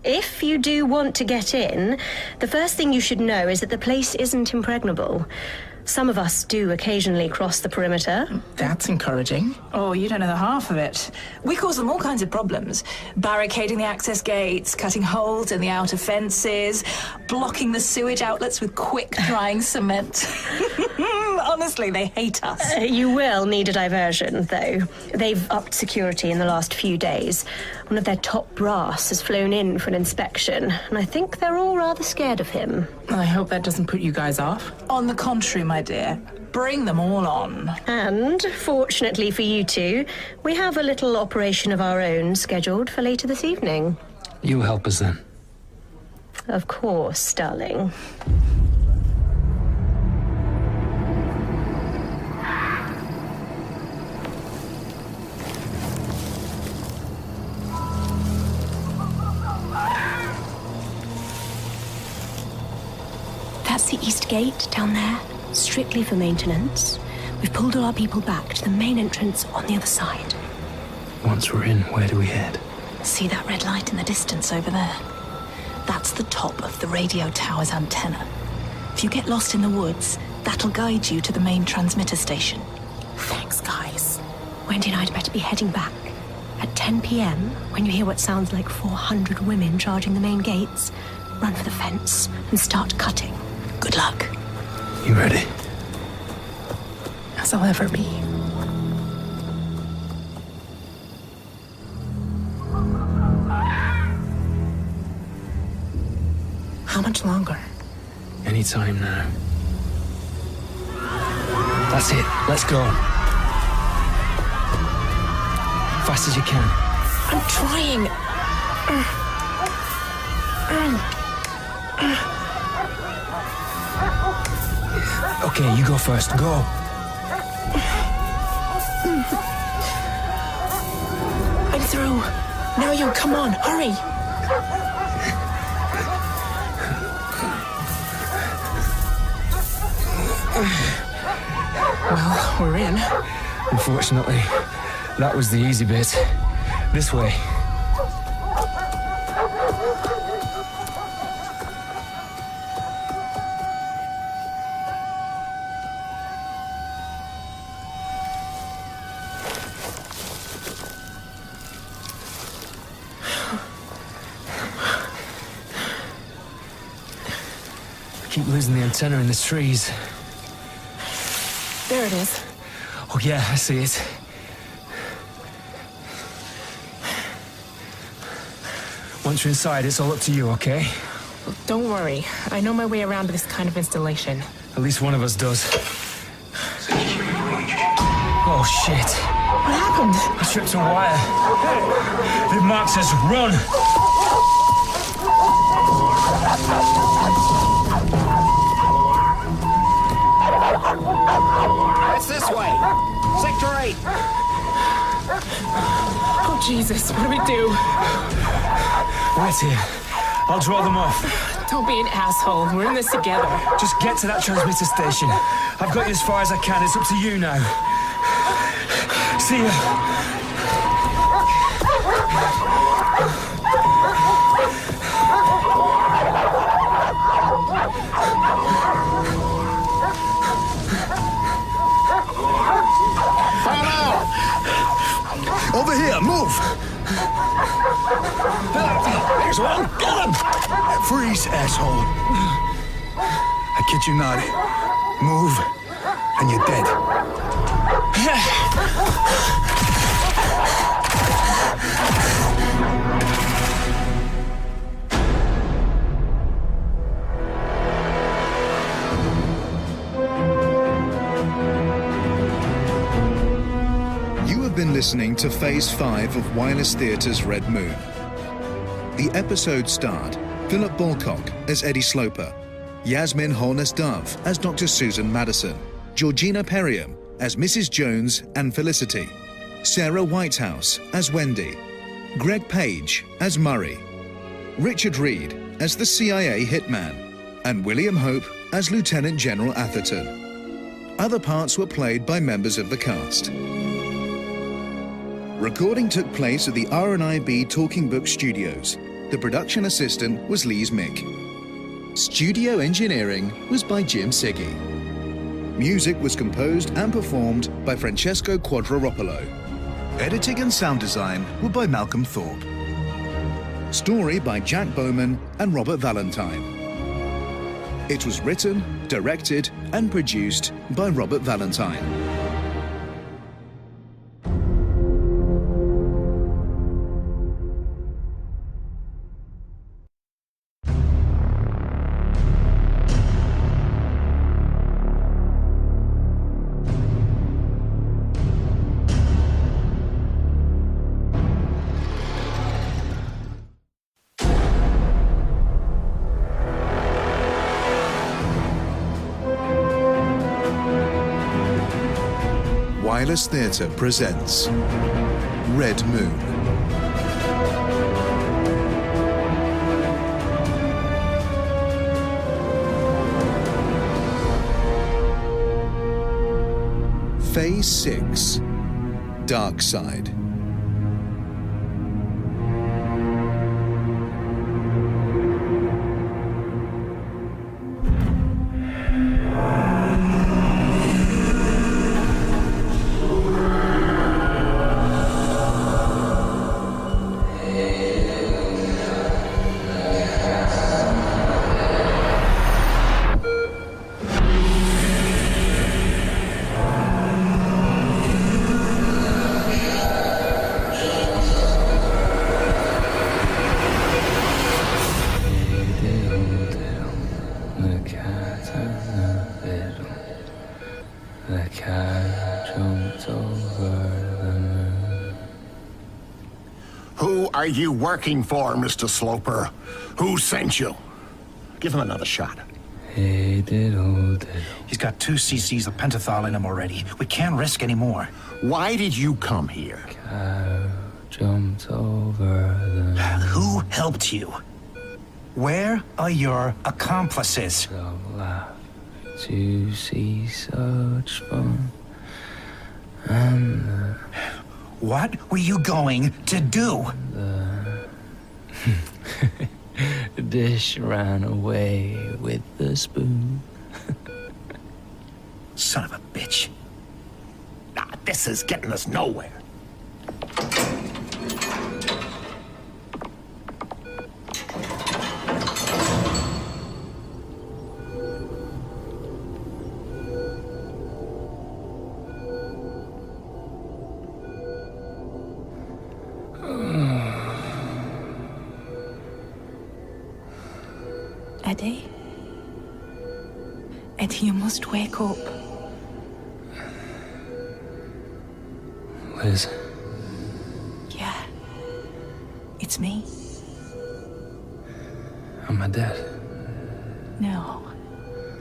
If you do want to get in, the first thing you should know is that the place isn't impregnable. Some of us do occasionally cross the perimeter. That's encouraging. Oh, you don't know the half of it. We cause them all kinds of problems. Barricading the access gates, cutting holes in the outer fences, blocking the sewage outlets with quick-drying cement. Honestly, they hate us. You will need a diversion, though. They've upped security in the last few days. One of their top brass has flown in for an inspection, and I think they're all rather scared of him. I hope that doesn't put you guys off. On the contrary, my dear. Bring them all on. And, fortunately for you two, we have a little operation of our own scheduled for later this evening. You'll help us then. Of course, darling. That's the east gate down there, strictly for maintenance. We've pulled all our people back to the main entrance on the other side. Once we're in, where do we head? See that red light in the distance over there? That's the top of the radio tower's antenna. If you get lost in the woods, that'll guide you to the main transmitter station. Thanks, guys. Wendy and I'd better be heading back. At 10 p.m., when you hear what sounds like 400 women charging the main gates, run for the fence and start cutting. Good luck. You ready? As I'll ever be. How much longer? Any time now. That's it. Let's go. Fast as you can. I'm trying. Okay, you go first. Go. I'm through. Now you, come on, hurry. Well, we're in. Unfortunately, that was the easy bit. This way. keep losing the antenna in the trees. There it is. Oh yeah, I see it. Once you're inside, it's all up to you, okay? Don't worry. I know my way around this kind of installation. At least one of us does. Oh shit. What happened? I tripped a wire. It marks us run. It's this way. Sector 8. Oh, Jesus. What do we do? Wait here. I'll draw them off. Don't be an asshole. We're in this together. Just get to that transmitter station. I've got you as far as I can. It's up to you now. See ya. Over here, move! There's one! Get him! Freeze, asshole. I kid you not. Move, and you're dead. Been listening to Phase 5 of Wireless Theatre's Red Moon. The episode starred Philip Balcock as Eddie Sloper, Yasmin Holness-Dove as Dr. Susan Madison, Georgina Perriam as Mrs. Jones and Felicity, Sarah Whitehouse as Wendy, Greg Page as Murray, Richard Reed as the CIA hitman, and William Hope as Lieutenant General Atherton. Other parts were played by members of the cast. Recording took place at the R&IB Talking Book Studios. The production assistant was Lise Mick. Studio engineering was by Jim Siggy. Music was composed and performed by Francesco Quadropolo. Editing and sound design were by Malcolm Thorpe. Story by Jack Bowman and Robert Valentine. It was written, directed, and produced by Robert Valentine. Wireless Theatre presents Red Moon. Phase 6, Dark Side. Who are you working for, Mr. Sloper? Who sent you? Give him another shot. He's got 2 cc's of pentothal in him already. We can't risk any more. Why did you come here? Cow jumped over the... Who helped you? Where are your accomplices? So laugh to see such fun. And what were you going to do? The dish ran away with the spoon. Son of a bitch. This is getting us nowhere. Eddie? Eddie, you must wake up. Liz? Yeah. It's me. Am I dead? No.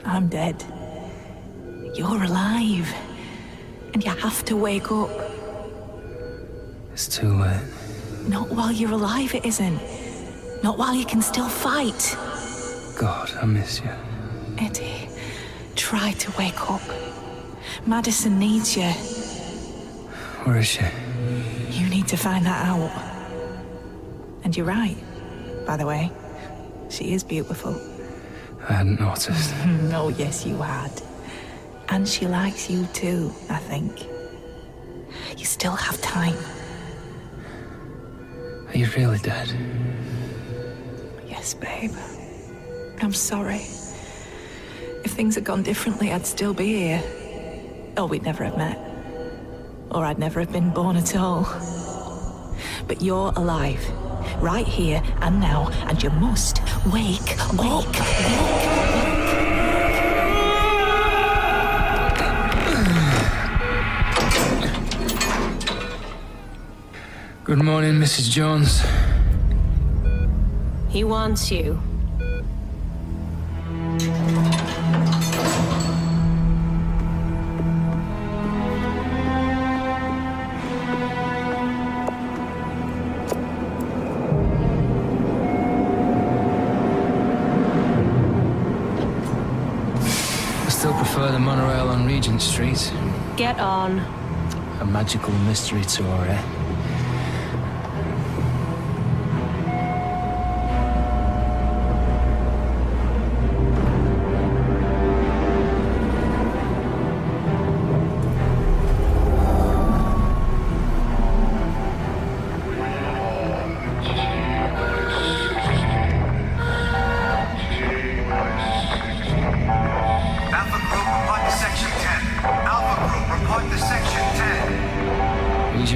I'm dead. You're alive. And you have to wake up. It's too late. Not while you're alive, it isn't. Not while you can still fight. God, I miss you. Eddie, try to wake up. Madison needs you. Where is she? You need to find that out. And you're right, by the way. She is beautiful. I hadn't noticed. Oh, yes, you had. And she likes you too, I think. You still have time. Are you really dead? Yes, babe. I'm sorry. If things had gone differently, I'd still be here. Or we'd never have met. Or I'd never have been born at all. But you're alive. Right here and now. And you must wake up. Good morning, Mrs. Jones. He wants you. I still prefer the monorail on Regent Street. Get on. A magical mystery tour, eh?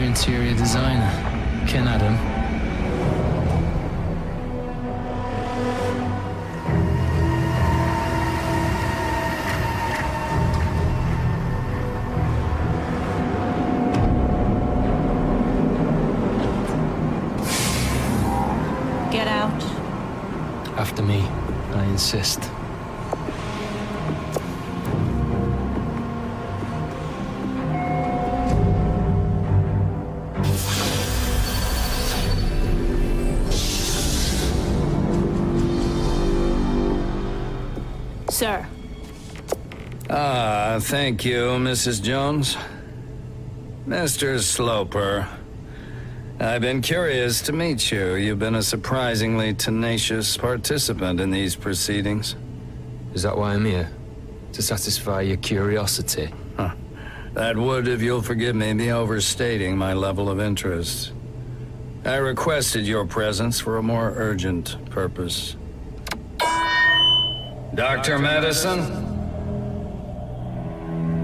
Interior designer, Ken Adam. Get out. After me, I insist. Sir. Thank you, Mrs. Jones. Mr. Sloper, I've been curious to meet you. You've been a surprisingly tenacious participant in these proceedings. Is that why I'm here? To satisfy your curiosity? Huh. That would, if you'll forgive me, be overstating my level of interest. I requested your presence for a more urgent purpose. Dr. Madison?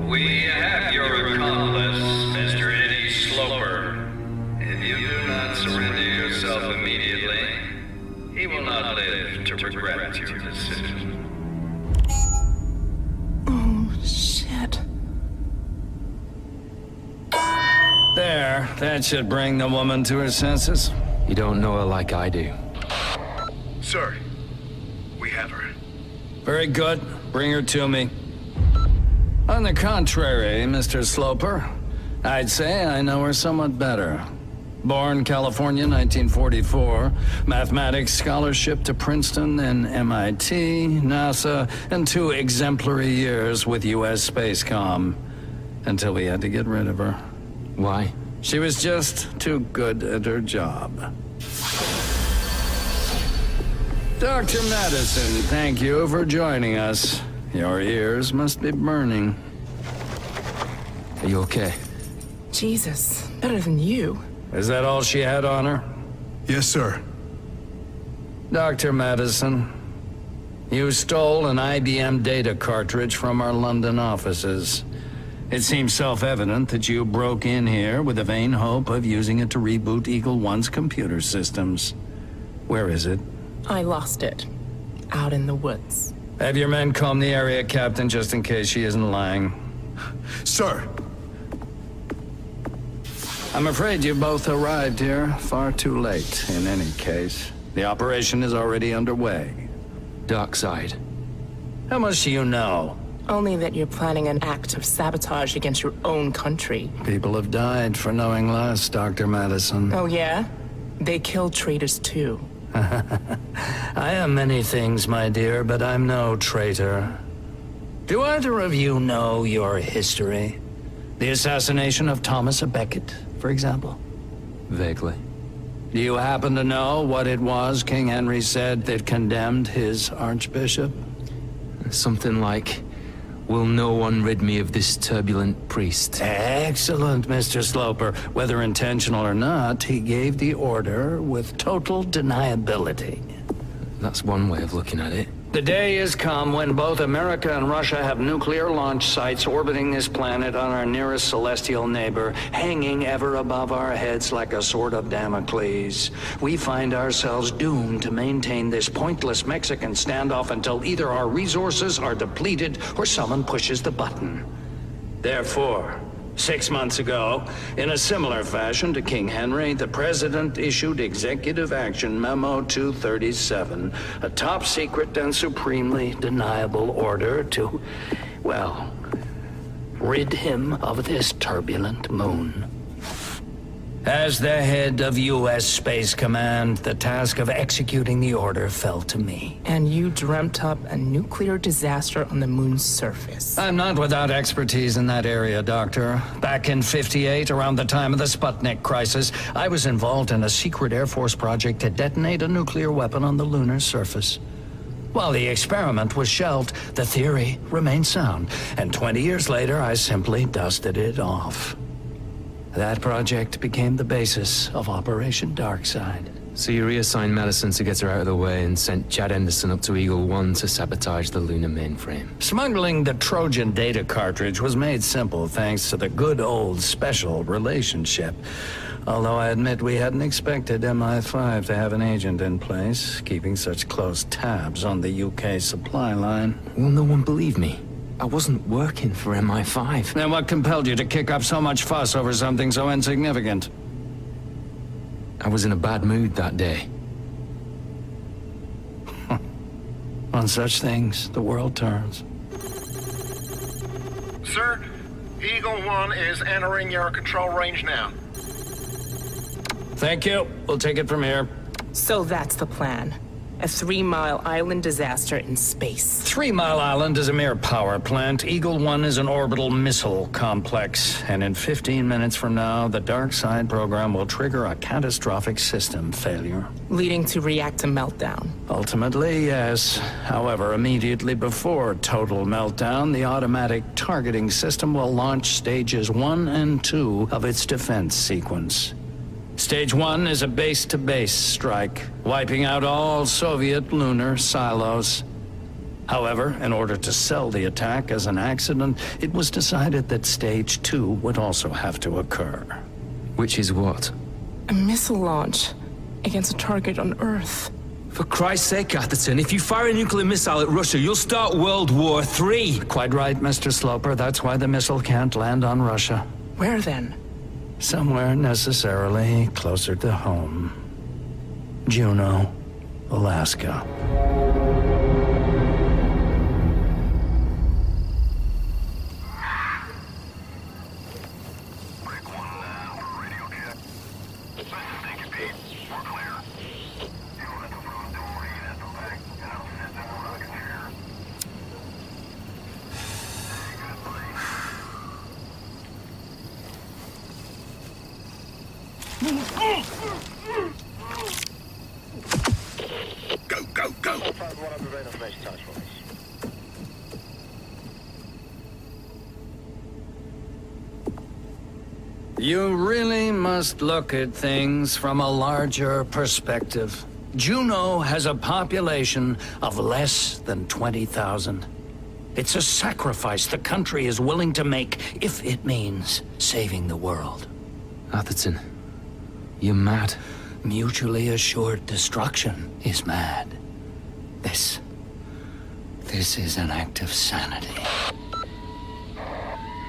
We have your accomplice, Mr. Eddie Sloper. If you do not surrender yourself immediately, he will not live to regret your decision. Oh, shit. There, that should bring the woman to her senses. You don't know her like I do. Sir, we have her. Very good. Bring her to me. On the contrary, Mr. Sloper, I'd say I know her somewhat better. Born California, 1944. Mathematics scholarship to Princeton and MIT, NASA, and 2 exemplary years with U.S. Spacecom. Until we had to get rid of her. Why? She was just too good at her job. Dr. Madison, thank you for joining us. Your ears must be burning. Are you okay? Jesus, better than you. Is that all she had on her? Yes, sir. Dr. Madison, you stole an IBM data cartridge from our London offices. It seems self-evident that you broke in here with the vain hope of using it to reboot Eagle One's computer systems. Where is it? I lost it. out in the woods. Have your men comb the area, Captain, just in case she isn't lying. Sir! I'm afraid you both arrived here far too late, in any case. The operation is already underway. Dark side. How much do you know? Only that you're planning an act of sabotage against your own country. People have died for knowing less, Dr. Madison. Oh, yeah? They kill traitors, too. I am many things, my dear, but I'm no traitor. Do either of you know your history? The assassination of Thomas à Becket, for example? Vaguely. Do you happen to know what it was King Henry said that condemned his archbishop? Something like, "Will no one rid me of this turbulent priest?" Excellent, Mr. Sloper. Whether intentional or not, he gave the order with total deniability. That's one way of looking at it. The day is come when both America and Russia have nuclear launch sites orbiting this planet on our nearest celestial neighbor, hanging ever above our heads like a sword of Damocles. We find ourselves doomed to maintain this pointless Mexican standoff until either our resources are depleted or someone pushes the button. Therefore, 6 months ago, in a similar fashion to King Henry, the President issued Executive Action Memo 237, a top-secret and supremely deniable order to, well, rid him of this turbulent moon. As the head of U.S. Space Command, the task of executing the order fell to me. And you dreamt up a nuclear disaster on the moon's surface. I'm not without expertise in that area, Doctor. Back in '58, around the time of the Sputnik crisis, I was involved in a secret Air Force project to detonate a nuclear weapon on the lunar surface. While the experiment was shelved, the theory remained sound, and 20 years later, I simply dusted it off. That project became the basis of Operation Darkside. So you reassigned Madison to get her out of the way and sent Chad Henderson up to Eagle 1 to sabotage the lunar mainframe. Smuggling the Trojan data cartridge was made simple thanks to the good old special relationship. Although I admit we hadn't expected MI5 to have an agent in place, keeping such close tabs on the UK supply line. Will no one believe me? I wasn't working for MI5. Then what compelled you to kick up so much fuss over something so insignificant? I was in a bad mood that day. On such things, the world turns. Sir, Eagle 1 is entering your control range now. Thank you. We'll take it from here. So that's the plan. A 3-mile island disaster in space. 3 Mile Island is a mere power plant. Eagle 1 is an orbital missile complex. And in 15 minutes from now, the Darkside program will trigger a catastrophic system failure. Leading to reactor meltdown. Ultimately, yes. However, immediately before total meltdown, the automatic targeting system will launch stages 1 and 2 of its defense sequence. Stage 1 is a base-to-base strike, wiping out all Soviet lunar silos. However, in order to sell the attack as an accident, it was decided that Stage 2 would also have to occur. Which is what? A missile launch against a target on Earth. For Christ's sake, Atherton, if you fire a nuclear missile at Russia, you'll start World War III. Quite right, Mr. Sloper. That's why the missile can't land on Russia. Where then? Somewhere necessarily closer to home. Juneau, Alaska. Go! You really must look at things from a larger perspective. Juneau has a population of less than 20,000. It's a sacrifice the country is willing to make if it means saving the world. Atherton, you're mad. Mutually assured destruction is mad. This This is an act of sanity.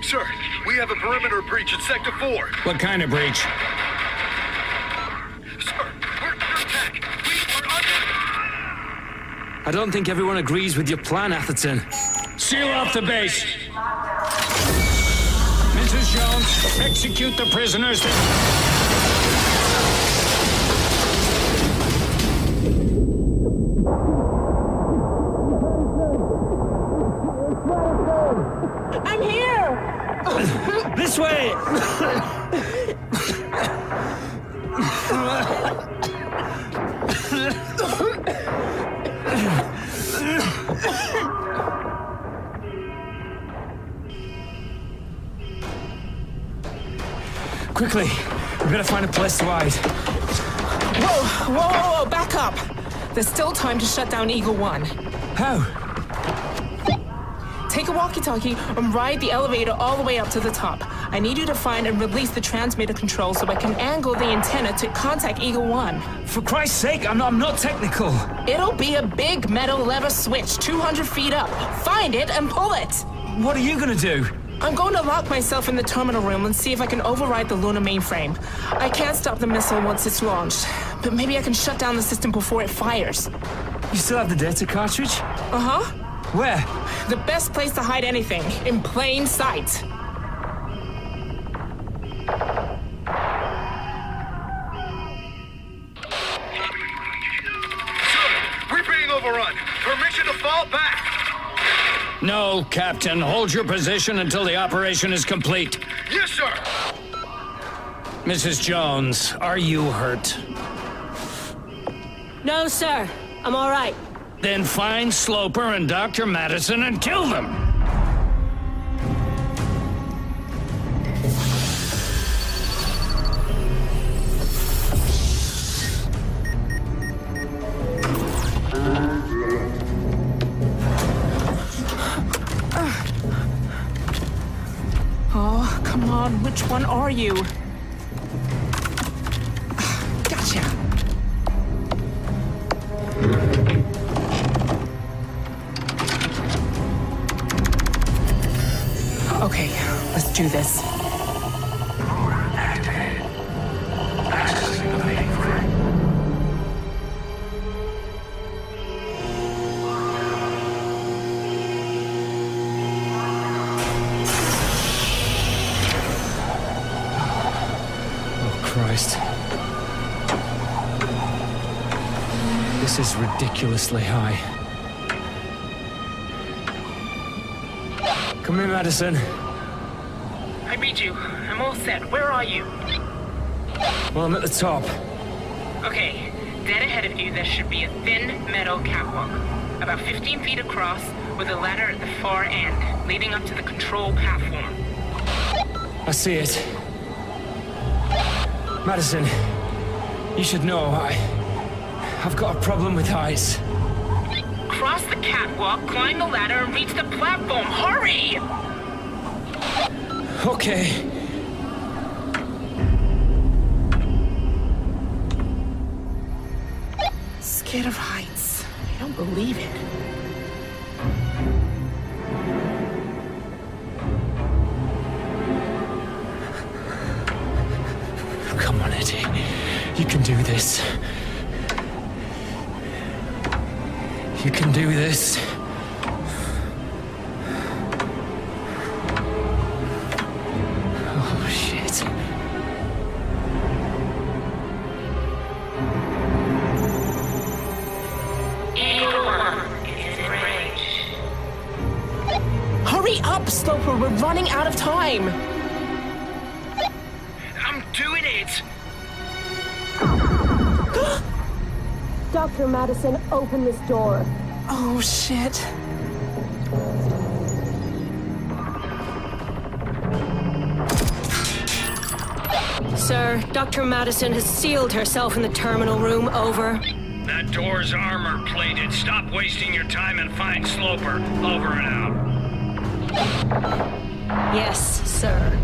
Sir, we have a perimeter breach in Sector 4. What kind of breach? Sir, we're under attack. We are under... I don't think everyone agrees with your plan, Atherton. Seal off the base. Mrs. Jones, execute the prisoners. I'm here! This way! Quickly, we better find a place to hide. Whoa, back up! There's still time to shut down Eagle 1. How? Take a walkie-talkie and ride the elevator all the way up to the top. I need you to find and release the transmitter control so I can angle the antenna to contact Eagle 1. For Christ's sake, I'm not technical. It'll be a big metal lever switch 200 feet up. Find it and pull it. What are you gonna do? I'm going to lock myself in the terminal room and see if I can override the lunar mainframe. I can't stop the missile once it's launched, but maybe I can shut down the system before it fires. You still have the data cartridge? Uh-huh. Where? The best place to hide anything, in plain sight. Sir, we're being overrun. Permission to fall back. No, Captain. Hold your position until the operation is complete. Yes, sir. Mrs. Jones, are you hurt? No, sir. I'm all right. Then find Sloper and Dr. Madison and kill them! Oh, come on. Which one are you? Gotcha. Okay, let's do this. Oh, Christ. This is ridiculously high. Come in, Madison. I read you. I'm all set. Where are you? Well, I'm at the top. Okay, dead ahead of you there should be a thin metal catwalk, about 15 feet across, with a ladder at the far end, leading up to the control platform. I see it. Madison, you should know, I've got a problem with heights. Cross the catwalk, climb the ladder, and reach the platform. Hurry! Okay. Scared of heights. I don't believe it. Come on, Eddie. You can do this. You can do this. Oh, shit. Hurry up, Sloper. We're running out of time. I'm doing it. Dr. Madison, open this door. Oh, shit. Sir, Dr. Madison has sealed herself in the terminal room. Over. That door's armor-plated. Stop wasting your time and find Sloper. Over and out. Yes, sir.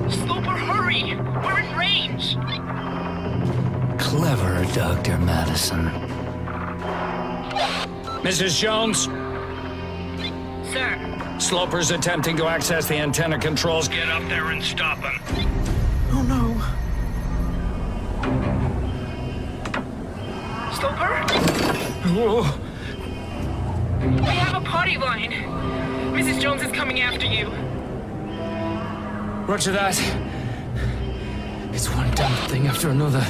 Sloper, hurry! We're in range! Clever. for Dr. Madison. Mrs. Jones? Sir. Sloper's attempting to access the antenna controls. Get up there and stop him. Oh no. Sloper? Whoa. We have a party line. Mrs. Jones is coming after you. Roger that. It's one damn thing after another.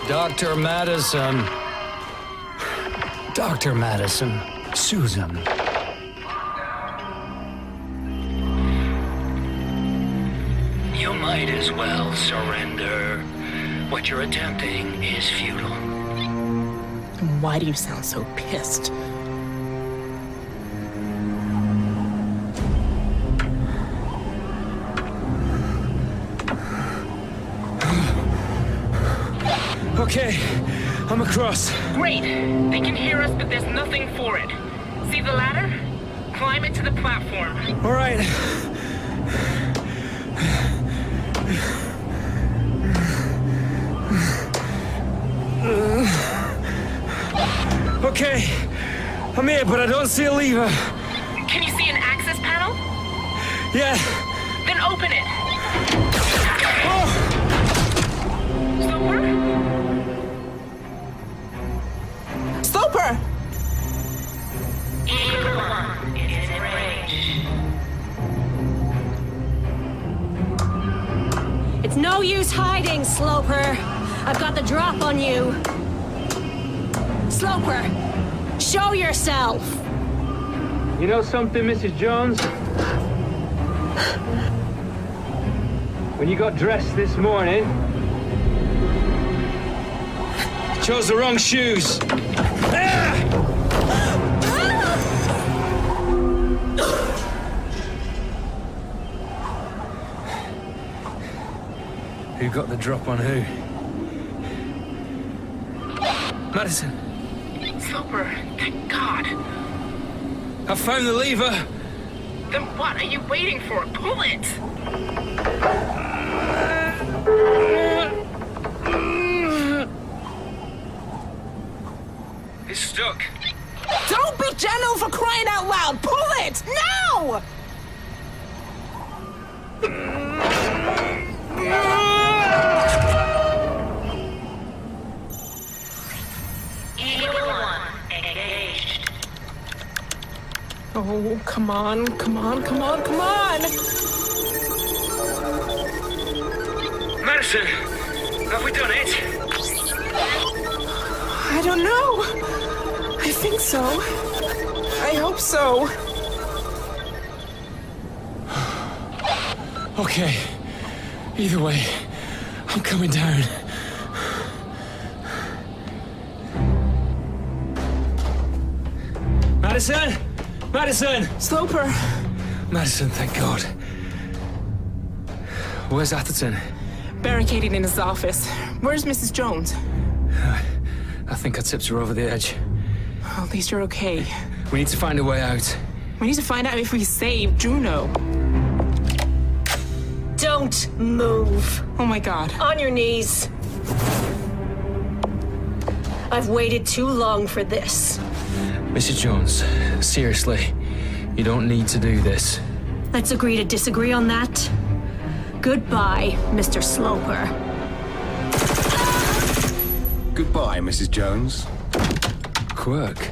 Dr. Madison. Dr. Madison. Susan. You might as well surrender. What you're attempting is futile. Why do you sound so pissed? Okay, I'm across. Great! They can hear us, but there's nothing for it. See the ladder? Climb it to the platform. All right. Okay, I'm here, but I don't see a lever. Can you see an access panel? Yeah. Then open it. Oh! Sloper! Eagle 1 is in range. It's no use hiding, Sloper. I've got the drop on you. Sloper, show yourself. You know something, Mrs. Jones? When you got dressed this morning, you chose the wrong shoes. Who got the drop on who? Madison. Sloper, thank God. I found the lever. Then what are you waiting for? Pull it! It's stuck. Don't be gentle for crying out loud! Pull it! Now! Eagle 1 engaged. Oh, come on, come on, come on, come on! Madison, have we done it? I don't know. I think so. I hope so. Okay. Either way, I'm coming down. Madison! Madison! Sloper! Madison, thank God. Where's Atherton? Barricaded in his office. Where's Mrs. Jones? I think I tipped her over the edge. Oh, at least you're okay. We need to find a way out. We need to find out if we save Juno. Don't move. Oh my God. On your knees. I've waited too long for this. Mrs. Jones, seriously, you don't need to do this. Let's agree to disagree on that. Goodbye, Mr. Sloper. Goodbye, Mrs. Jones. Quirk.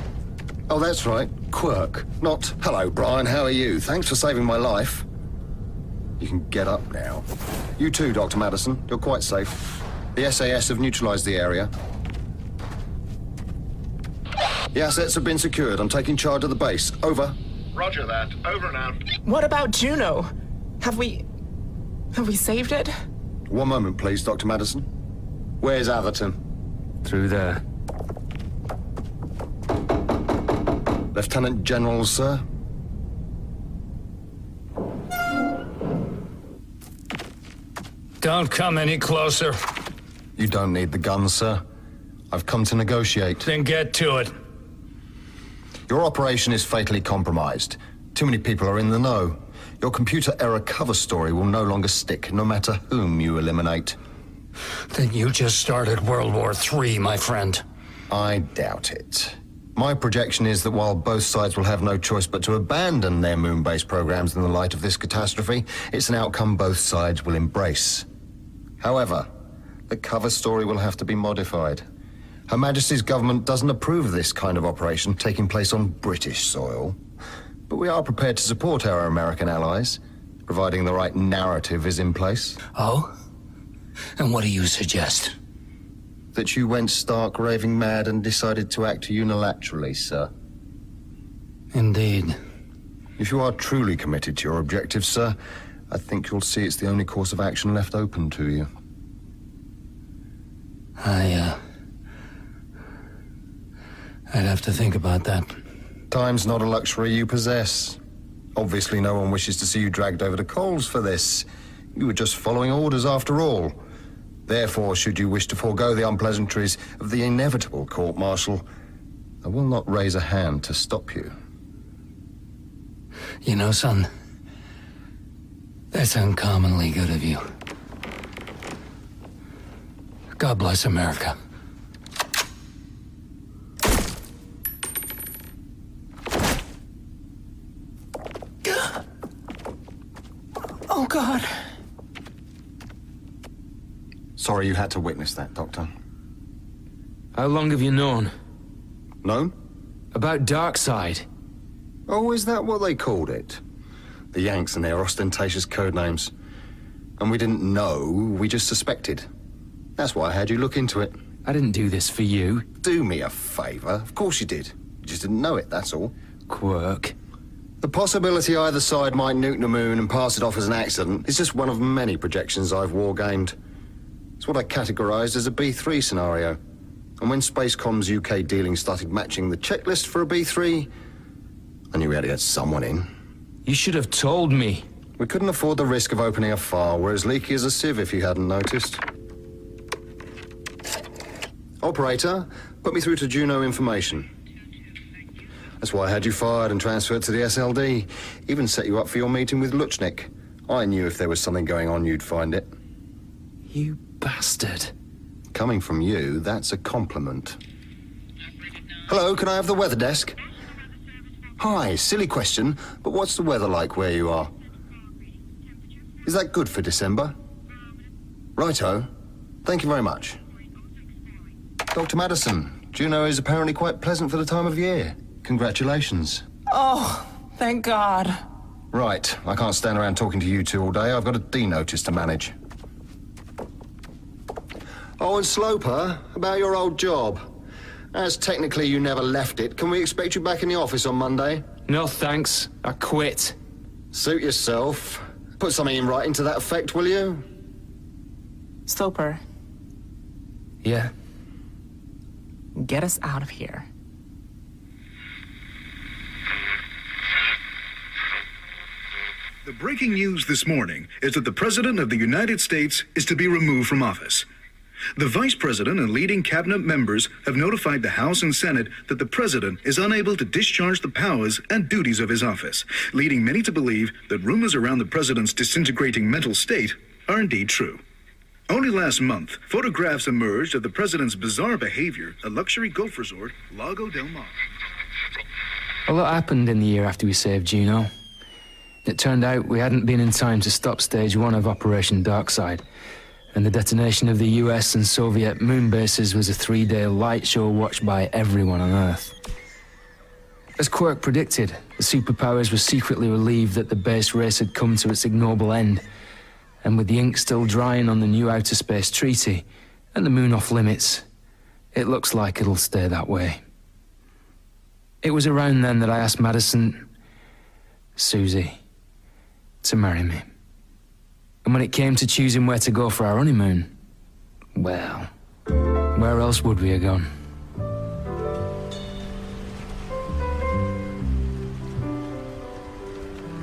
Oh, that's right. Quirk. Not, hello, Brian, how are you? Thanks for saving my life. You can get up now. You too, Dr. Madison. You're quite safe. The SAS have neutralized the area. The assets have been secured. I'm taking charge of the base. Over. Roger that. Over and out. What about Juno? Have we saved it? One moment, please, Dr. Madison. Where's Atherton? Through there. Lieutenant General, sir. Don't come any closer. You don't need the gun, sir. I've come to negotiate. Then get to it. Your operation is fatally compromised. Too many people are in the know. Your computer error cover story will no longer stick, no matter whom you eliminate. Then you just started World War III, my friend. I doubt it. My projection is that while both sides will have no choice but to abandon their moon-based programs in the light of this catastrophe, it's an outcome both sides will embrace. However, the cover story will have to be modified. Her Majesty's government doesn't approve of this kind of operation taking place on British soil. But we are prepared to support our American allies, providing the right narrative is in place. Oh? And what do you suggest? That you went stark raving mad and decided to act unilaterally, sir. Indeed. If you are truly committed to your objectives, sir, I think you'll see it's the only course of action left open to you. I'd have to think about that. Time's not a luxury you possess. Obviously, no one wishes to see you dragged over the coals for this. You were just following orders after all. Therefore, should you wish to forego the unpleasantries of the inevitable court-martial, I will not raise a hand to stop you. You know, son, that's uncommonly good of you. God bless America. Oh, God. Sorry you had to witness that, Doctor. How long have you known? Known? About Darkseid. Oh, is that what they called it? The Yanks and their ostentatious code names. And we didn't know, we just suspected. That's why I had you look into it. I didn't do this for you. Do me a favor. Of course you did. You just didn't know it, that's all. Quirk. The possibility either side might nuke the moon and pass it off as an accident is just one of many projections I've wargamed. It's what I categorized as a B3 scenario. And when Spacecom's UK dealing started matching the checklist for a B3, I knew we had to get someone in. You should have told me. We couldn't afford the risk of opening a file. We're as leaky as a sieve if you hadn't noticed. Operator, put me through to Juno Information. That's why I had you fired and transferred to the SLD. Even set you up for your meeting with Luchnik. I knew if there was something going on, you'd find it. You bastard. Coming from you, that's a compliment. Hello, can I have the weather desk? Hi, silly question, but what's the weather like where you are? Is that good for December? Righto. Thank you very much. Dr. Madison, Juno is apparently quite pleasant for the time of year. Congratulations. Oh, thank God. Right, I can't stand around talking to you two all day. I've got a D notice to manage. Oh, and Sloper, about your old job. As technically you never left it, can we expect you back in the office on Monday? No thanks. I quit. Suit yourself. Put something in writing to that effect, will you? Sloper. Yeah? Get us out of here. The breaking news this morning is that the President of the United States is to be removed from office. The Vice President and leading cabinet members have notified the House and Senate that the President is unable to discharge the powers and duties of his office, leading many to believe that rumors around the President's disintegrating mental state are indeed true. Only last month, photographs emerged of the President's bizarre behavior at luxury golf resort Lago del Mar. A lot happened in the year after we saved Juno. It turned out we hadn't been in time to stop stage 1 of Operation Darkseid, and the detonation of the US and Soviet moon bases was a 3-day light show watched by everyone on Earth. As Quirk predicted, the superpowers were secretly relieved that the base race had come to its ignoble end, and with the ink still drying on the new outer space treaty and the moon off limits, it looks like it'll stay that way. It was around then that I asked Madison, Susie, to marry me. And when it came to choosing where to go for our honeymoon, well, where else would we have gone?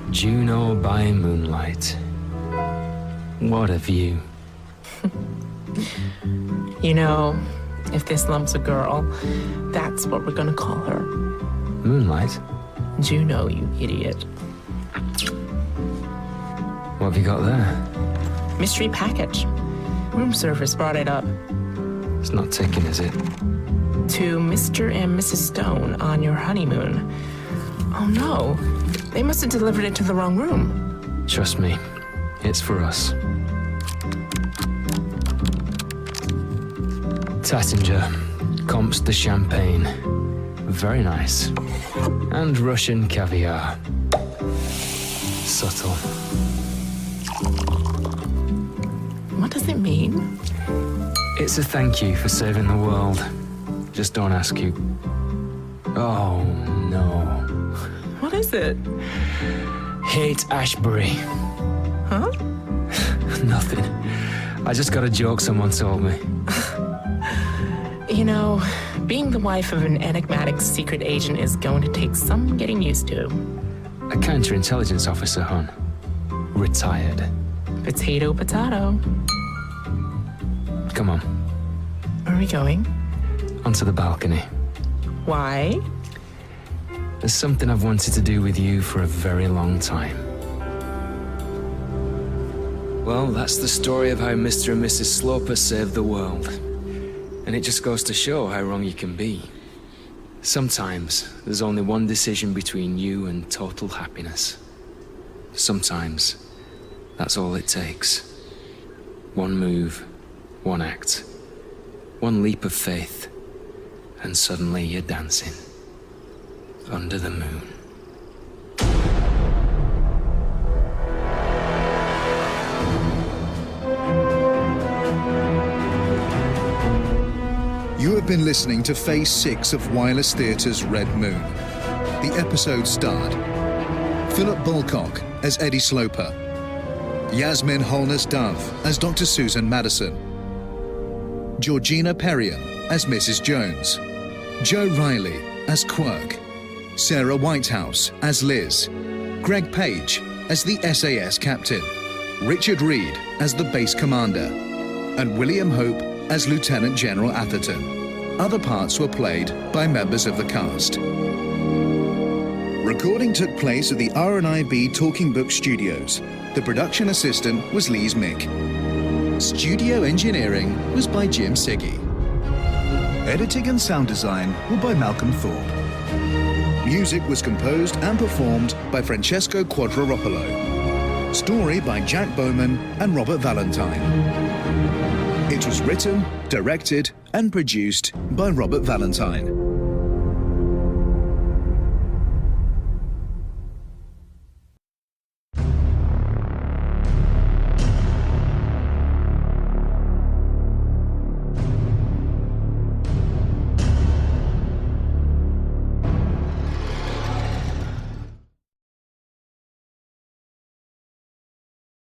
Juno by moonlight. What a view. You know, if this lump's a girl, that's what we're gonna call her. Moonlight? Juno, you idiot. What have you got there? Mystery package. Room service brought it up. It's not ticking, is it? To Mr. and Mrs. Stone on your honeymoon. Oh no, they must have delivered it to the wrong room. Trust me, it's for us. Tattinger, Comps de Champagne. Very nice. And Russian caviar. Subtle. What does it mean? It's a thank you for saving the world. Just don't ask you. Oh, no. What is it? Hate Ashbury. Huh? Nothing. I just got a joke someone told me. You know, being the wife of an enigmatic secret agent is going to take some getting used to. A counterintelligence officer, hon. Retired. Potato, potato. Come on. Where are we going? Onto the balcony. Why? There's something I've wanted to do with you for a very long time. Well, that's the story of how Mr. and Mrs. Sloper saved the world. And it just goes to show how wrong you can be. Sometimes, there's only one decision between you and total happiness. Sometimes, that's all it takes. One move, one act, one leap of faith, and suddenly you're dancing. Under the moon. You have been listening to Phase 6 of Wireless Theatre's Red Moon. The episode starred Philip Bulcock as Eddie Sloper, Yasmin Holness-Dove as Dr. Susan Madison, Georgina Perrion as Mrs. Jones, Joe Riley as Quirk, Sarah Whitehouse as Liz, Greg Page as the SAS captain, Richard Reed as the base commander, and William Hope as Lieutenant General Atherton. Other parts were played by members of the cast. Recording took place at the R&IB Talking Book Studios. The production assistant was Lise Mick. Studio engineering was by Jim Siggy. Editing and sound design were by Malcolm Thorpe. Music was composed and performed by Francesco Quadropolo. Story by Jack Bowman and Robert Valentine. It was written, directed, and produced by Robert Valentine.